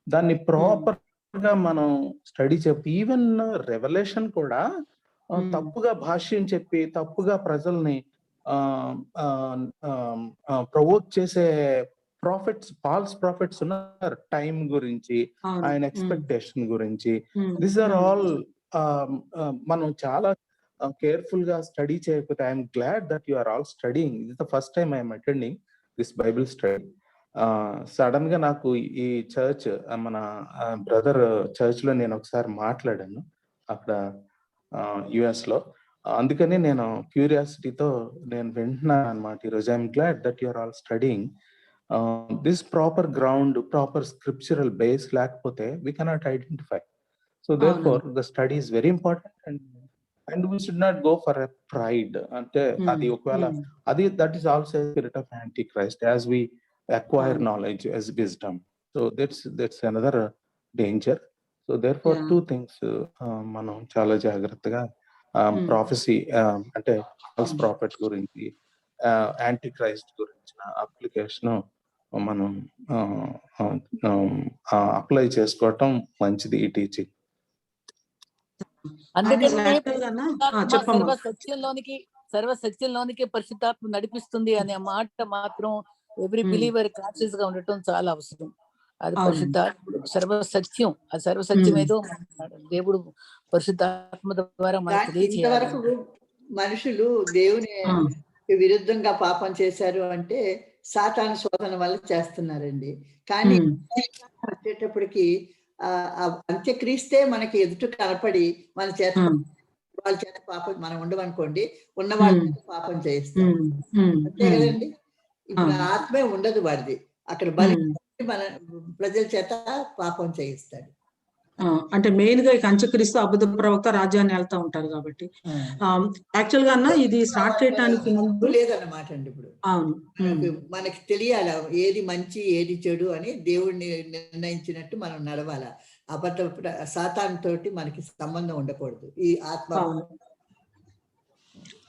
దాన్ని ప్రాపర్ గా మనం స్టడీ చెప్పి, ఈవెన్ రెవల్యూషన్ కూడా తప్పుగా భాష్యం చెప్పి తప్పుగా ప్రజల్ని ప్రొవోక్ చేసే ప్రాఫిట్స్, ఫాల్స్ ప్రాఫిట్స్ ఉన్నారు. టైం గురించి, ఆయన ఎక్స్పెక్టేషన్ గురించి, దిస్ ఆర్ ఆల్ మనం చాలా కేర్ఫుల్ గా స్టడీ చేయకపోతే, I'm glad that you are all studying. This the first time I'm attending this Bible study. Sudden గా నాకు ఈ చర్చ్, మన బ్రదర్ చర్చ్ లో నేను ఒకసారి మాట్లాడాను అక్కడ యుఎస్ లో. అందుకని నేను క్యూరియాసిటీతో నేను వింటున్నాను అనమాట ఈరోజు. I'm glad that you are all studying. This proper ground, proper scriptural base లేకపోతే we cannot identify. So therefore the study is very important and we should not go for a pride. Ante adi okvela adi, that is also a spirit of antichrist as we acquire knowledge as wisdom. So that's another danger. So therefore two things మనం చాలా జాగ్రత్తగా prophecy అంటే false prophet గురించి, యాంటీక్రైస్ట్ గురించిన అప్లికేషన్ మనం అప్లై చేసుకోవటం మంచిది ఈ టీచింగ్. సర్వసత్యంలోనికి పరిశుద్ధాత్మ నడిపిస్తుంది అనే మాట మాత్రం ఎవ్రీ బిలీవర్ కాన్షియస్ గా ఉండటం చాలా అవసరం. అది పరిశుద్ధాత్మ సర్వసత్యం, ఆ సర్వసత్యం ఏదో దేవుడు పరిశుద్ధాత్మ ద్వారా మనకు తెలియజేయాలి. మనుషులు దేవుని విరుద్ధంగా పాపం చేశారు అంటే సాతాను శోధన వల్ల చేస్తున్నారండి. కానీ వచ్చేటప్పటికి అంత్యక్రీస్తే మనకి ఎదుట కనపడి మన చేత, వాళ్ళ చేత పాపం మనం ఉండమనుకోండి, ఉన్న వాళ్ళ చేత పాపం చేయిస్తాం, అంతే కదండి. ఇప్పుడు ఆత్మే ఉండదు వాడిది, అక్కడ బలి మన ప్రజల చేత పాపం చేయిస్తాడు. అంటే మెయిన్ గా అంత్యక్రీస్తు, అబద్ధ ప్రవక్త రాజ్యాన్ని వెళ్తా ఉంటారు కాబట్టి. యాక్చువల్ గా అన్న ఇది స్టార్ట్ చేయడానికి ముందు లేదన్నమాట అండి. ఇప్పుడు మనకి తెలియాల ఏది మంచి ఏది చెడు అని దేవుడిని నిర్ణయించినట్టు మనం నడవాలా. అబద్ధ సాతాను తోటి మనకి సంబంధం ఉండకూడదు ఈ ఆత్మ.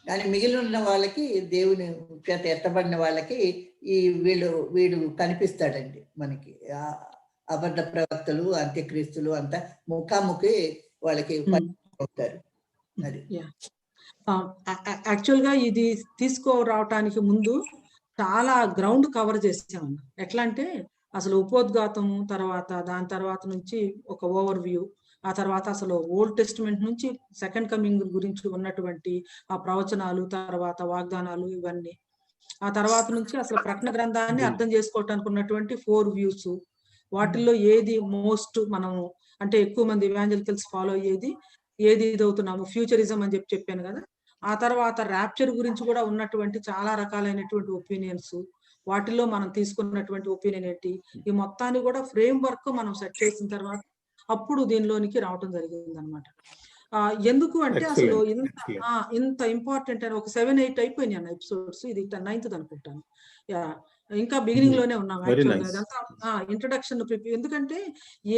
కానీ మిగిలిన వాళ్ళకి, దేవుని చేత ఎత్తబడిన వాళ్ళకి ఈ వీడు కనిపిస్తాడండి మనకి. అబద్ధ ప్రవక్తలు, అంత్యక్రీస్తులు అంతా ముఖాముఖి వాళ్ళకి అవుతారు. అది యాక్చువల్ గా ఇది తీసుకురావటానికి ముందు చాలా గ్రౌండ్ కవర్ చేసామన్న. ఎట్లా అంటే అసలు ఉపోద్ఘాతము, తర్వాత దాని తర్వాత నుంచి ఒక ఓవర్ వ్యూ, ఆ తర్వాత అసలు ఓల్డ్ టెస్టిమెంట్ నుంచి సెకండ్ కమింగ్ గురించి ఉన్నటువంటి ఆ ప్రవచనాలు, తర్వాత వాగ్దానాలు, ఇవన్నీ. ఆ తర్వాత నుంచి అసలు ప్రకటన గ్రంథాన్ని అర్థం చేసుకోవటానికి ఉన్నటువంటి 4 వ్యూస్, వాటిల్లో ఏది మోస్ట్ మనము అంటే ఎక్కువ మంది ఇవాంజలికల్స్ ఫాలో అయ్యేది, ఏది ఇదవుతున్నాము, ఫ్యూచరిజం అని చెప్పాను కదా. ఆ తర్వాత ర్యాప్చర్ గురించి కూడా ఉన్నటువంటి చాలా రకాలైనటువంటి ఒపీనియన్స్, వాటిల్లో మనం తీసుకున్నటువంటి ఒపీనియన్ ఏంటి, ఈ మొత్తాన్ని కూడా ఫ్రేమ్ వర్క్ మనం సెట్ చేసిన తర్వాత అప్పుడు దీనిలోనికి రావటం జరిగింది అనమాట. ఎందుకు అంటే అసలు ఇంత ఇంపార్టెంట్ అని ఒక 7-8 అయిపోయినాయి అన్న ఎపిసోడ్స్, ఇది 9th అనుకుంటాను. ఇంకా బిగినింగ్ లోనే ఉన్నాం యాక్చువల్గా. అదంతా ఇంట్రడక్షన్ ఎందుకంటే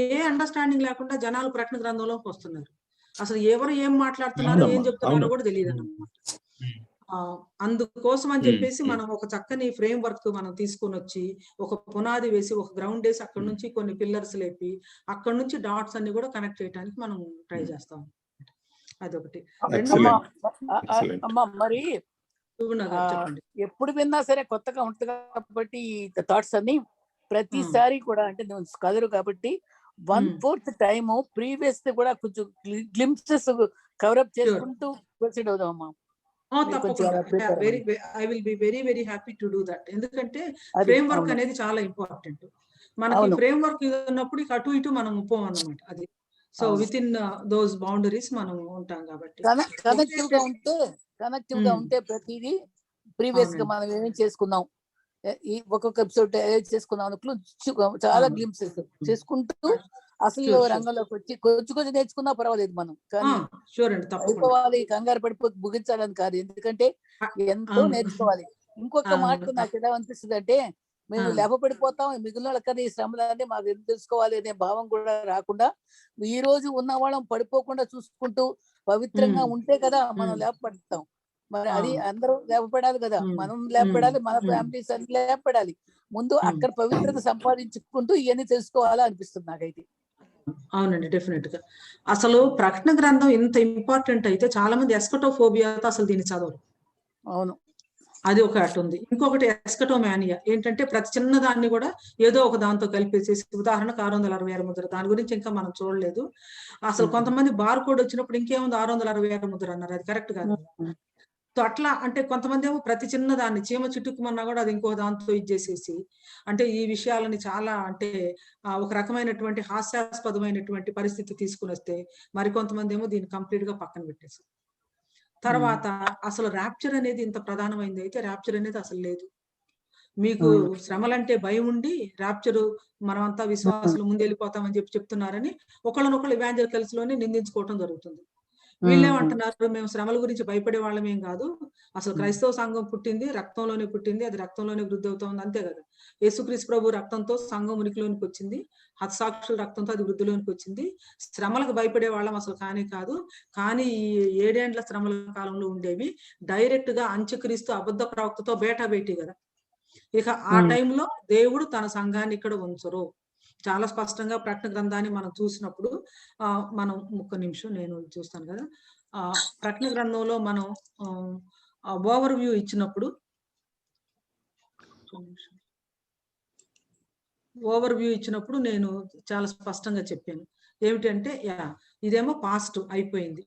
ఏ అండర్స్టాండింగ్ లేకుండా జనాలు ప్రకటన గ్రంథంలోకి వస్తున్నారు. అసలు ఎవరు ఏం మాట్లాడుతున్నారో ఏం చెప్తున్నారో కూడా తెలియదు అన్నమాట. అందుకోసం అని చెప్పేసి మనం ఒక చక్కని ఫ్రేమ్ వర్క్ మనం తీసుకొని వచ్చి ఒక పునాది వేసి ఒక గ్రౌండ్ వేసి అక్కడ నుంచి కొన్ని పిల్లర్స్ లేపి అక్కడ నుంచి డాట్స్ అన్ని కూడా కనెక్ట్ చేయడానికి మనం ట్రై చేస్తాం. అదొకటి. అమ్మా మరి ఎప్పుడు విన్నా సరే కొత్తగా ఉంటుంది కాబట్టి థాట్స్ అన్ని ప్రతిసారి కూడా అంటే నువ్వు కదరు కాబట్టి 1/4 టైమ్ ప్రీవియస్ కూడా కొంచెం గ్లింప్సెస్ కవరప్ చేసుకుంటూ ప్రొసీడ్ అవుదాం అమ్మా. I will be very very happy to do that. ఎందుకంటే ఫ్రేమ్ వర్క్ అనేది చాలా ఇంపార్టెంట్. మనకి ఫ్రేమ్ వర్క్ ఉన్నప్పుడు అటు ఇటు మనం పోం అన్నమాట. అది so with in those boundaries మనం ఉంటాం కాబట్టి కనెక్టివ్ గా ఉంటే ప్రతిదీ ప్రీవియస్ గా మనం ఏమేం చేసుకున్నాం, ఈ ఒక్కొక్క ఎపిసోడ్ చేసుకున్నాం చాలా గ్లింప్సెస్ చేసుకుంటూ అసలు రంగంలోకి వచ్చి కొంచెం నేర్చుకున్నా పర్వాలేదు మనం, కానీ అయిపోవాలి కంగారు పడిపో ముగించాలని కాదు, ఎందుకంటే ఎంతో నేర్చుకోవాలి. ఇంకొక మాట నాకు ఎలా అనిపిస్తుంది అంటే మేము లేపపడిపోతాం, మిగిలిన వాళ్ళకన్నా ఈ శ్రమలన్నీ మాకు ఎందుకు తెలుసుకోవాలి అనే భావం కూడా రాకుండా ఈ రోజు ఉన్న వాళ్ళం పడిపోకుండా చూసుకుంటూ పవిత్రంగా ఉంటే కదా మనం లేపపడతాం. మరి అది అందరూ లేపపడాలి కదా, మనం లేపపడాలి, మన ఫ్యామిలీస్ అన్ని లేపపడాలి. ముందు అక్కడ పవిత్రత సంపాదించుకుంటూ ఇవన్నీ తెలుసుకోవాలా అనిపిస్తుంది నాకైతే. అవునండి, డెఫినెట్ గా. అసలు ప్రకటన గ్రంథం ఇంత ఇంపార్టెంట్ అయితే చాలా మంది ఎస్కటోఫోబియాతో అసలు దీన్ని చదవరు. అవును, అది ఒకటి ఉంది. ఇంకొకటి ఎస్కటోమానియా, ఏంటంటే ప్రతి చిన్న దాన్ని కూడా ఏదో ఒక దాంతో కలిపేసేసి, ఉదాహరణకు 666 ముద్ర, దాని గురించి ఇంకా మనం చూడలేదు. అసలు కొంతమంది బార్ కోడ్ వచ్చినప్పుడు ఇంకేముంది 666 ముద్ర అన్నారు, అది కరెక్ట్ కాదు. సో అట్లా అంటే కొంతమంది ఏమో ప్రతి చిన్న దాన్ని చీమ చిట్టుకుమన్నా కూడా అది ఇంకో దాంతో ఇచ్చేసేసి, అంటే ఈ విషయాలని చాలా అంటే ఒక రకమైనటువంటి హాస్యాస్పదమైనటువంటి పరిస్థితి తీసుకుని వస్తే, మరికొంతమంది ఏమో దీన్ని కంప్లీట్ గా పక్కన పెట్టేసి, తర్వాత అసలు ర్యాప్చర్ అనేది ఇంత ప్రధానమైంది అయితే ర్యాప్చర్ అనేది అసలు లేదు. మీకు శ్రమలంటే భయం ఉండి ర్యాప్చర్ మనమంతా విశ్వాసులు ముందెళ్ళిపోతామని చెప్తున్నారని ఒకళ్ళనొకళ్ళు ఇవాంజలికల్స్ లోనే నిందించుకోవటం జరుగుతుంది. వీళ్ళేమంటున్నారు, మేము శ్రమల గురించి భయపడే వాళ్ళమేం కాదు, అసలు క్రైస్తవ సంఘం పుట్టింది రక్తంలోనే పుట్టింది, అది రక్తంలోనే వృద్ధి అవుతుంది, అంతే కదా. యేసుక్రీస్తు ప్రభు రక్తంతో సంఘం ఉనికిలోనికి వచ్చింది, హతసాక్షుల రక్తంతో అది వృద్ధిలోనికి వచ్చింది. శ్రమలకు భయపడే వాళ్ళం అసలు కానే కాదు. కానీ ఈ 7 ఏండ్ల శ్రమల కాలంలో ఉండేవి డైరెక్ట్ గా అంత్యక్రీస్తు అబద్ధ ప్రవక్తతో బేటా బేటీ కదా. ఇక ఆ టైంలో దేవుడు తన సంఘాన్ని ఇక్కడ ఉంచరు. చాలా స్పష్టంగా ప్రకటన గ్రంథాన్ని మనం చూసినప్పుడు మనం ఒక్క నిమిషం నేను చూస్తాను కదా. ప్రకటన గ్రంథంలో మనం ఓవర్ వ్యూ ఇచ్చినప్పుడు నేను చాలా స్పష్టంగా చెప్పాను ఏమిటంటే, ఇదేమో పాస్ట్ అయిపోయింది,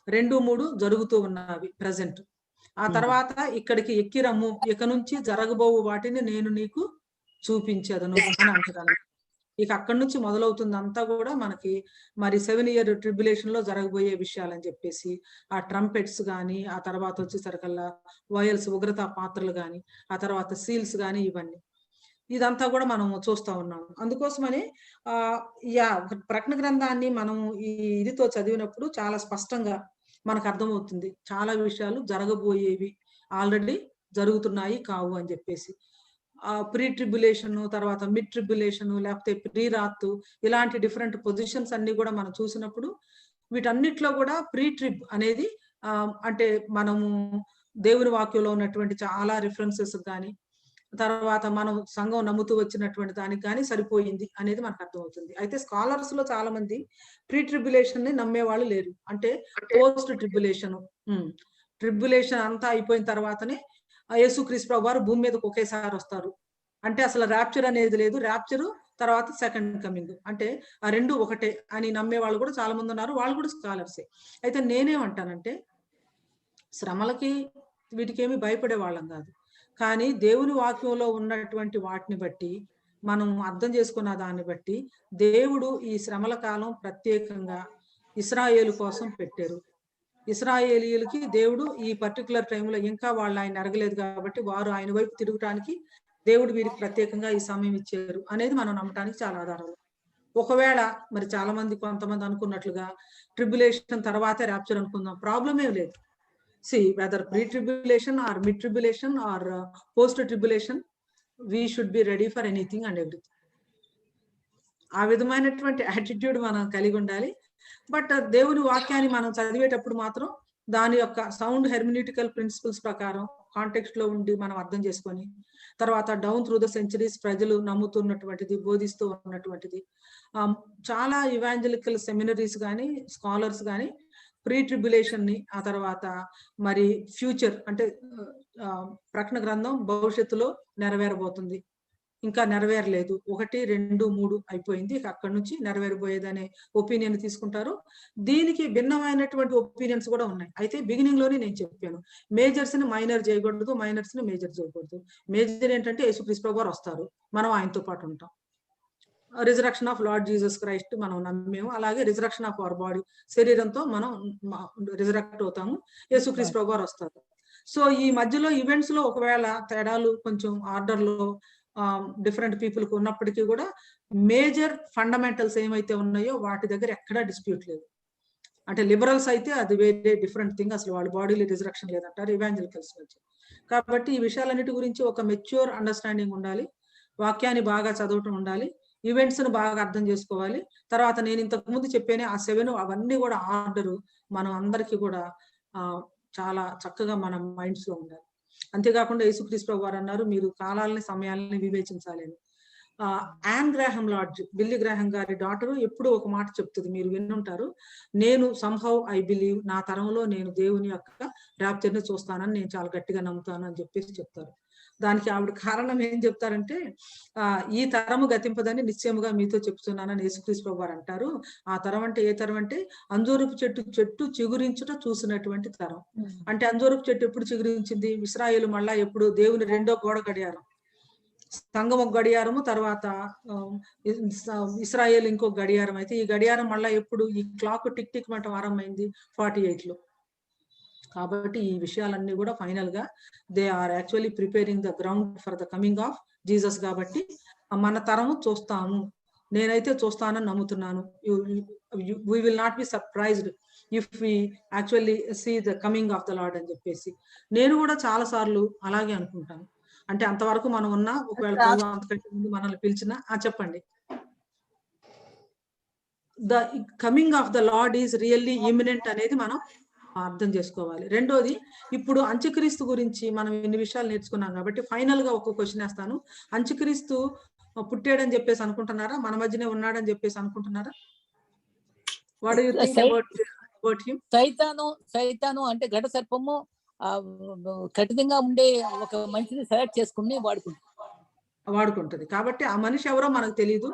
2, 3 జరుగుతూ ఉన్నవి ప్రజెంట్. ఆ తర్వాత ఇక్కడికి ఎక్కిరమ్ము, ఇక నుంచి జరగబోవు వాటిని నేను నీకు చూపించేదను అని అంటాను. ఇక అక్కడి నుంచి మొదలవుతుంది అంతా కూడా మనకి మరి 7 year ట్రిబ్యులేషన్ లో జరగబోయే విషయాలని చెప్పేసి, ఆ ట్రంపెట్స్ కానీ, ఆ తర్వాత వచ్చేసరికల్లా వయల్స్ ఉగ్రత పాత్రలు కానీ, ఆ తర్వాత సీల్స్ కానీ, ఇదంతా కూడా మనం చూస్తా ఉన్నాము. అందుకోసమని ప్రకటన గ్రంథాన్ని మనం ఈ ఇదితో చదివినప్పుడు చాలా స్పష్టంగా మనకు అర్థమవుతుంది చాలా విషయాలు జరగబోయేవి, ఆల్రెడీ జరుగుతున్నాయి కావు అని చెప్పేసి. ప్రీ ట్రిబ్యులేషన్, తర్వాత మిడ్ ట్రిబ్యులేషన్, లేకపోతే ప్రీరాత్, ఇలాంటి డిఫరెంట్ పొజిషన్స్ అన్ని కూడా మనం చూసినప్పుడు వీటన్నిటిలో కూడా ప్రీ ట్రిబ్ అనేది అంటే మనము దేవుని వాక్యంలో ఉన్నటువంటి చాలా రిఫరెన్సెస్ కానీ, తర్వాత మనం సంఘం నమ్ముతూ వచ్చినటువంటి దానికి కానీ సరిపోయింది అనేది మనకు అర్థమవుతుంది. అయితే స్కాలర్స్ లో చాలా మంది ప్రీ ట్రిబ్యులేషన్ ని నమ్మేవాళ్ళు లేరు, అంటే పోస్ట్ ట్రిబ్యులేషన్ ట్రిబ్యులేషన్ అంతా అయిపోయిన తర్వాతనే యేసుక్రీస్తు ప్రభు వారు భూమి మీదకి ఒకేసారి వస్తారు. అంటే అసలు ర్యాప్చర్ అనేది లేదు, ర్యాప్చర్ తర్వాత సెకండ్ కమింగ్, అంటే ఆ రెండు ఒకటే అని నమ్మే వాళ్ళు కూడా చాలా మంది ఉన్నారు, వాళ్ళు కూడా స్కాలర్సే. అయితే నేనేమంటానంటే శ్రమలకి వీటికి ఏమి భయపడే వాళ్ళం కాదు, కానీ దేవుని వాక్యంలో ఉన్నటువంటి వాటిని బట్టి మనం అర్థం చేసుకున్న దాన్ని బట్టి దేవుడు ఈ శ్రమల కాలం ప్రత్యేకంగా ఇశ్రాయేలు కోసం పెట్టారు. ఇశ్రాయేలీయులకి దేవుడు ఈ పర్టికులర్ టైంలో ఇంకా వాళ్ళు ఆయన ఎరగలేదు కాబట్టి వారు ఆయన వైపు తిరగటానికి దేవుడు వీరికి ప్రత్యేకంగా ఈ సమయం ఇచ్చారు అనేది మనం నమ్మటానికి చాలా ఆధారాలు. ఒకవేళ మరి చాలా మంది కొంతమంది అనుకున్నట్లుగా ట్రిబ్యులేషన్ తర్వాతే ర్యాప్చర్ అనుకుందాం, ప్రాబ్లం ఏం లేదు. See whether pre tribulation or mid tribulation or post tribulation, we should be ready for anything and everything. ఆ విధమైనటువంటి యాటిట్యూడ్ మనం కలిగి ఉండాలి. బట్ దేవుని వాక్యాన్ని మనం చదివేటప్పుడు మాత్రం దాని యొక్క సౌండ్ హెర్మినిటికల్ ప్రిన్సిపల్స్ ప్రకారం కాంటెక్స్ట్ లో ఉండి మనం అర్థం చేసుకొని తర్వాత డౌన్ త్రూ ద సెంచరీస్ ప్రజలు నమ్ముతున్నటువంటిది, బోధిస్తూ ఉన్నటువంటిది, చాలా ఇవాంజలికల్ సెమినరీస్ కానీ స్కాలర్స్ కానీ ప్రీ ట్రిబ్యులేషన్ ని, ఆ తర్వాత మరి ఫ్యూచర్ అంటే ప్రకటన గ్రంథం భవిష్యత్తులో నెరవేరబోతుంది, ఇంకా నెరవేరలేదు, 1, 2, 3 అయిపోయింది, అక్కడి నుంచి నెరవేరబోయేదనే ఒపీనియన్ తీసుకుంటారు. దీనికి భిన్నమైనటువంటి ఒపీనియన్స్ కూడా ఉన్నాయి. అయితే బిగినింగ్ లోనే నేను చెప్పాను, మేజర్స్ ని మైనర్ చేయకూడదు, మైనర్స్ ని మేజర్ చేయకూడదు. మేజర్ ఏంటంటే యేసుక్రీస్తు ప్రభు వారు వస్తారు, మనం ఆయనతో పాటు ఉంటాం. Resurrection of lord Jesus Christ మనం నమ్మేము, అలాగే రిజరక్షన్ ఆఫ్ అవర్ బాడీ, శరీరంతో మనం రిజరక్ట్ అవుతాము, యేసుక్రీస్తు ప్రభు వారు వస్తారు. సో ఈ మధ్యలో ఈవెంట్స్ లో ఒకవేళ తేడాలు కొంచెం ఆర్డర్ లో డిఫరెంట్ పీపుల్ కు ఉన్నప్పటికీ కూడా మేజర్ ఫండమెంటల్స్ ఏమైతే ఉన్నాయో వాటి దగ్గర ఎక్కడా డిస్ప్యూట్ లేదు. అంటే లిబరల్స్ అయితే అది వేరే డిఫరెంట్ థింగ్, అసలు వాళ్ళ బాడీలో రిజరక్షన్ లేదంటారు ఇవాంజలికల్స్ నుంచి. కాబట్టి ఈ విషయాలన్నిటి గురించి ఒక మెచ్యూర్ అండర్స్టాండింగ్ ఉండాలి, వాక్యాన్ని బాగా చదవటం ఉండాలి, ఈవెంట్స్ ను బాగా అర్థం చేసుకోవాలి. తర్వాత నేను ఇంతకు ముందు చెప్పానే ఆ 7 అవన్నీ కూడా ఆర్డర్ మనం అందరికీ కూడా చాలా చక్కగా మన మైండ్స్ లో ఉండాలి. అంతేకాకుండా యేసుక్రీస్తు ప్రభు వారు అన్నారు, మీరు కాలాలని సమయాలని వివేచించాలి అని. Anne Graham Lotz, Billy Graham గారి డాటర్ ఎప్పుడు ఒక మాట చెప్తుంది, మీరు వినుంటారు, నేను సంహౌ ఐ బిలీవ్, నా తరంలో నేను దేవుని యొక్క ర్యాప్చర్ ని చూస్తానని నేను చాలా గట్టిగా నమ్ముతాను అని చెప్పేసి చెప్తారు. దానికి ఆవిడ కారణం ఏం చెప్తారంటే, ఈ తరము గతింపదని నిశ్చయముగా మీతో చెప్తున్నానని యేసుక్రీస్తు ప్రభు వారు అంటారు. ఆ తరం అంటే ఏ తరం అంటే అంజూరపు చెట్టు చిగురించుట చూసినటువంటి తరం. అంటే అంజూరపు చెట్టు ఎప్పుడు చిగురించింది? ఇశ్రాయేలు మళ్ళా ఎప్పుడు దేవుని రెండో గోడ గడియారం, సంఘం ఒక గడియారము, తర్వాత ఇశ్రాయేల్ ఇంకో గడియారం. అయితే ఈ గడియారం మళ్ళా ఎప్పుడు, ఈ క్లాక్ టిక్ టిక్ మంట ఆరంభమైంది 48 లో. కాబట్టి ఈ విషయాలన్నీ కూడా ఫైనల్ గా they are actually preparing the ground for the coming of Jesus. కాబట్టి మన తరము చూస్తాము, నేనైతే చూస్తానని నమ్ముతున్నాను. we will not be surprised if we actually see the coming of the Lord అని చెప్పేసి నేను కూడా చాలా సార్లు అలాగే అనుకుంటాను. అంటే అంతవరకు మనం ఉన్నా, ఒకవేళ ప్రభు అంతకంటే ముందు మనల్ని పిలిచినా. చెప్పండి. The coming of the lord is really imminent అనేది మనం అర్థం చేసుకోవాలి. రెండోది, ఇప్పుడు అంత్యక్రీస్తు గురించి మనం ఎన్ని విషయాలు నేర్చుకున్నాం కాబట్టి ఫైనల్ గా ఒక క్వశ్చన్ వేస్తాను. అంత్యక్రీస్తు పుట్టాడని చెప్పేసి అనుకుంటున్నారా? మన మధ్యనే ఉన్నాడని చెప్పేసి అనుకుంటున్నారా? What do you think about him? సైతాను అంటే ఘట సర్పము కఠినంగా ఉండే ఒక మనిషిని సెలెక్ట్ చేసుకుని వాడుకుంటది. కాబట్టి ఆ మనిషి ఎవరో మనకు తెలియదు,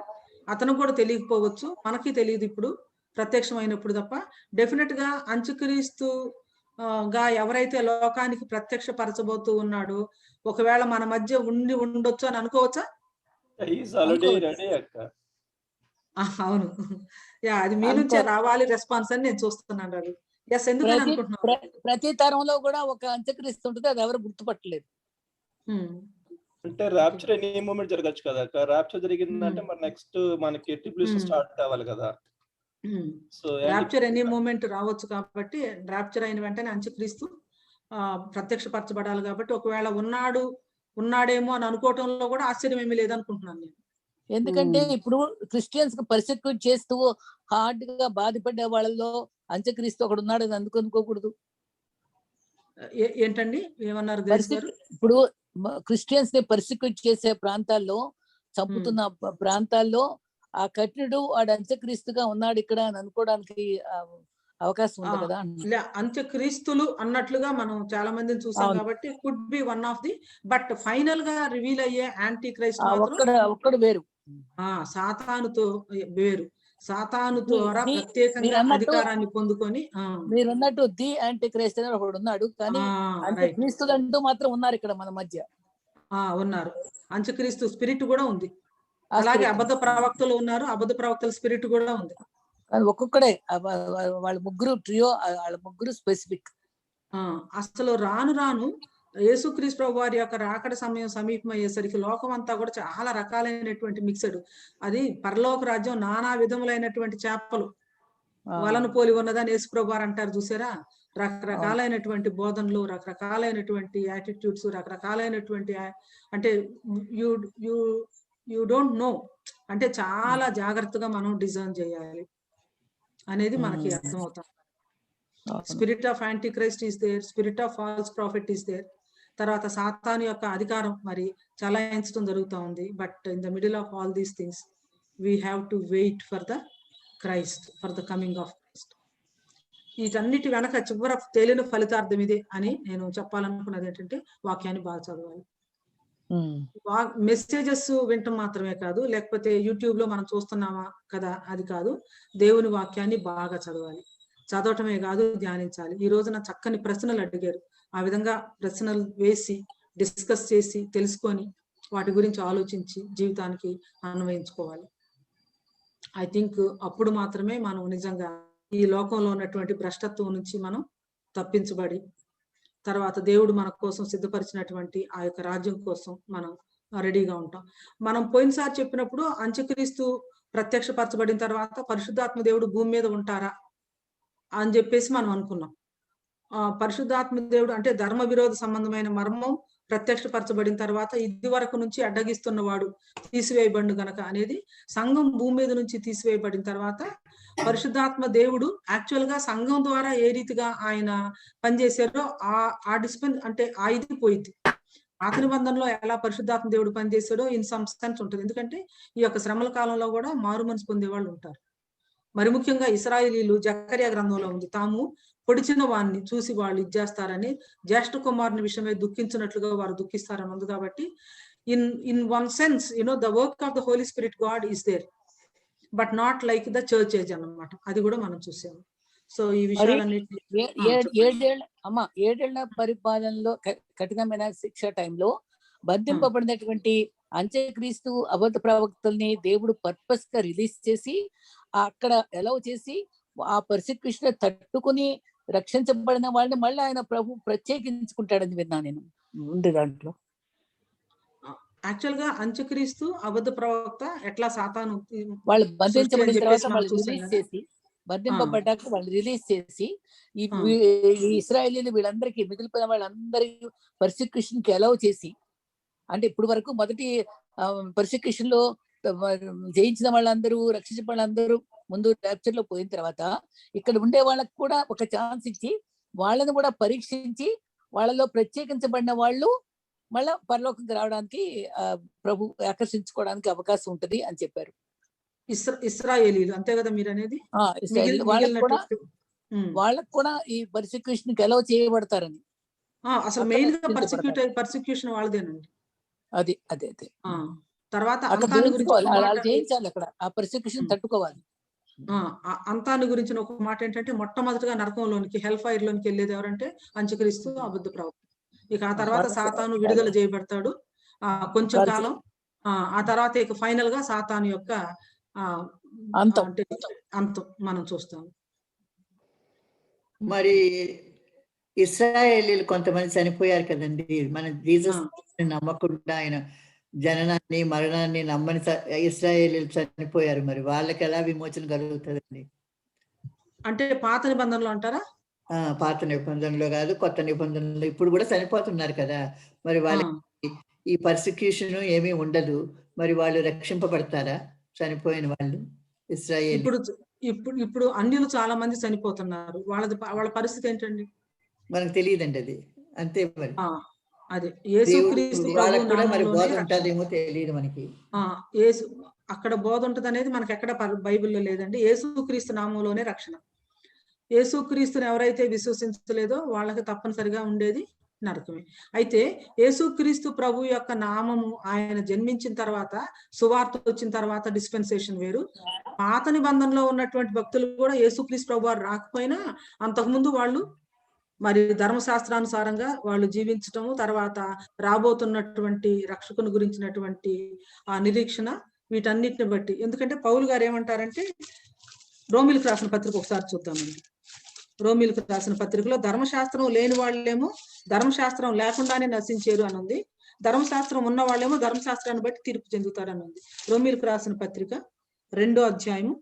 అతను కూడా తెలియకపోవచ్చు, మనకి తెలియదు ఇప్పుడు ప్రత్యక్షమైనప్పుడు తప్ప. డెఫినెట్ గా అంత్యక్రీస్తు గా ఎవరైతే లోకానికి ప్రత్యక్ష పరచబోతూ ఉన్నాడో, ఒకవేళ మన మధ్య ఉండొచ్చు అని అనుకోవచ్చా? అవును, అది మీ నుంచే రావాలి రెస్పాన్స్ అని నేను చూస్తున్నాను. రవి, ఎస్, ఎందుకని అనుకుంటున్నాను, ప్రతి తరంలో కూడా ఒక అంత్యక్రీస్తు ఉంటుంది, అది ఎవరు గుర్తుపట్టలేదు. అంటే ర్యాప్చర్ ఎనీ మూమెంట్ జరగచ్చు కదా. ర్యాప్చర్ జరిగిందంటే మరి నెక్స్ట్ మనకి ట్రిబ్యులేషన్ స్టార్ట్ కావాలి కదా. సో ర్యాప్చర్ ఎనీ మూమెంట్ రావచ్చు. కాబట్టి ర్యాప్చర్ అయిన వెంటనే అంత్యక్రీస్తు ప్రత్యక్షపరచబడాలి. కాబట్టి ఒకవేళ ఉన్నాడేమో అని అనుకోవటంలో కూడా ఆశ్చర్యం ఏమీ లేదనుకుంటున్నాను నేను. ఎందుకంటే ఇప్పుడు క్రిస్టియన్స్ కు పర్సిక్యూట్ చేస్తూ హార్డ్ గా బాధపడే వాళ్ళలో అంత్యక్రీస్తు ఒకడు ఉన్నాడు అని అనుకోకూడదు. ఏంటండి ఏమన్నారు? ఇప్పుడు క్రిస్టియన్స్ ని పర్సిక్యూట్ చేసే ప్రాంతాల్లో, చంపుతున్న ప్రాంతాల్లో ఆ కఠినుడు వాడు అంత్యక్రీస్తుగా ఉన్నాడు ఇక్కడ అని అనుకోవడానికి అవకాశం ఉంది కదా. అంత్యక్రీస్తులు అన్నట్లుగా మనం చాలా మందిని చూసాం కాబట్టి could be one of the, but final గా రివీల్ అయ్యే యాంటీ క్రైస్ట్ ఒక్కడు వేరు, సాతానుతో వేరు, సాతాను ద్వారా ప్రత్యేకంగా అధికారాన్ని పొందుకొని. మీరున్నట్టు ది యాంటీ క్రైస్ట్ అని ఒకడు ఉన్నాడు, కానీ అంత్యక్రీస్తులు అంటూ మాత్రం ఉన్నారు ఇక్కడ మన మధ్య ఉన్నారు. అంత్యక్రీస్తు స్పిరిట్ కూడా ఉంది, అలాగే అబద్ధ ప్రవక్తలు ఉన్నారు, అబద్ధ ప్రవక్తల స్పిరిట్ కూడా ఉంది. ఒక్కొక్కడే వాళ్ళ ముగ్గురు ట్రియో, వాళ్ళ ముగ్గురు స్పెసిఫిక్. అసలు రాను రాను యేసుక్రీస్తు ప్రభు వారి యొక్క రాకడ సమయం సమీపమయ్యేసరికి లోకం అంతా కూడా చాలా రకాలైనటువంటి మిక్సడ్, అది పరలోక రాజ్యం నానా విధములైనటువంటి చేపలు వలను పోలి ఉన్నదని యేసు ప్రభు వారు అంటారు చూసారా. రకరకాలైనటువంటి బోధనలు, రకరకాలైనటువంటి యాటిట్యూడ్స్, రకరకాలైనటువంటి అంటే యూ డోంట్ నో, అంటే చాలా జాగ్రత్తగా మనం డిజైన్ చేయాలి అనేది మనకి అర్థమవుతాం. Spirit of anti Christ is there, spirit of false prophet is there. తర్వాత సాతాను యొక్క అధికారం మరి చలాయించడం జరుగుతూ ఉంది. But in the middle of all these things we have to wait for the Christ, for the coming of Christ. వీటన్నిటి వెనక చివర తేలిన ఫలితార్థం ఇదే అని నేను చెప్పాలనుకున్నది ఏంటంటే వాక్యాన్ని బాగా చదవాలి. మెసేజెస్ వింటం మాత్రమే కాదు, లేకపోతే యూట్యూబ్ లో మనం చూస్తున్నామా కదా అది కాదు, దేవుని వాక్యాన్ని బాగా చదవాలి. చదవటమే కాదు, ధ్యానించాలి. ఈ రోజున చక్కని ప్రశ్నలు అడిగారు, ఆ విధంగా ప్రశ్నలు వేసి డిస్కస్ చేసి తెలుసుకొని వాటి గురించి ఆలోచించి జీవితానికి అన్వయించుకోవాలి. ఐ థింక్ అప్పుడు మాత్రమే మనం నిజంగా ఈ లోకంలో ఉన్నటువంటి భ్రష్టత్వం నుంచి మనం తప్పించబడి తర్వాత దేవుడు మన కోసం సిద్ధపరిచినటువంటి ఆ యొక్క రాజ్యం కోసం మనం రెడీగా ఉంటాం. మనం పోయినసారి చెప్పినప్పుడు అంత్యక్రీస్తు ప్రత్యక్షపరచబడిన తర్వాత పరిశుద్ధాత్మ దేవుడు భూమి మీద ఉంటారా అని చెప్పేసి మనం అనుకున్నాం. పరిశుద్ధాత్మ దేవుడు అంటే ధర్మ విరోధ సంబంధమైన మర్మం ప్రత్యక్షపరచబడిన తర్వాత ఇది వరకు నుంచి అడ్డగిస్తున్న వాడు తీసివేయబడు గనక అనేది, సంఘం భూమి మీద నుంచి తీసివేయబడిన తర్వాత పరిశుద్ధాత్మ దేవుడు యాక్చువల్ గా సంఘం ద్వారా ఏ రీతిగా ఆయన పనిచేశారో ఆ డిస్పెన్ అంటే ఆ ఇది పోయింది. పాత నిబంధనలో ఎలా పరిశుద్ధాత్మ దేవుడు పనిచేశాడో ఇన్ సమ్ సెన్స్ ఉంటుంది. ఎందుకంటే ఈ యొక్క శ్రమల కాలంలో కూడా మారు మనసు పొందే వాళ్ళు ఉంటారు. మరి ముఖ్యంగా ఇశ్రాయేలీలు జకర్యా గ్రంథంలో ఉంది, తాము పొడిచిన వారిని చూసి వాళ్ళు ఇచ్చేస్తారని, జ్యేష్ఠ కుమారుని విషయమై దుఃఖించినట్లుగా వారు దుఃఖిస్తారని ఉంది. కాబట్టి in one sense the work of the Holy Spirit God is there, but not like the church age అన్నమాట. అది కూడా మనం చూసాము. సో ఈ విషయాలన్నిటి ఏడేళ్ల పరిపాలనలో కఠినమైన శిక్ష టైంలో బంధింపబడినటువంటి అంత్యక్రీస్తు అబద్ధ ప్రవక్తల్ని దేవుడు పర్పస్ గా రిలీజ్ చేసి అక్కడ అలౌ చేసి ఆ పర్సిక్యూషన్ తట్టుకుని రక్షించబడిన వాళ్ళని మళ్ళీ ఆయన ప్రభు ప్రత్యేకించుకుంటాడని విన్నా నేను ఉంది దాంట్లో. యాక్చువల్ గా అంత్యక్రీస్తు అబద్ధ ప్రవక్త ఎట్లా సాతాను వాళ్ళు బంధించబడిన తర్వాత వాళ్ళు రిలీజ్ చేసి, బంధింపబడ్డాక వాళ్ళు రిలీజ్ చేసి ఈ ఇశ్రాయేలీలు వీళ్ళందరికీ మిగిలిపోయిన వాళ్ళందరికీ పర్సిక్యూషన్ కి అలౌ చేసి, అంటే ఇప్పుడు వరకు మొదటి పర్సిక్యూషన్ లో జయించిన వాళ్ళందరూ, రక్షించిన వాళ్ళందరూ ముందు ర్యాప్చర్ లో పోయిన తర్వాత ఇక్కడ ఉండే వాళ్ళకు కూడా ఒక ఛాన్స్ ఇచ్చి వాళ్ళని కూడా పరీక్షించి వాళ్ళలో ప్రత్యేకించబడిన వాళ్ళు మళ్ళా పరలోకంకి రావడానికి ప్రభు ఆకర్షించుకోవడానికి అవకాశం ఉంటది అని చెప్పారు. ఇశ్రాయేలీలు అంతే కదా మీరు అనేది? వాళ్ళకు కూడా ఈ పర్సిక్యూషన్ కి అలౌ చేయబడతారని. అసలు మెయిన్ గా పర్సిక్యూషన్ వాళ్ళదేనండి. అది అదే అదే తర్వాత చేయించాలి, అక్కడ ఆ పర్సిక్యూషన్ తట్టుకోవాలి. అంతాన్ని గురించిన ఒక మాట ఏంటంటే, మొట్టమొదటిగా నరకంలోనికి హెల్ ఫైర్ లోనికి వెళ్ళేది ఎవరంటే అంత్యక్రీస్తు అబద్ధ ప్రవక్త. ఇక ఆ తర్వాత సాతాను విడుదల చేయబడతాడు కొంచెం కాలం. ఆ తర్వాత ఇక ఫైనల్ గా సాతాను యొక్క అంతం మనం చూస్తాం. మరి ఇశ్రాయేలీలు కొంతమంది చనిపోయారు కదండి, మన జీసస్ నమ్మకుండా ఆయన జననాన్ని మరణాన్ని నమ్మని ఇశ్రాయేలీలు చనిపోయారు. మరి వాళ్ళకి ఎలా విమోచన కలుగుతుందండి? అంటే పాత నిబంధనలు అంటారా? పాత నిబంధనలో కాదు, కొత్త నిబంధనలో ఇప్పుడు కూడా చనిపోతున్నారు కదా, మరి వాళ్ళకి ఈ పర్సిక్యూషన్ ఏమీ ఉండదు, మరి వాళ్ళు రక్షింపబడతారా చనిపోయిన వాళ్ళు? ఇశ్రాయేల్ ఇప్పుడు అన్యులు చాలా మంది చనిపోతున్నారు, వాళ్ళ పరిస్థితి ఏంటండి? మనకు తెలియదండి అది, అంతే. మరి అదే యేసుక్రీస్తు మరి బోధ ఉంటుందేమో తెలియదు మనకి. అక్కడ బోధ ఉంటది అనేది మనకి ఎక్కడ బైబిల్లో లేదండి. యేసుక్రీస్తు నామంలోనే రక్షణ. యేసుక్రీస్తుని ఎవరైతే విశ్వసించలేదో వాళ్ళకి తప్పనిసరిగా ఉండేది నరకమే. అయితే యేసుక్రీస్తు ప్రభు యొక్క నామము ఆయన జన్మించిన తర్వాత, సువార్త వచ్చిన తర్వాత డిస్పెన్సేషన్ వేరు. పాత నిబంధనలో ఉన్నటువంటి భక్తులు కూడా యేసుక్రీస్తు ప్రభు వారు రాకపోయినా అంతకుముందు వాళ్ళు మరి ధర్మశాస్త్రానుసారంగా వాళ్ళు జీవించటము, తర్వాత రాబోతున్నటువంటి రక్షకుని గురించినటువంటి ఆ నిరీక్షణ, వీటన్నిటిని బట్టి. ఎందుకంటే పౌలు గారు ఏమంటారంటే, రోమిలకు రాసిన పత్రిక ఒకసారి చూద్దామండి. రోమిలకు రాసిన పత్రికలో ధర్మశాస్త్రం లేని వాళ్ళేమో ధర్మశాస్త్రం లేకుండానే నశించారు అని ఉంది, ధర్మశాస్త్రం ఉన్న వాళ్ళేమో ధర్మశాస్త్రాన్ని బట్టి తీర్పు చెందుతారని ఉంది. రోమిలకు రాసిన పత్రిక 2వ అధ్యాయము,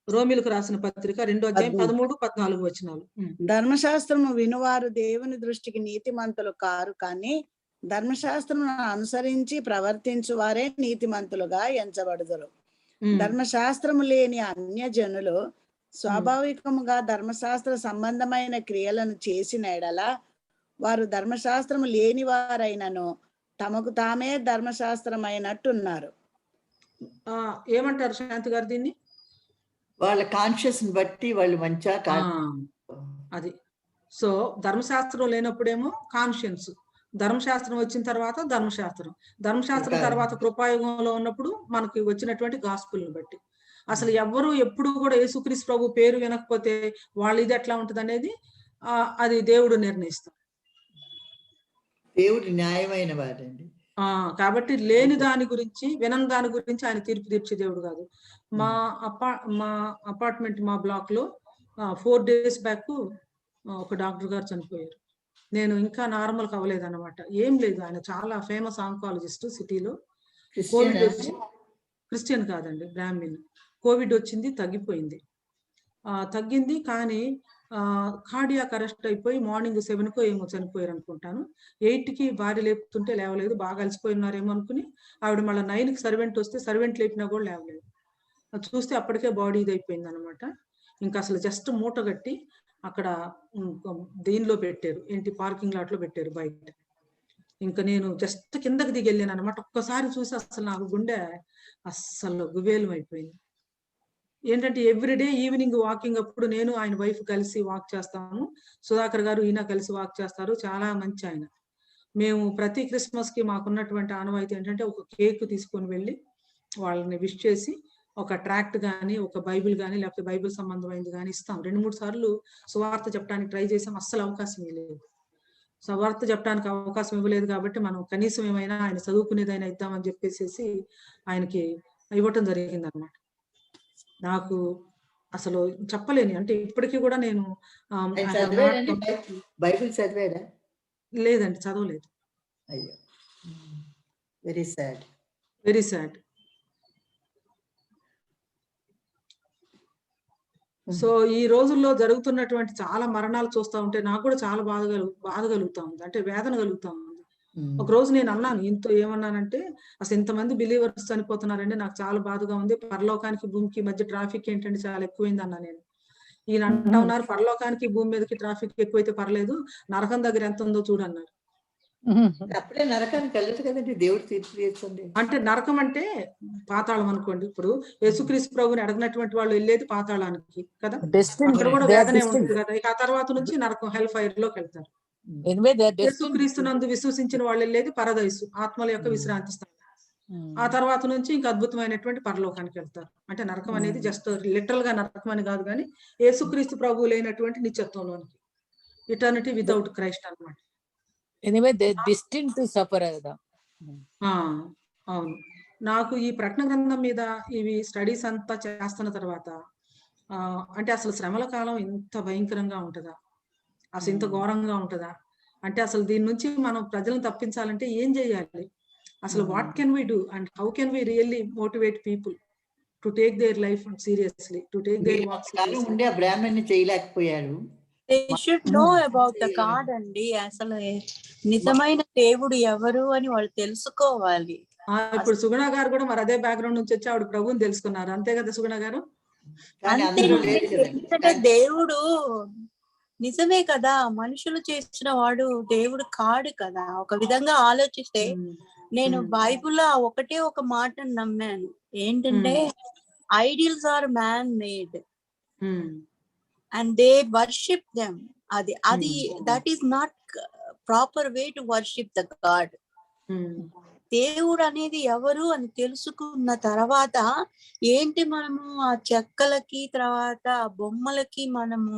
రోమిలకు రాసిన పత్రిక 2వ అధ్యాయం 13-14 వచనాలు. ధర్మశాస్త్రము వినువారు దేవుని దృష్టికి నీతిమంతులు కారు, కానీ ధర్మశాస్త్రమును అనుసరించి ప్రవర్తించు వారే నీతిమంతులుగా ఎంచబడుదురు. ధర్మశాస్త్రము లేని అన్యజనులు స్వాభావికముగా ధర్మశాస్త్ర సంబంధమైన క్రియలను చేసిన ఎడల వారు ధర్మశాస్త్రము లేని వారైనను తమకు తామే ధర్మశాస్త్రమైనట్టున్నారు. ఏమంటారు శాంతి గారు దీన్ని? వాళ్ళ కాన్షియస్ ని బట్టి వాళ్ళు మంచిగా అది. సో ధర్మశాస్త్రం లేనప్పుడేమో కాన్షియన్స్, ధర్మశాస్త్రం వచ్చిన తర్వాత ధర్మశాస్త్రం తర్వాత కృపాయుగంలో ఉన్నప్పుడు మనకి వచ్చినటువంటి గాస్పుల్ని బట్టి. అసలు ఎవ్వరు ఎప్పుడు కూడా యేసుక్రీస్తు ప్రభు పేరు వినకపోతే వాళ్ళు ఇది ఎట్లా ఉంటది అనేది అది దేవుడు నిర్ణయిస్తాడు. దేవుడు న్యాయమైన వాడండి. కాబట్టి లేని దాని గురించి, వినని దాని గురించి ఆయన తీర్పు తీర్చే దేవుడు కాదు. మా అపార్ట్మెంట్, మా బ్లాక్ లో 4 days బ్యాక్ ఒక డాక్టర్ గారు చనిపోయారు. నేను ఇంకా నార్మల్ అవ్వలేదు అనమాట. ఏం లేదు, ఆయన చాలా ఫేమస్ ఆంకాలజిస్ట్ సిటీలో. కోవిడ్ వచ్చి, క్రిస్టియన్ కాదండి, బ్రాహ్మిన్. కోవిడ్ వచ్చింది, తగ్గింది, కానీ కార్డియాక్ అరెస్ట్ అయిపోయి మార్నింగ్ 7కో ఏమో చనిపోయారు అనుకుంటాను. 8కి భార్య లేపుతుంటే లేవలేదు, బాగా అలసిపోయినారేమో అనుకుని ఆవిడ మళ్ళీ 9కి సర్వెంట్ వస్తే సర్వెంట్ లేపినా కూడా లేవలేదు. చూస్తే అప్పటికే బాడీ ఇదైపోయింది అనమాట. ఇంకా అసలు జస్ట్ మూట కట్టి అక్కడ దీనిలో పెట్టారు, ఏంటి పార్కింగ్ లాట్ లో పెట్టారు బయట. ఇంకా నేను జస్ట్ కిందకి దిగి వెళ్ళాను అనమాట. ఒక్కసారి చూసి అసలు నాకు గుండె అస్సలు గుబేలం అయిపోయింది. ఏంటంటే ఎవ్రీడే ఈవినింగ్ వాకింగ్ అప్పుడు నేను ఆయన వైఫ్ కలిసి వాక్ చేస్తాము. సుధాకర్ గారు ఈయన కలిసి వాక్ చేస్తారు, చాలా మంచి ఆయన. మేము ప్రతి క్రిస్మస్ కి మాకున్నటువంటి ఆనవాయితీ ఏంటంటే ఒక కేక్ తీసుకొని వెళ్ళి వాళ్ళని విష్ చేసి ఒక ట్రాక్ట్ కానీ, ఒక బైబిల్ కానీ, లేకపోతే బైబిల్ సంబంధమైనది కానీ ఇస్తాం. 2-3 సార్లు సువార్త చెప్పడానికి ట్రై చేసాం, అస్సలు అవకాశం ఇవ్వలేదు. సువార్త చెప్పడానికి అవకాశం ఇవ్వలేదు కాబట్టి మనం కనీసం ఏమైనా ఆయన చదువుకునేదైనా ఇద్దామని చెప్పేసి ఆయనకి ఇవ్వటం జరిగింది అనమాట. నాకు అసలు చెప్పలేని, అంటే ఇప్పటికీ కూడా నేను బైబిల్ చదివాడా? లేదండి, చదవలేదు. అయ్యో, very sad, very sad. So ఈ రోజుల్లో జరుగుతున్నటువంటి చాలా మరణాలు చూస్తూ ఉంటే నాకు కూడా చాలా బాధ కలుగుతా ఉంది, అంటే వేదన కలుగుతా ఉంది. ఒక రోజు నేను అన్నాను, ఏమన్నానంటే అసలు ఇంతమంది బిలీవర్స్ చనిపోతున్నారండి, నాకు చాలా బాధగా ఉంది. పరలోకానికి భూమికి మధ్య ట్రాఫిక్ ఏంటంటే చాలా ఎక్కువైంది అన్నా నేను. ఈయన అంటా ఉన్నారు, పరలోకానికి భూమి మీదకి ట్రాఫిక్ ఎక్కువైతే పర్లేదు, నరకం దగ్గర ఎంత ఉందో చూడన్నారు. అప్పుడే నరకానికి వెళ్ళదు కదండి, దేవుడు తీర్పు తీర్చండి. అంటే నరకం అంటే పాతాళం అనుకోండి. ఇప్పుడు యేసుక్రీస్తు ప్రభుని అడిగినటువంటి వాళ్ళు వెళ్ళేది పాతాళానికి కదా, అక్కడ కూడా వేదనే ఉంటుంది కదా. ఇక ఆ తర్వాత నుంచి నరకం, హెల్ ఫైర్ లోకి వెళ్తారు. యేసుక్రీస్తునందు విశ్వసించిన వాళ్ళు వెళ్ళేది పరదైసు, ఆత్మల యొక్క విశ్రాంతి స్థానం. ఆ తర్వాత నుంచి ఇంకా అద్భుతమైనటువంటి పరలోకానికి వెళ్తారు. అంటే నరకం అనేది జస్ట్ లిటరల్ గా నరకం అని కాదు, కానీ యేసుక్రీస్తు ప్రభు లేనటువంటి నిత్యత్వంలోనికి, ఇటర్నిటీ వితౌట్ క్రైస్ట్ అన్నమాట. అవును. నాకు ఈ ప్రకటన గ్రంథం మీద ఇవి స్టడీస్ అంతా చేస్తున్న తర్వాత అంటే అసలు శ్రమల కాలం ఇంత భయంకరంగా ఉంటుందా, అసలు ఇంత ఘోరంగా ఉంటుందా, అంటే అసలు దీని నుంచి మనం ప్రజలను తప్పించాలంటే ఏం చేయాలి, అసలు what can we do and how can we really motivate people to take their life seriously, to take their walk seriously. బ్రాహ్మణ్ణి చేయలేకపోయారు. They should know about the God అండి. అసలు నిజమైన దేవుడు ఎవరు అని వాళ్ళు తెలుసుకోవాలి. ఇప్పుడు సుగుణ గారు కూడా మరి అదే బ్యాక్గ్రౌండ్ నుంచి వచ్చి ఆవిడ ప్రభువుని తెలుసుకున్నారు, అంతే కదా సుగుణ గారు? అంటే దేవుడు నిజమే కదా, మనుషులు చేసిన వాడు దేవుడు కాడు కదా. ఒక విధంగా ఆలోచిస్తే నేను బైబిల్లో ఒకటే ఒక మాటను నమ్మాను, ఏంటంటే ideals are man made, and they worship them. Adi that is not proper way to worship the God. దేవుడు అనేది ఎవరు అని తెలుసుకున్న తర్వాత ఏంటి, మనము ఆ చెక్కలకి తర్వాత ఆ బొమ్మలకి మనము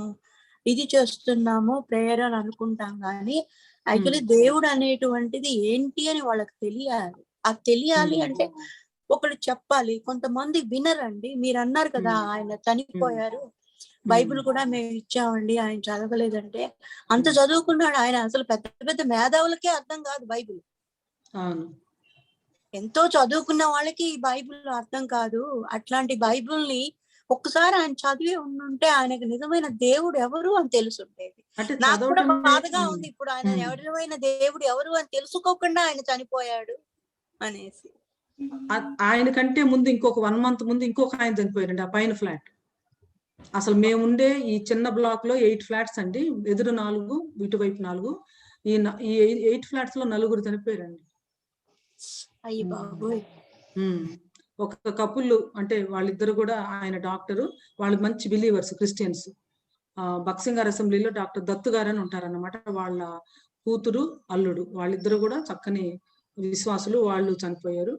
ఇది చేస్తున్నాము ప్రేయర్ అని అనుకుంటాం, కానీ యాక్చువల్లీ దేవుడు అనేటువంటిది ఏంటి అని వాళ్ళకి తెలియాలి. అది తెలియాలి అంటే ఒకడు చెప్పాలి. కొంతమంది వినరండి. మీరు అన్నారు కదా ఆయన చనిపోయారు, బైబిల్ కూడా మేము ఇచ్చామండి, ఆయన చదవలేదంటే అంత చదువుకున్నాడు ఆయన. అసలు పెద్ద పెద్ద మేధావులకే అర్థం కాదు బైబిల్. ఎంతో చదువుకున్న వాళ్ళకి ఈ బైబిల్ అర్థం కాదు. అట్లాంటి బైబిల్ని ఒక్కసారి ఆయన చదివి ఉంటే ఆయనకు నిజమైన దేవుడు ఎవరు అని తెలుసుండేది. నాకు కూడా బాధగా ఉంది ఇప్పుడు ఆయన ఎవరైన దేవుడు ఎవరు అని తెలుసుకోకుండా ఆయన చనిపోయాడు అనేసి. ఆయన కంటే ముందు ఇంకొక 1 month ముందు ఇంకొక ఆయన చనిపోయారండి ఆ పైన ఫ్లాట్. అసలు మేము ఉండే ఈ చిన్న బ్లాక్ లో 8 ఫ్లాట్స్ అండి, ఎదురు 4 ఇటువైపు 4. ఈ 8 ఫ్లాట్స్ లో 4 చనిపోయారండి. అయ్యి బాబోయ్. ఒక కపుల్ అంటే వాళ్ళిద్దరు కూడా, ఆయన డాక్టరు, వాళ్ళు మంచి బిలీవర్స్ క్రిస్టియన్స్. బక్సింగార్ అసెంబ్లీలో డాక్టర్ దత్తు గారు అని ఉంటారన్నమాట. వాళ్ళ కూతురు అల్లుడు వాళ్ళిద్దరు కూడా చక్కని విశ్వాసులు, వాళ్ళు చనిపోయారు.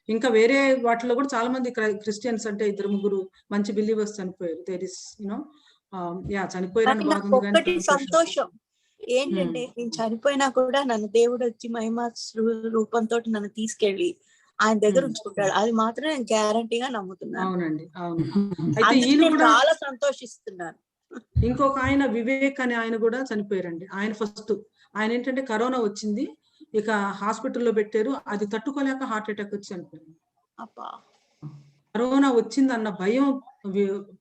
ఇంకా వేరే వాటిలో కూడా చాలా మంది క్రిస్టియన్స్ అంటే 2-3 మంచి బిలీవర్స్ చనిపోయారు. దేర్ ఇస్ చనిపోయారని బాధ ఉంది. ఒక్కటి సంతోషం ఏంటంటే నేను చనిపోయినా కూడా నన్ను దేవుడు వచ్చి మహిమ రూపంతో నన్ను తీసుకెళ్ళి ఆయన దగ్గర ఉంచుకుంటాడు. అది మాత్రం నేను గ్యారంటీగా నమ్ముతున్నాను. అవునండి, అవును. అయితే ఈయన కూడా చాలా సంతోషిస్తున్నాను. ఇంకొక ఆయన వివేక్ అని ఆయన కూడా చనిపోయారండి. ఆయన ఫస్ట్ ఆయన ఏంటంటే కరోనా వచ్చింది, ఇక హాస్పిటల్లో పెట్టారు, అది తట్టుకోలేక హార్ట్ అటాక్ వచ్చి చనిపోయారు. కరోనా వచ్చిందన్న భయం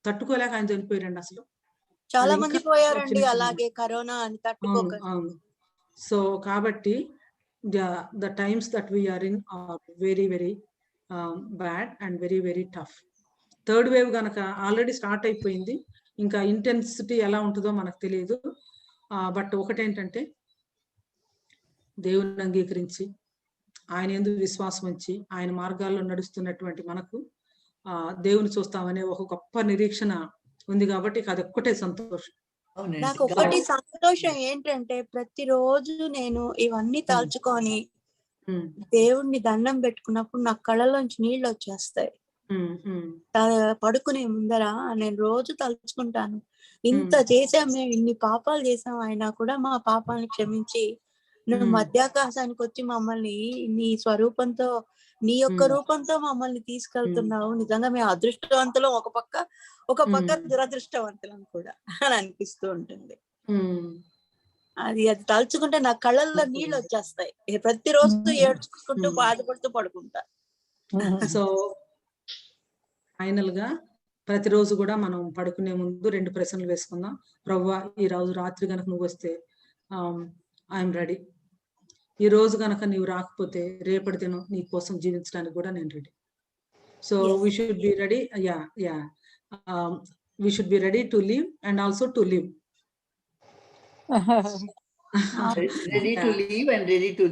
తట్టుకోలేక ఆయన చనిపోయారండి. అసలు చాలా మంది పోయారండి అలాగే కరోనా అని తట్టుకోక. సో కాబట్టి the times that we are in are very very bad and very very tough. Third wave గనక ఆల్రెడీ స్టార్ట్ అయిపోయింది. ఇంకా ఇంటెన్సిటీ ఎలా ఉంటుందో మనకు తెలియదు. బట్ ఒకటేంటంటే దేవుని అంగీకరించి ఆయన యందు విశ్వాసం ఉంచి ఆయన మార్గాల్లో నడుస్తున్నటువంటి మనకు దేవుని చూస్తామనే ఒక గొప్ప నిరీక్షణ ఉంది. కాబట్టి అదొక్కటే సంతోషం. నాకు ఒకటి సంతోషం ఏంటంటే ప్రతిరోజు నేను ఇవన్నీ తలుచుకొని దేవుణ్ణి దండం పెట్టుకున్నప్పుడు నా కళ్ళలోంచి నీళ్ళు వచ్చేస్తాయి. పడుకునే ముందర నేను రోజు తలుచుకుంటాను, ఇంత చేసాం మేము, ఇన్ని పాపాలు చేసాం, అయినా కూడా మా పాపాలను క్షమించి నువ్వు మధ్యాకాశానికి వచ్చి మమ్మల్ని నీ స్వరూపంతో నీ యొక్క రూపంతో మమ్మల్ని తీసుకెళ్తున్నావు. నిజంగా మేము అదృష్టవంతులం ఒక పక్క దురదృష్టవంతులం కూడా అని అనిపిస్తూ ఉంటుంది. అది తలుచుకుంటే నా కళ్ళల్లో నీళ్ళు వచ్చేస్తాయి. ప్రతిరోజు ఏడ్చుకుంటూ బాధపడుతూ పడుకుంటా. సో ఫైనల్ గా ప్రతిరోజు కూడా మనం పడుకునే ముందు 2 ప్రశ్నలు వేసుకుందాం. ప్రభువా, ఈ రోజు రాత్రి గనక నువ్వు వస్తే ఐఎమ్ రెడీ. ఈ రోజు గనక నీవు రాకపోతే రేపటి దినం నీ కోసం జీవించడానికి కూడా నేను ready. So we should be ready. we should be ready to live and also to live. Ready to live and ready to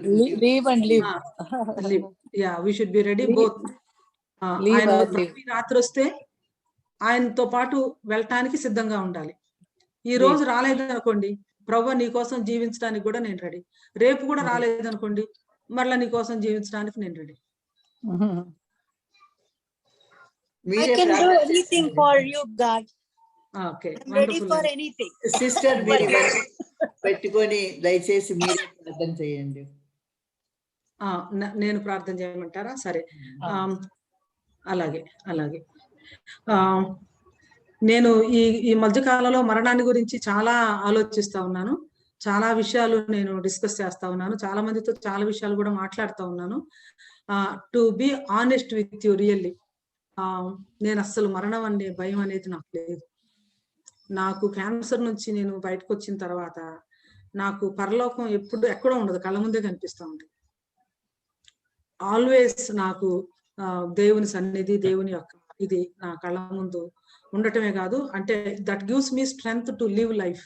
live and live. Live. Yeah, we should be ready both. ఆయన ప్రతి రాత్రి వస్తే ఆయనతో పాటు వెళ్ళటానికి సిద్ధంగా ఉండాలి. ఈ రోజు రాలేదనుకోండి, ప్రభువా నీ కోసం జీవించడానికి కూడా నేను రెడీ. రేపు కూడా రాలేదనుకోండి, మరలా నీ కోసం జీవించడానికి నేను ready. I can do anything for you, God. Okay, I'm ready for anything. Sister, పెట్టుకొని దయచేసి మీరు ప్రార్థన చేయండి. నేను ప్రార్థన చేయమంటారా? సరే, అలాగే. నేను ఈ మధ్యకాలంలో మరణాన్ని గురించి చాలా ఆలోచిస్తా ఉన్నాను. చాలా విషయాలు నేను డిస్కస్ చేస్తా ఉన్నాను. చాలా మందితో చాలా విషయాలు కూడా మాట్లాడుతూ ఉన్నాను. To be honest with you, really నేను అస్సలు మరణం అనే భయం అనేది నాకు లేదు. నాకు క్యాన్సర్ నుంచి నేను బయటకు వచ్చిన తర్వాత నాకు పరలోకం ఎక్కడో ఉండదు, కళ్ళ ముందే కనిపిస్తూ ఉంటుంది. ఆల్వేస్ నాకు దేవుని సన్నిధి, దేవుని యొక్క ఇది నా కళ్ళ ముందు ఉండటమే కాదు, అంటే that gives me strength to live life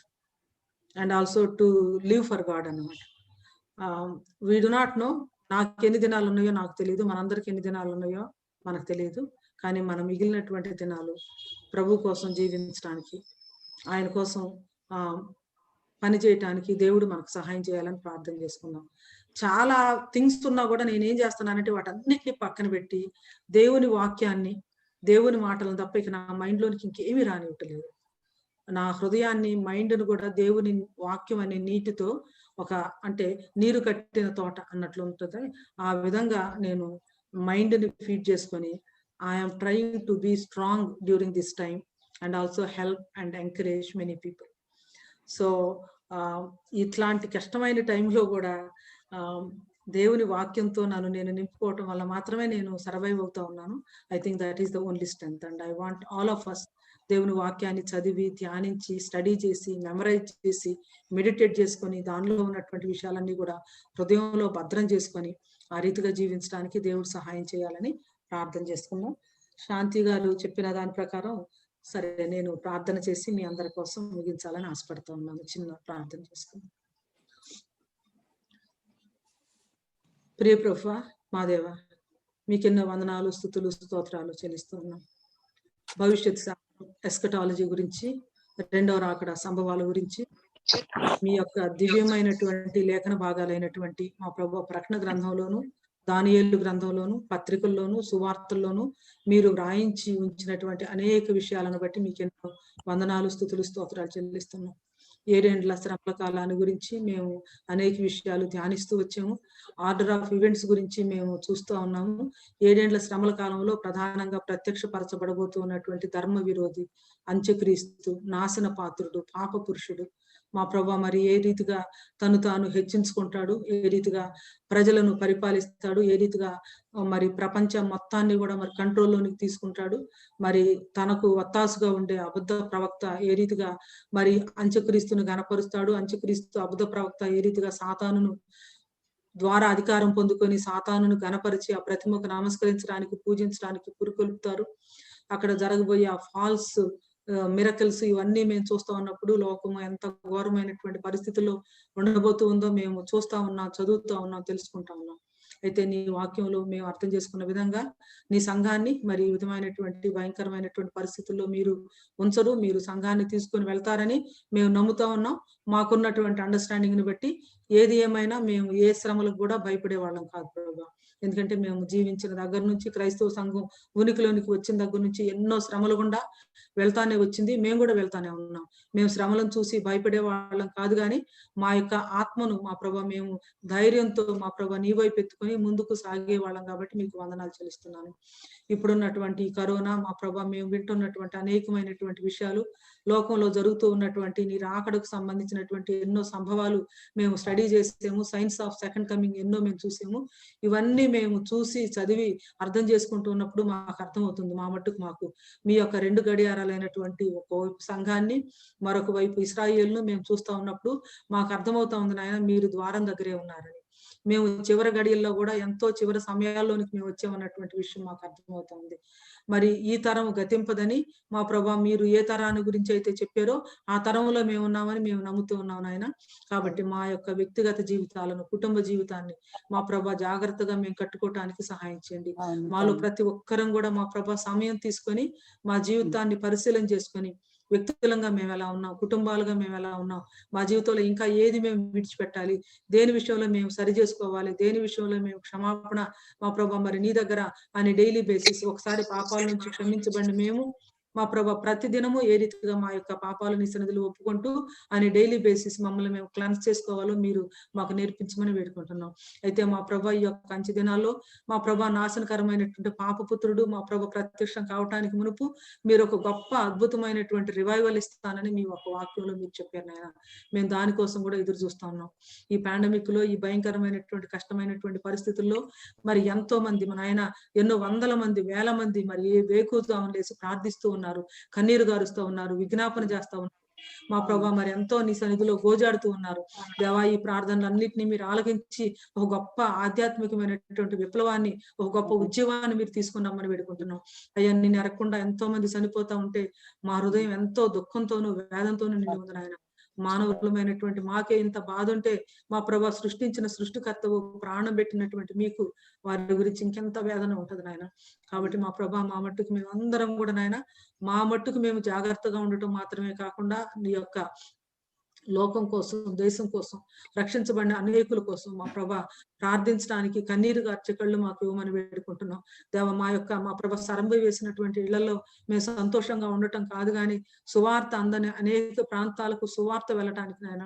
and also to live for God అన్నమాట. వీ డు నాట్ నో, నాకు ఎన్ని దినాలు ఉన్నాయో నాకు తెలియదు, మనందరికి ఎన్ని దినాలు ఉన్నాయో మనకు తెలియదు. కానీ మనం మిగిలినటువంటి దినాలు ప్రభు కోసం జీవించడానికి, ఆయన కోసం పని చేయటానికి దేవుడు మనకు సహాయం చేయాలని ప్రార్థన చేసుకుందాం. చాలా థింగ్స్ ఉన్నా కూడా నేనేం చేస్తున్నానంటే వాటన్నిటిని పక్కన పెట్టి దేవుని వాక్యాన్ని, దేవుని మాటలను తప్ప ఇక నా మైండ్లోనికి ఇంకేమీ రానివ్వట్లేదు. నా హృదయాన్ని, మైండ్ను కూడా దేవుని వాక్యం అనే నీటితో అంటే నీరు కట్టిన తోట అన్నట్లు ఉంటుంది. ఆ విధంగా నేను మైండ్ని ఫీడ్ చేసుకొని I'm trying to be strong during this time and also help and encourage many people. So ఇట్లాంటి కష్టమైన టైంలో కూడా దేవుని వాక్యంతో నేను నింపుకోవటం వల్ల మాత్రమే నేను సర్వైవ్ అవుతా ఉన్నాను. I think that is the only strength and I want all of us దేవుని వాక్యాన్ని చదివి, ధ్యానించి, స్టడీ చేసి, మెమరైజ్ చేసి, మెడిటేట్ చేసుకొని, దానిలో ఉన్నటువంటి విషయాలన్నీ కూడా హృదయంలో భద్రం చేసుకొని ఆ రీతిగా జీవించడానికి దేవుడు సహాయం చేయాలని ప్రార్థన చేసుకున్నాం. శాంతి గారు చెప్పిన దాని ప్రకారం సరే నేను ప్రార్థన చేసి మీ అందరి కోసం ముగించాలని ఆశపడుతూ ఉన్నాను. చిన్న ప్రార్థన చేసుకున్నాం. ప్రియ ప్రభువా, మా దేవా, మీకెన్నో వందనాలు, స్తుతులు, స్తోత్రాలు చెల్లిస్తున్నాం. భవిష్యత్ ఎస్కటాలజీ గురించి, రెండవ రాకడ సంభవాల గురించి, మీ యొక్క దివ్యమైనటువంటి లేఖన భాగాలైనటువంటి మా ప్రభు ప్రకటన గ్రంథంలోను, దానియేలు గ్రంథంలోను, పత్రికల్లోను, సువార్తల్లోను మీరు వ్రాయించి ఉంచినటువంటి అనేక విషయాలను బట్టి మీకు ఎన్నో వందనాలు, స్తుతులు, స్తోత్రాలు చెల్లిస్తున్నాం. 7 ఏండ్ల శ్రమల కాలాన్ని గురించి మేము అనేక విషయాలు ధ్యానిస్తూ వచ్చాము. ఆర్డర్ ఆఫ్ ఈవెంట్స్ గురించి మేము చూస్తూ ఉన్నాము. 7 ఏండ్ల శ్రమల కాలంలో ప్రధానంగా ప్రత్యక్షపరచబడబోతూ ఉన్నటువంటి ధర్మ విరోధి, అంత్యక్రీస్తు, నాశన పాత్రుడు, పాప పురుషుడు మా ప్రభు మరి ఏ రీతిగా తను తాను హెచ్చించుకుంటాడు, ఏ రీతిగా ప్రజలను పరిపాలిస్తాడు, ఏ రీతిగా మరి ప్రపంచం మొత్తాన్ని కూడా మరి కంట్రోల్లోనికి తీసుకుంటాడు, మరి తనకు వత్తాసుగా ఉండే అబద్ధ ప్రవక్త ఏ రీతిగా మరి అంత్యక్రీస్తును గణపరుస్తాడు, అంత్యక్రీస్తు అబద్ధ ప్రవక్త ఏ రీతిగా సాతానును ద్వారా అధికారం పొందుకొని సాతానును గణపరిచి ఆ ప్రతిమకు నమస్కరించడానికి, పూజించడానికి పురుకొల్పుతారు. అక్కడ జరగబోయే ఆ ఫాల్స్ మిరకల్స్ ఇవన్నీ మేము చూస్తా ఉన్నప్పుడు లోకము ఎంత ఘోరమైనటువంటి పరిస్థితుల్లో ఉండబోతూ ఉందో మేము చూస్తా ఉన్నాం, చదువుతా ఉన్నాం, తెలుసుకుంటా ఉన్నాం. అయితే నీ వాక్యంలో మేము అర్థం చేసుకున్న విధంగా నీ సంఘాన్ని మరి ఈ విధమైనటువంటి భయంకరమైనటువంటి పరిస్థితుల్లో మీరు ఉంచరు, మీరు సంఘాన్ని తీసుకొని వెళ్తారని మేము నమ్ముతా ఉన్నాం. మాకున్నటువంటి అండర్స్టాండింగ్ ని బట్టి ఏది ఏమైనా మేము ఏ శ్రమలకు కూడా భయపడే వాళ్ళం కాదు ప్రభు. ఎందుకంటే మేము జీవించిన దగ్గర నుంచి, క్రైస్తవ సంఘం ఉనికిలోనికి వచ్చిన దగ్గర నుంచి ఎన్నో శ్రమలు గుండా వెళ్తానే వచ్చింది, మేము కూడా వెళ్తానే ఉన్నాం. మేము శ్రమలను చూసి భయపడే వాళ్ళం కాదు, కానీ మా యొక్క ఆత్మను మా ప్రభు మేము ధైర్యంతో మా ప్రభు నీ వైపు ఎత్తుకొని ముందుకు సాగే వాళ్ళం కాబట్టి మీకు వందనాలు చెల్లిస్తున్నాను. ఇప్పుడున్నటువంటి కరోనా మా ప్రభు మేము వింటున్నటువంటి అనేకమైనటువంటి విషయాలు, లోకంలో జరుగుతూ ఉన్నటువంటి నీ రాకడకు సంబంధించినటువంటి ఎన్నో సంభవాలు మేము స్టడీ చేసాము. సైన్స్ ఆఫ్ సెకండ్ కమింగ్ ఎన్నో మేము చూసాము. ఇవన్నీ మేము చూసి చదివి అర్థం చేసుకుంటూ ఉన్నప్పుడు మాకు అర్థమవుతుంది మా మట్టుకు మాకు మీ యొక్క 2 గడియారాలైనటువంటి ఒకవైపు సంఘాన్ని, మరొక వైపు ఇశ్రాయేలును మేము చూస్తా ఉన్నప్పుడు మాకు అర్థమవుతా ఉంది నాయన మీరు ద్వారం దగ్గరే ఉన్నారని. మేము చివరి గడియల్లో కూడా ఎంతో చివరి సమయాల్లోనికి మేము వచ్చామన్నటువంటి విషయం మాకు అర్థమవుతుంది. మరి ఈ తరం గతింపదని మా ప్రభా మీరు ఏ తరాన్ని గురించి అయితే చెప్పారో ఆ తరంలో మేము ఉన్నామని మేము నమ్ముతూ ఉన్నాం నాయన. కాబట్టి మా యొక్క వ్యక్తిగత జీవితాలను, కుటుంబ జీవితాన్ని మా ప్రభా జాగ్రత్తగా మేము కట్టుకోవటానికి సహాయం చేయండి. మాలో ప్రతి ఒక్కరం కూడా మా ప్రభా సమయం తీసుకొని మా జీవితాన్ని పరిశీలన చేసుకొని వ్యక్తులంగా మేము ఎలా ఉన్నాం, కుటుంబాలుగా మేము ఎలా ఉన్నాం, మా జీవితంలో ఇంకా ఏది మేము విడిచిపెట్టాలి, దేని విషయంలో మేము సరి చేసుకోవాలి, దేని విషయంలో మేము క్షమాపణ మా ప్రభా మరి నీ దగ్గర అని డైలీ బేసిస్ ఒకసారి పాపాల నుంచి క్షమించబడి మేము మా ప్రభా ప్రతి దినము ఏ రీతిగా మా యొక్క పాపాలని సన్నిధిలో ఒప్పుకుంటూ అని డైలీ బేసిస్ మమ్మల్ని మేము క్లెన్స్ చేసుకోవాలో మీరు మాకు నేర్పించమని వేడుకుంటున్నాం. అయితే మా ప్రభా ఈ యొక్క అంచె దినాల్లో మా ప్రభా నాశనకరమైనటువంటి పాపపుత్రుడు మా ప్రభా ప్రత్యక్షం కావటానికి మునుపు మీరు ఒక గొప్ప అద్భుతమైనటువంటి రివైవల్ ఇస్తానని మీ ఒక వాక్యంలో మీరు చెప్పారు నాయన. మేము దానికోసం కూడా ఎదురు చూస్తా ఉన్నాం. ఈ పాండమిక్ లో, ఈ భయంకరమైనటువంటి కష్టమైనటువంటి పరిస్థితుల్లో మరి ఎంతో మంది మన ఆయన ఎన్నో వందల మంది, వేల మంది మరి వేకువజామున లేసి ప్రార్థిస్తూ ఉన్నారు, కన్నీరు గారుస్తూ ఉన్నారు, విజ్ఞాపన చేస్తా ఉన్నారు మా ప్రభా. మరి ఎంతో నీ సన్నిధిలో గోజాడుతూ ఉన్నారు దేవా. ఈ ప్రార్థనలన్నింటినీ మీరు ఆలకించి ఒక గొప్ప ఆధ్యాత్మికమైనటువంటి విప్లవాన్ని, ఒక గొప్ప ఉద్యమాన్ని మీరు తీసుకున్నామని వేడుకుంటున్నాం అయ్యా. నిన్ను ఎరగకుండా ఎంతో మంది చనిపోతా ఉంటే మా హృదయం ఎంతో దుఃఖంతోనూ వేదంతోనూ నిండి ఉంది నాయన. మానవులమైనటువంటి మాకే ఇంత బాధ ఉంటే మా ప్రభా సృష్టించిన సృష్టికర్తవు ప్రాణం పెట్టినటువంటి మీకు వారి గురించి ఇంకెంత వేదన ఉంటది నాయన. కాబట్టి మా ప్రభా మా మట్టుకు మేము అందరం కూడా నాయన మా మట్టుకు మేము జాగ్రత్తగా ఉండటం మాత్రమే కాకుండా నీ యొక్క లోకం కోసం, దేశం కోసం, రక్షించబడిన అనేకుల కోసం మా ప్రభా ప్రార్థించడానికి కన్నీరు గార్చే కళ్ళు మాకు ఇవ్వమని వేడుకుంటున్నాం దేవ. మా ప్రభ సరంభ వేసినటువంటి ఇళ్లలో మేము సంతోషంగా ఉండటం కాదు కానీ సువార్త అందని అనేక ప్రాంతాలకు సువార్త వెళ్ళటానికి నాయన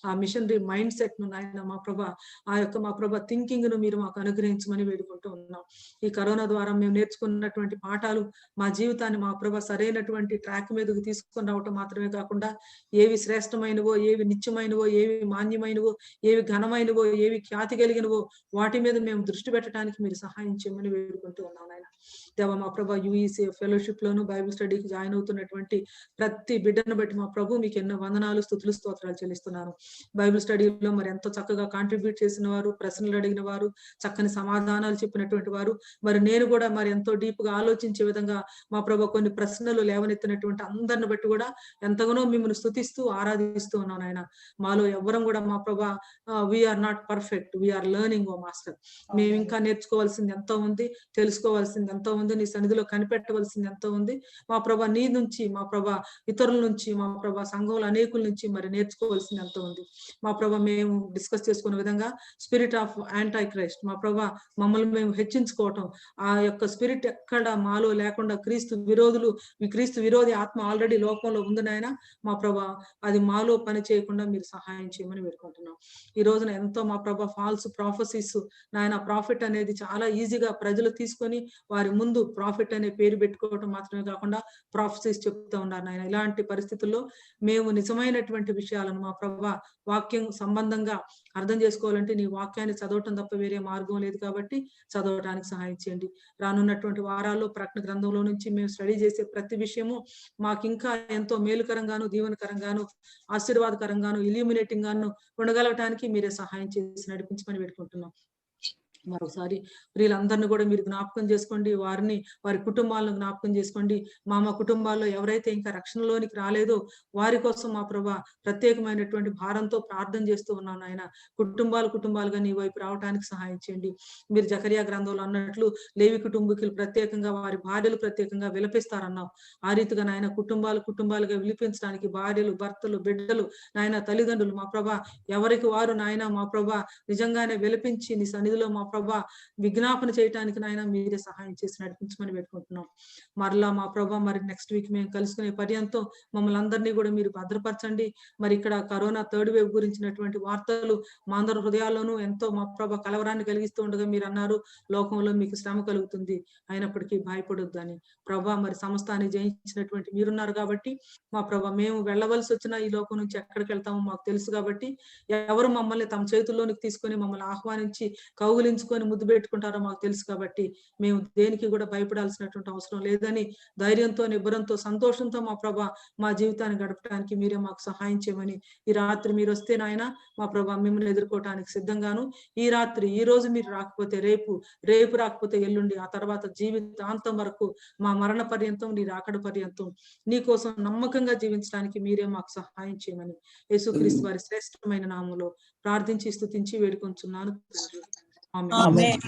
ఆ మిషనరీ మైండ్ సెట్ ను నాయన మా ప్రభ థింకింగ్ ను మీరు మాకు అనుగ్రహించమని వేడుకుంటూ ఉన్నాం. ఈ కరోనా ద్వారా మేము నేర్చుకున్నటువంటి పాఠాలు మా జీవితాన్ని మా ప్రభ సరైనటువంటి ట్రాక్ మీదకు తీసుకొని రావటం మాత్రమే కాకుండా ఏవి శ్రేష్టమైనవో, ఏవి నిత్యమైనవో, ఏవి మాన్యమైనవో, ఏవి ఘనమైనవో, ఏవి ఖ్యాతి కలిగినవో వాటి మీద మేము దృష్టి పెట్టడానికి మీరు సహాయం చేయమని వేడుకుంటూ ఉన్నాం ఆయన దేవ. మా ప్రభా యూఈసీ ఫెలోషిప్ లోను బైబిల్ స్టడీకి జాయిన్ అవుతున్నటువంటి ప్రతి బిడ్డను బట్టి మా ప్రభు మీకు ఎన్నో వందనాలు, స్తుతులు, స్తోత్రాలు చెల్లిస్తున్నాను. బైబిల్ స్టడీలో మరి ఎంతో చక్కగా కాంట్రిబ్యూట్ చేసిన వారు, ప్రశ్నలు అడిగిన వారు, చక్కని సమాధానాలు చెప్పినటువంటి వారు, మరి నేను కూడా మరి ఎంతో డీప్ గా ఆలోచించే విధంగా మా ప్రభు కొన్ని ప్రశ్నలు లేవనెత్తినటువంటి అందరిని బట్టి కూడా ఎంతగానో మిమ్మల్ని స్తుతిస్తూ ఆరాధిస్తూ ఉన్నాను ఆయన. మాలో ఎవ్వరం కూడా మా ప్రభా we are not perfect, we are learning ఓ మాస్టర్. మేము ఇంకా నేర్చుకోవాల్సింది ఎంతో ఉంది, తెలుసుకోవాల్సింది ఎంతో ఉంది, నీ సన్నిధిలో కనిపెట్టవలసింది ఎంతో ఉంది మా ప్రభా. నీ నుంచి మా ప్రభా, ఇతరుల నుంచి మా ప్రభా, సంఘంలో అనేకుల నుంచి మరి నేర్చుకోవాల్సింది ఎంతో ఉంది మా ప్రభా. మేము డిస్కస్ చేసుకునే విధంగా స్పిరిట్ ఆఫ్ యాంటై క్రైస్ట్ మా ప్రభా, మమ్మల్ని మేము హెచ్చించుకోవటం, ఆ యొక్క స్పిరిట్ ఎక్కడ మాలో లేకుండా క్రీస్తు విరోధి ఆత్మ ఆల్రెడీ లోకంలో ఉంది నాయన మా ప్రభా. అది మాలో పని చేయకుండా మీరు సహాయం చేయమని వేడుకుంటున్నాం. ఈ రోజున ఎంతో మా ప్రభా ఫాల్స్ ప్రాఫెసీస్ నాయన, ప్రాఫిట్ అనేది చాలా ఈజీగా ప్రజలు తీసుకొని వారి ముందు ప్రాఫిట్ అనే పేరు పెట్టుకోవటం మాత్రమే కాకుండా ప్రాఫెసీస్ చెప్తూ ఉన్నారు నాయన. ఇలాంటి పరిస్థితుల్లో మేము నిజమైనటువంటి విషయాలను మా ప్రభా వాక్యం సంబంధంగా అర్థం చేసుకోవాలంటే నీ వాక్యాన్ని చదవటం తప్ప వేరే మార్గం లేదు కాబట్టి చదవడానికి సహాయం చేయండి. రానున్నటువంటి వారాల్లో ప్రకటన గ్రంథంలో నుంచి మేము స్టడీ చేసే ప్రతి విషయము మాకు ఇంకా ఎంతో మేలుకరంగాను, దీవెనకరంగాను, ఆశీర్వాదకరంగాను, ఇల్యూమినేటింగ్ గాను ఉండగలగటానికి మీరే సహాయం చేసి నడిపించమని పెట్టుకుంటున్నాం. మరోసారి వీళ్ళందరినీ కూడా మీరు జ్ఞాపకం చేసుకోండి, వారి కుటుంబాలను జ్ఞాపకం చేసుకోండి. మా కుటుంబాల్లో ఎవరైతే ఇంకా రక్షణలోనికి రాలేదో వారి కోసం మా ప్రభా ప్రత్యేకమైనటువంటి భారంతో ప్రార్థన చేస్తూ ఉన్నాను ఆయన. కుటుంబాలుగా నీ వైపు రావడానికి సహాయం చేయండి. మీరు జకరియా గ్రంథంలో అన్నట్లు లేవి కుటుంబీకులు ప్రత్యేకంగా, వారి భార్యలు ప్రత్యేకంగా విలపిస్తారన్నావు. ఆ రీతిగా నాయన కుటుంబాలుగా విలిపించడానికి భార్యలు, భర్తలు, బిడ్డలు నాయన, తల్లిదండ్రులు మా ప్రభా ఎవరికి వారు నాయన మా ప్రభా నిజంగానే విలపించి నీ సన్నిధిలో మా ప్రభా విజ్ఞాపన చేయడానికి నాయన మీరే సహాయం చేసి నడిపించమని పెట్టుకుంటున్నాం. మరలా మా ప్రభా మరి నెక్స్ట్ వీక్ మేము కలుసుకునే పర్యంతం మమ్మల్ని అందరినీ కూడా మీరు భద్రపరచండి. మరి ఇక్కడ కరోనా థర్డ్ వేవ్ గురించినటువంటి వార్తలు మా అందరి హృదయాల్లోనూ ఎంతో మా ప్రభా కలవరాన్ని కలిగిస్తూ ఉండగా మీరు అన్నారు లోకంలో మీకు శ్రమ కలుగుతుంది, అయినప్పటికీ భయపడొద్దు అని. ప్రభా మరి సమస్తాన్ని జయించినటువంటి మీరున్నారు కాబట్టి మా ప్రభా మేము వెళ్ళవలసి వచ్చిన ఈ లోకం నుంచి ఎక్కడికి వెళ్తామో మాకు తెలుసు కాబట్టి ఎవరు మమ్మల్ని తమ చేతుల్లోనికి తీసుకొని మమ్మల్ని ఆహ్వానించి కౌగులించుకొని ముద్దు పెట్టుకుంటారో మాకు తెలుసు కాబట్టి మేము దేనికి కూడా భయపడాల్సినటువంటి అవసరం లేదని ధైర్యంతో, నిబ్బరంతో, సంతోషంతో మా ప్రభా మా జీవితాన్ని గడపడానికి మీరే మాకు సహాయం చేయమని, ఈ రాత్రి మీరు వస్తే నాయన మా ప్రభా మిమ్మల్ని ఎదుర్కోవటానికి సిద్ధంగాను, ఈ రోజు మీరు రాకపోతే రేపు రాకపోతే ఎల్లుండి, ఆ తర్వాత జీవితాంతం వరకు మా మరణ పర్యంతం, నీ రాకడ పర్యంతం నీ కోసం నమ్మకంగా జీవించడానికి మీరే మాకు సహాయం చేయమని యేసుక్రీస్తు వారి శ్రేష్టమైన నామములో ప్రార్థించి స్తుతించి వేడుకొంచున్నాను. ఆమేన్.